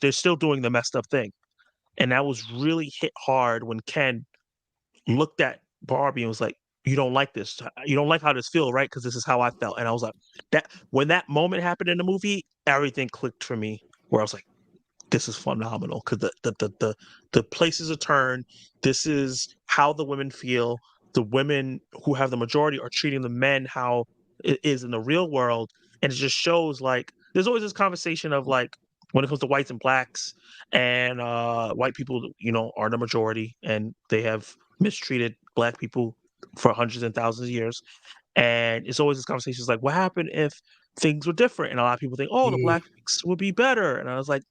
they're still doing the messed up thing. And that was really hit hard when Ken looked at Barbie and was like, "You don't like this. You don't like how this feels, right? Because this is how I felt." And I was like, that when that moment happened in the movie, everything clicked for me. Where I was like, "This is phenomenal." Because the places are turned. This is how the women feel. The women who have the majority are treating the men how it is in the real world, and it just shows like there's always this conversation of like when it comes to whites and blacks and white people, are the majority and they have mistreated black people for hundreds and thousands of years. And it's always this conversation is like, what happened if things were different? And a lot of people think, oh, the Mhm. blacks would be better. And I was like,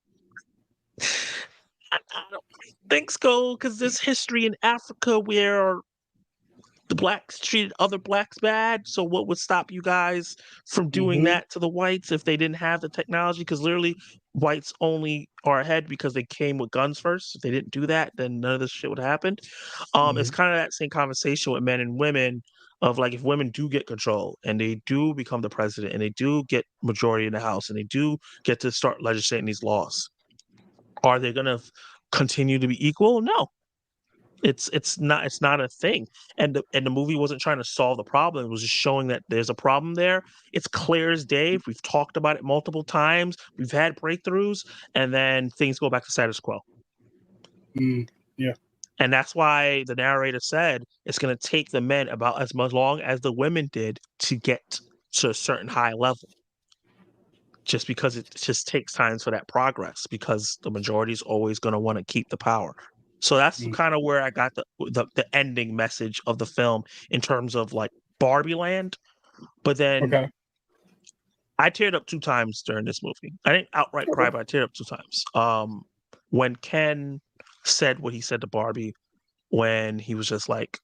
I don't think so, because there's history in Africa where the blacks treated other blacks bad. So what would stop you guys from doing Mhm. that to the whites if they didn't have the technology? Because literally, whites only are ahead because they came with guns first. If they didn't do that, then none of this shit would have happened. It's Mhm. kind of that same conversation with men and women of like if women do get control and they do become the president and they do get majority in the House and they do get to start legislating these laws, are they going to continue to be equal? No, it's not a thing. And the movie wasn't trying to solve the problem. It was just showing that there's a problem there. It's clear as day. We've talked about it multiple times. We've had breakthroughs, and then things go back to status quo. Mm. Yeah. And that's why the narrator said it's going to take the men about as much long as the women did to get to a certain high level. Just because it just takes time for that progress, because the majority is always going to want to keep the power. So that's Mm. kind of where I got the ending message of the film in terms of like Barbie Land. But then Okay. I teared up 2 times during this movie. I didn't outright cry, Okay. but I teared up 2 times. When Ken said what he said to Barbie, when he was just like,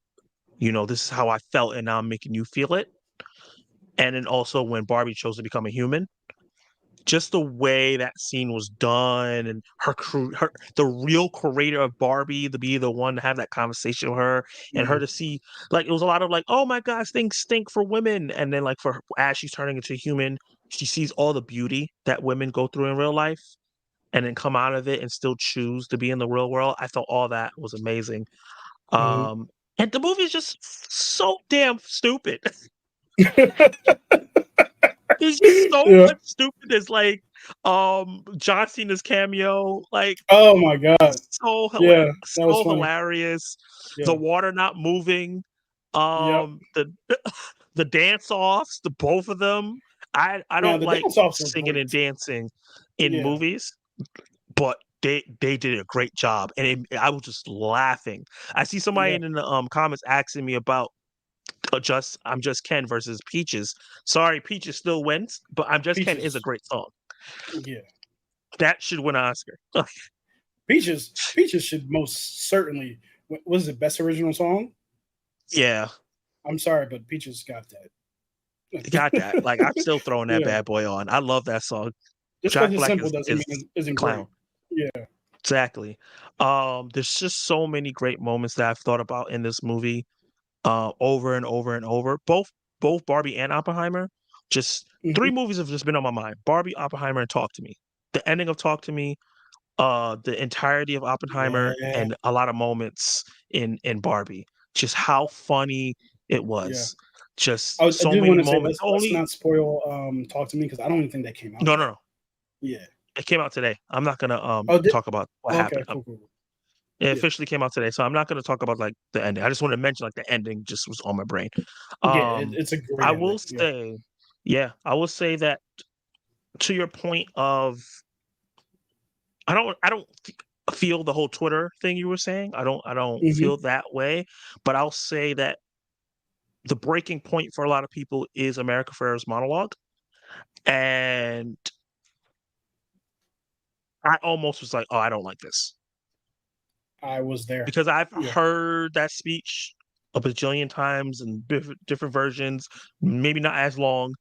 this is how I felt, and now I'm making you feel it. And then also when Barbie chose to become a human, just the way that scene was done, and the real creator of Barbie to be the one to have that conversation with her, and her Mhm. to see like it was a lot of like, oh my gosh, things stink for women, and then like for her, as she's turning into a human, she sees all the beauty that women go through in real life, and then come out of it and still choose to be in the real world. I thought all that was amazing. Mhm. And the movie is just so damn stupid. There's just so Yeah. much stupidness, like, John Cena's cameo, like, Oh my god. Yeah, that was so funny. hilarious. The Yeah. water not moving, Yep. the the dance-offs, the both of them. I Now don't the like dance offs were singing and great. dancing in Yeah. movies, but they did a great job, and I was just laughing. I see somebody Yeah. in the, comments asking me about I'm Just Ken versus Peaches. Sorry, Peaches still wins, but I'm Just Ken is a Peaches. great song. Yeah. That should win an Oscar. Peaches should most certainly. What was it? Best original song? Yeah, I'm sorry, but Peaches got got that. that. Like, I'm still throwing that Yeah. bad boy on. I love that song. Just because Jack it's Black simple is doesn't is mean it isn't clown. great. Yeah. Exactly. There's just so many great moments that I've thought about in this movie, over and over and over. Both Barbie and Oppenheimer. Just three Mhm. movies have just been on my mind. Barbie, Oppenheimer, and Talk to Me. The ending of Talk to Me, the entirety of Oppenheimer, Yeah. and a lot of moments in Barbie. Just how funny it Yeah. was. Just I so do many want to say moments. let's Only not spoil Talk to Me because I don't even think that came out no, no, yet. no. Yeah. It came out today. I'm not gonna Oh, talk about what okay. happened. Cool. Cool. It Yeah. officially came out today, so I'm not going to talk about like the ending. I just want to mention like the ending just was on my brain. Yeah, Um, it's a great I ending. will say, yeah, I will say that to your point of I don't feel the whole Twitter thing you were saying. I don't Hmm. feel that way, but I'll say that the breaking point for a lot of people is America Ferrera's monologue, and I almost was like, "Oh, I don't like this." I was there. Because I've Yeah. heard that speech a bajillion times and different versions, maybe not as long.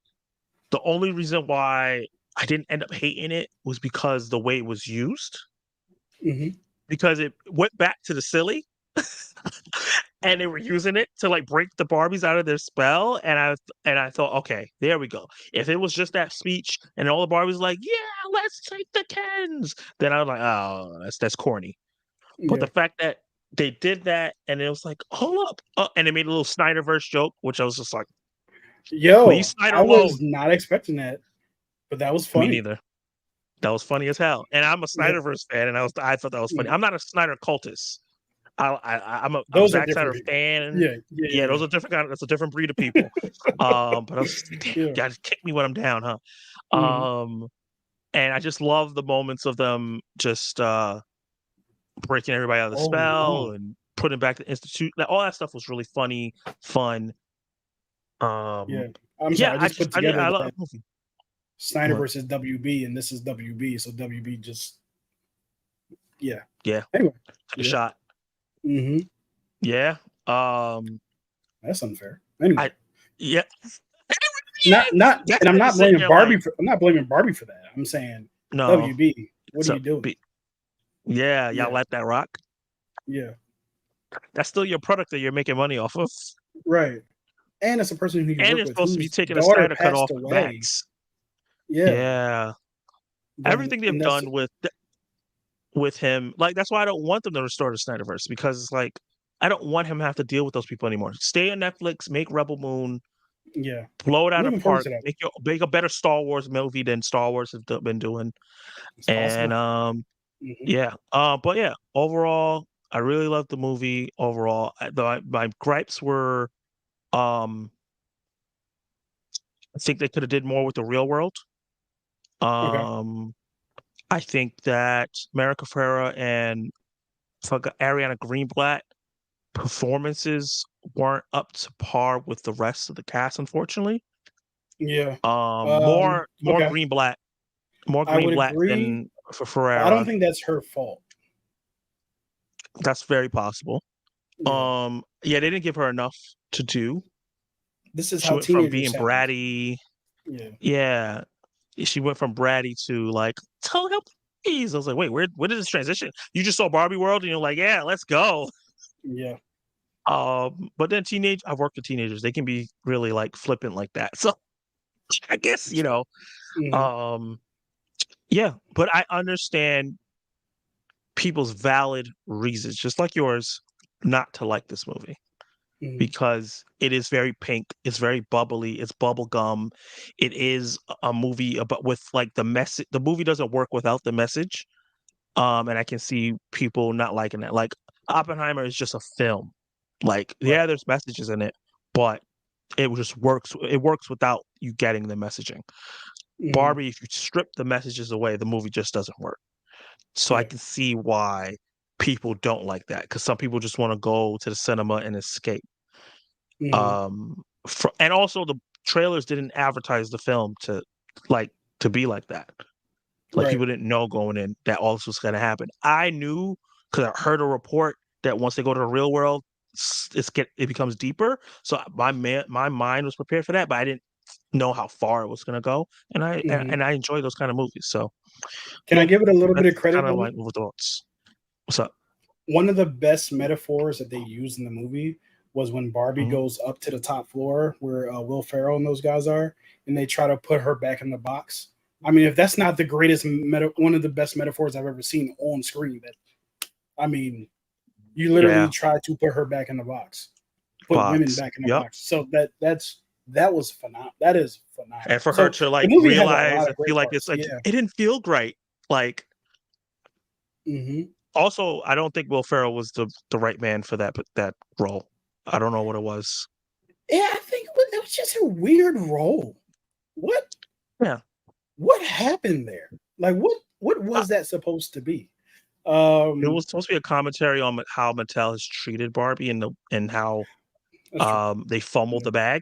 The only reason why I didn't end up hating it was because the way it was used, Hmm. because it went back to the silly and they were using it to like break the Barbies out of their spell. And I thought, okay, there we go. If it was just that speech and all the Barbies like, yeah, let's take the Kens, then I was like, oh, that's corny. But the Yeah. fact that they did that and it was like, hold up. And they made a little Snyderverse joke, which I was just like, leave Yo, Snyder I was alone. not expecting that, but that was Me funny. neither. That was funny as hell. And I'm a Yeah. Snyderverse fan, and I thought that was funny. Yeah. I'm not a Snyder cultist. I'm a Those are Zack Snyder different. fan. Yeah. Yeah. Yeah, Yeah. those are different kind of, that's a different breed of people. But I was just like, damn, Yeah. you Yeah. guys kick me when I'm down, huh? Hmm. And I just love the moments of them just breaking everybody out of the Oh no. spell and putting back the institute. Like, all that stuff was really funny, fun. Um, Yeah. I'm sorry. yeah, I just put yeah, together I love that the movie. Snyder What? versus WB, and this is WB. So WB just, yeah. Yeah, Anyway. took a Yeah. shot. Hmm. Yeah. Um, That's unfair. Anyway. I yeah. Not, That's and I'm why you're not sitting blaming there like, Barbie for. I'm not blaming Barbie for that. I'm saying no, WB. What it's are a you doing? yeah, y'all Yeah. let that rock. Yeah. That's still your product that you're making money off of. Right. And it's a person who you And work you're with supposed to be whose taking a daughter Snyder cut passed off of away. Max. Yeah. Yeah. Then Everything they've and that's done with him, like that's why I don't want them to restore the Snyderverse, because it's like I don't want him to have to deal with those people anymore. Stay on Netflix, make Rebel Moon, yeah. blow it I'm out of looking forward park, to that. make a better Star Wars movie than Star Wars has been doing. It's And possible. Hmm. yeah. But yeah, overall, I really loved the movie. Overall, my gripes were, um, I think they could have did more with the real world. Okay. Um, I think that America Ferrera and Ariana Greenblatt performances weren't up to par with the rest of the cast, unfortunately. Yeah. More Okay. Greenblatt, more I would Greenblatt agree. than for But I don't Ferrera. think that's her fault. That's very possible. Yeah. Yeah, they didn't give her enough to do. This is She how went from teenagers being sound. bratty. Yeah. Yeah, she went from bratty to like, tell help, please. I was like, wait, where did this transition? You just saw Barbie World and you're like, yeah, let's go. Yeah. But then I've worked with teenagers. They can be really like flippant like that. So I guess, Hmm. um, yeah, but I understand people's valid reasons, just like yours, not to like this movie. Hmm. Because it is very pink, it's very bubbly, it's bubblegum. It is a movie about with like the message. The movie doesn't work without the message. And I can see people not liking that. Like Oppenheimer is just a film. Like, Right. yeah, there's messages in it, but it just works. It works without you getting the messaging. Hmm. Barbie, if you strip the messages away, the movie just doesn't work. So I Yeah. can see why people don't like that, because some people just want to go to the cinema and escape. Hmm. And also the trailers didn't advertise the film like to be like that. Like, Right. people didn't know going in that all this was going to happen. I knew because I heard a report that once they go to the real world, it becomes deeper. So my mind was prepared for that, but I didn't know how far it was going to go. And Hmm. I enjoy those kind of movies. So Can I yeah, give it a little bit that's of credit kind of though? my thoughts. What's up? One of the best metaphors that they used in the movie was when Barbie Mhm. goes up to the top floor where Will Ferrell and those guys are, and they try to put her back in the box. I mean, if that's not the greatest one of the best metaphors I've ever seen on screen, that I mean, you literally Yeah, try to put her back in the box, put women box. back in the Yep. box. So that was phenomenal. That is And phenomenal. for her So to the like movie has a realize lot and of feel great like it's parts. like Yeah. it didn't feel right. Like, Hmm. Also, I don't think Will Ferrell was the right man for that role. I don't know what it was. Yeah, I think it was just a weird role. What Yeah. what happened there? Like what Uh, was that supposed to be? it Um, was supposed to be a commentary on how Mattel has treated Barbie and how that's true. they fumbled Yeah. the bag,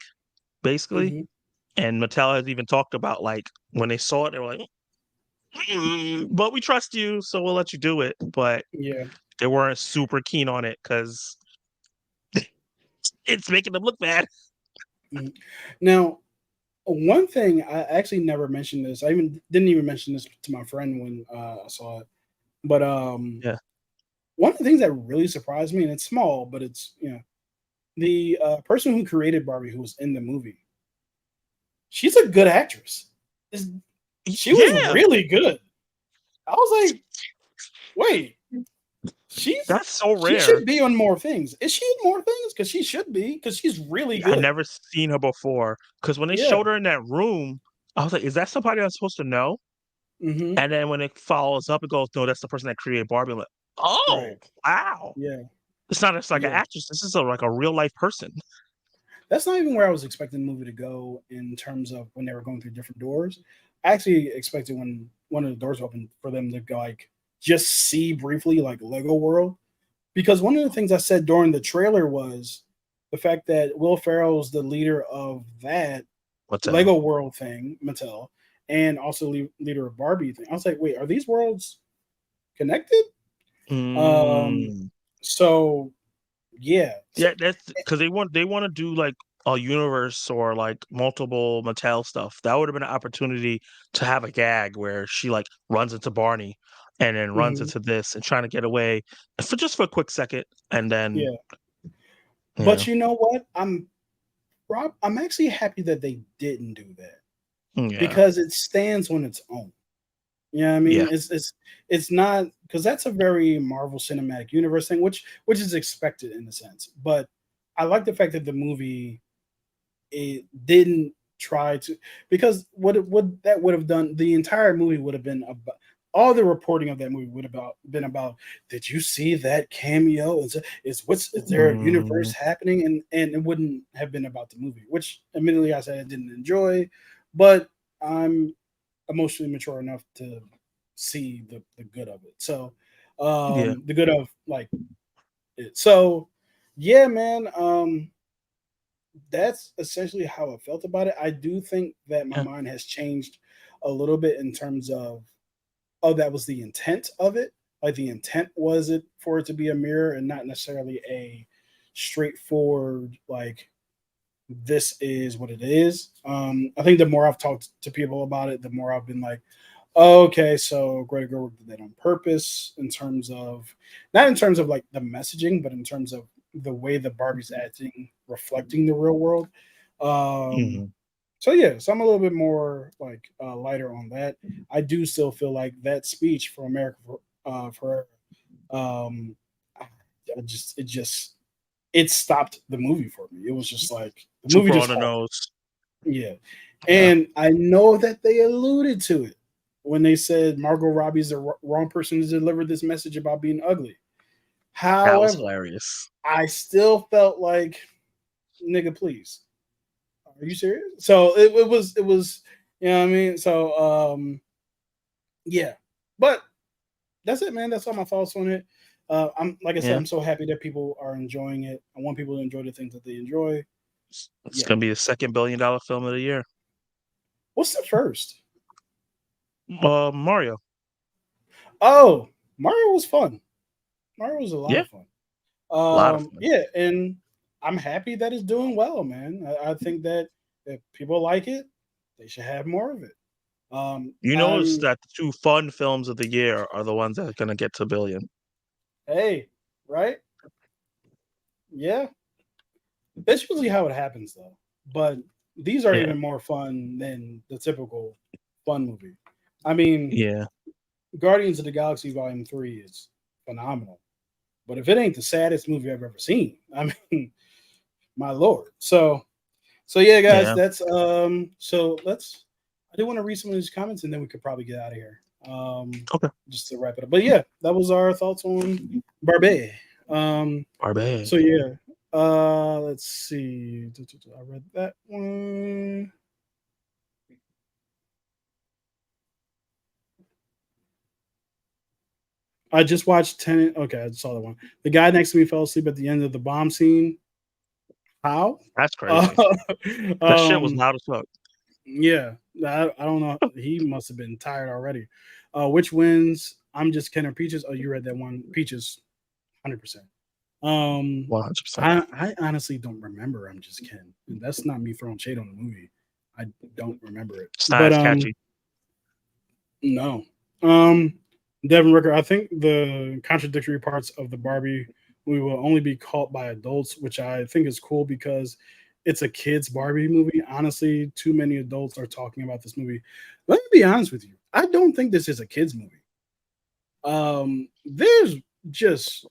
basically. Hmm. And Mattel has even talked about, like, when they saw it, they were like, but we trust you, so we'll let you do it. But Yeah. they weren't super keen on it because it's making them look bad. Mhm. Now, one thing I actually never mentioned this. I even didn't even mention this to my friend when I saw it. But Yeah. one of the things that really surprised me, and it's small, but it's the person who created Barbie, who was in the movie, she's a good actress. Is She was Yeah, really good. I was like, wait, she's that's so she rare. should be on more things. Is she in more things? Because she should be. Because she's really I good. never seen her before. Because when they Yeah. showed her in that room, I was like, "Is that somebody I'm supposed to know?" Hmm. And then when it follows up, it goes, "No, that's the person that created Barbie." I'm like, Right. "Oh, wow! Yeah. It's not just like an Yeah. actress. This is like a real life person." That's not even where I was expecting the movie to go in terms of when they were going through different doors. I actually expected when one of the doors opened for them to go, like just see briefly like Lego World. Because one of the things I said during the trailer was the fact that Will Ferrell's the leader of that Mattel. Lego World thing, Mattel, and also leader of Barbie thing. I was like, wait, are these worlds connected? Um, Mm. so yeah, so, Yeah, that's because they want to do like a universe or like multiple Mattel stuff. That would have been an opportunity to have a gag where she like runs into Barney and then runs mhm, into this and trying to get away for a quick second and then yeah. yeah. But you know what? I'm actually happy that they didn't do that Yeah. because it stands on its own. You know what I mean? Yeah. It's not because that's a very Marvel Cinematic Universe thing, which is expected in a sense. But I like the fact that the movie it didn't try to because what that would have done the entire movie would have been about all the reporting of that movie would have been about did you see that cameo is there a Mm, universe happening and it wouldn't have been about the movie which admittedly I said I didn't enjoy but I'm emotionally mature enough to see the good of it so yeah. the good of like it so yeah man that's essentially how I felt about it. I do think that my Yeah. mind has changed a little bit in terms of, oh, that was the intent of it. Like the intent was it for it to be a mirror and not necessarily a straightforward like this is what it is. I think the more I've talked to people about it, the more I've been like, oh, okay, so Greta Gerwig did that on purpose in terms of not in terms of like the messaging, but in terms of the way the Barbie's acting reflecting the real world. Um, Mhm. so yeah, so I'm a little bit more like lighter on that. I do still feel like that speech for America for um, it stopped the movie for me. It was just like the movie Super on just the halted. nose. Yeah. Yeah. And I know that they alluded to it when they said Margot Robbie's the wrong person to deliver this message about being ugly. That was However, hilarious. I still felt like, nigga, please. Are you serious? So it was, you know what I mean? So yeah. But that's it, man. That's all my thoughts on it. I'm like I said, Yeah. I'm so happy that people are enjoying it. I want people to enjoy the things that they enjoy. It's Yeah. gonna be the second $1 billion film of the year. What's the first? Mario. Oh, Mario was fun. Mario was a lot Yeah, of fun. a lot of fun. Yeah, and I'm happy that it's doing well, man. I think that if people like it, they should have more of it. You notice I'm that the two fun films of the year are the ones that are gonna get to billion. hey, right? Yeah, that's usually how it happens, though. But these are Yeah, even more fun than the typical fun movie. I mean, yeah, Guardians of the Galaxy Volume 3 is phenomenal. But if it ain't the saddest movie I've ever seen, I mean, my lord. So yeah, guys, yeah. that's so let's I do want to read some of these comments, and then we could probably get out of here. Okay. Just to wrap it up. But yeah, that was our thoughts on Barbie. Barbie. So yeah, let's see. I read that one. I just watched Tenet. Okay, I saw that one. The guy next to me fell asleep at the end of the bomb scene. How? That's crazy. That shit was loud as fuck. Yeah, I don't know. He must have been tired already. Which wins? I'm just Ken or Peaches. Oh, you read that one. Peaches, 100%. 100%. I honestly don't remember. I'm just Ken. And that's not me throwing shade on the movie. I don't remember it. It's not as catchy. No. Devin Ricker, I think the contradictory parts of the Barbie movie will only be caught by adults, which I think is cool because it's a kid's Barbie movie. Honestly, too many adults are talking about this movie. Let me be honest with you. I don't think this is a kid's movie. There's just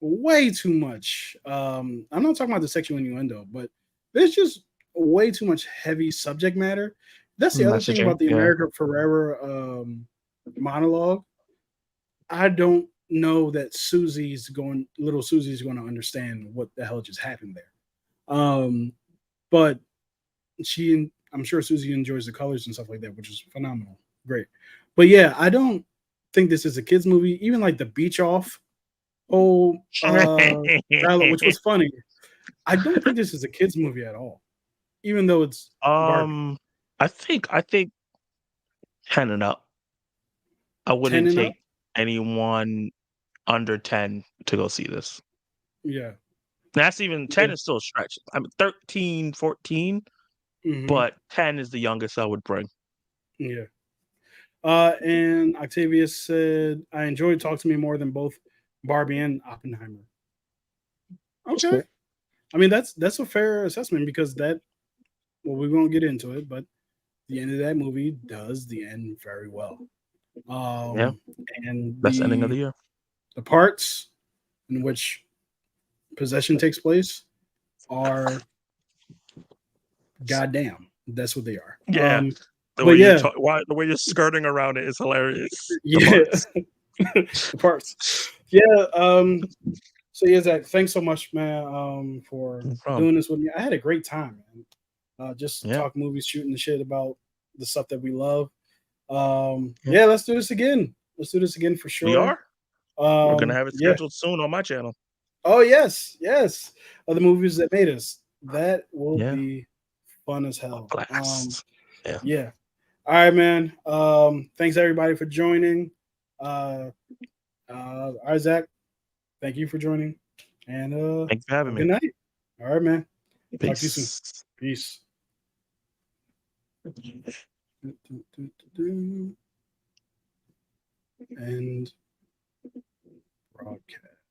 way too much. I'm not talking about the sexual innuendo, but there's just way too much heavy subject matter. That's the other thing about the America Forever monologue. I don't know that little Susie's going to understand what the hell just happened there. But I'm sure Susie enjoys the colors and stuff like that, which is phenomenal. Great. But yeah, I don't think this is a kid's movie. Even like the beach off which was funny. I don't think this is a kid's movie at all. Even though it's Barbie. I think 10 and up. I wouldn't take anyone under 10 to go see this. Yeah. That's even 10 is still a stretch. I mean 13, 14, but 10 is the youngest I would bring. Yeah. And Octavius said, I enjoyed Talk to Me more than both Barbie and Oppenheimer. Okay. Cool. I mean, that's a fair assessment because we won't get into it, but the end of that movie does the end very well. And best ending of the year. The parts in which possession takes place are goddamn. That's what they are. Yeah. The way you're skirting around it is hilarious. Yeah. The parts. Yeah. So yeah, Zach, thanks so much, man, for doing this with me. I had a great time, man. Just talk movies, shooting the shit about the stuff that we love. Yeah, let's do this again. Let's do this again for sure. We are. We're gonna have it scheduled soon on my channel. Oh yes. The movies that made us. That will be fun as hell. Yeah. All right, man. Thanks everybody for joining. Isaac, thank you for joining. And thanks for having me. Good night. All right, man. Peace. Talk to you soon. Peace. And broadcast.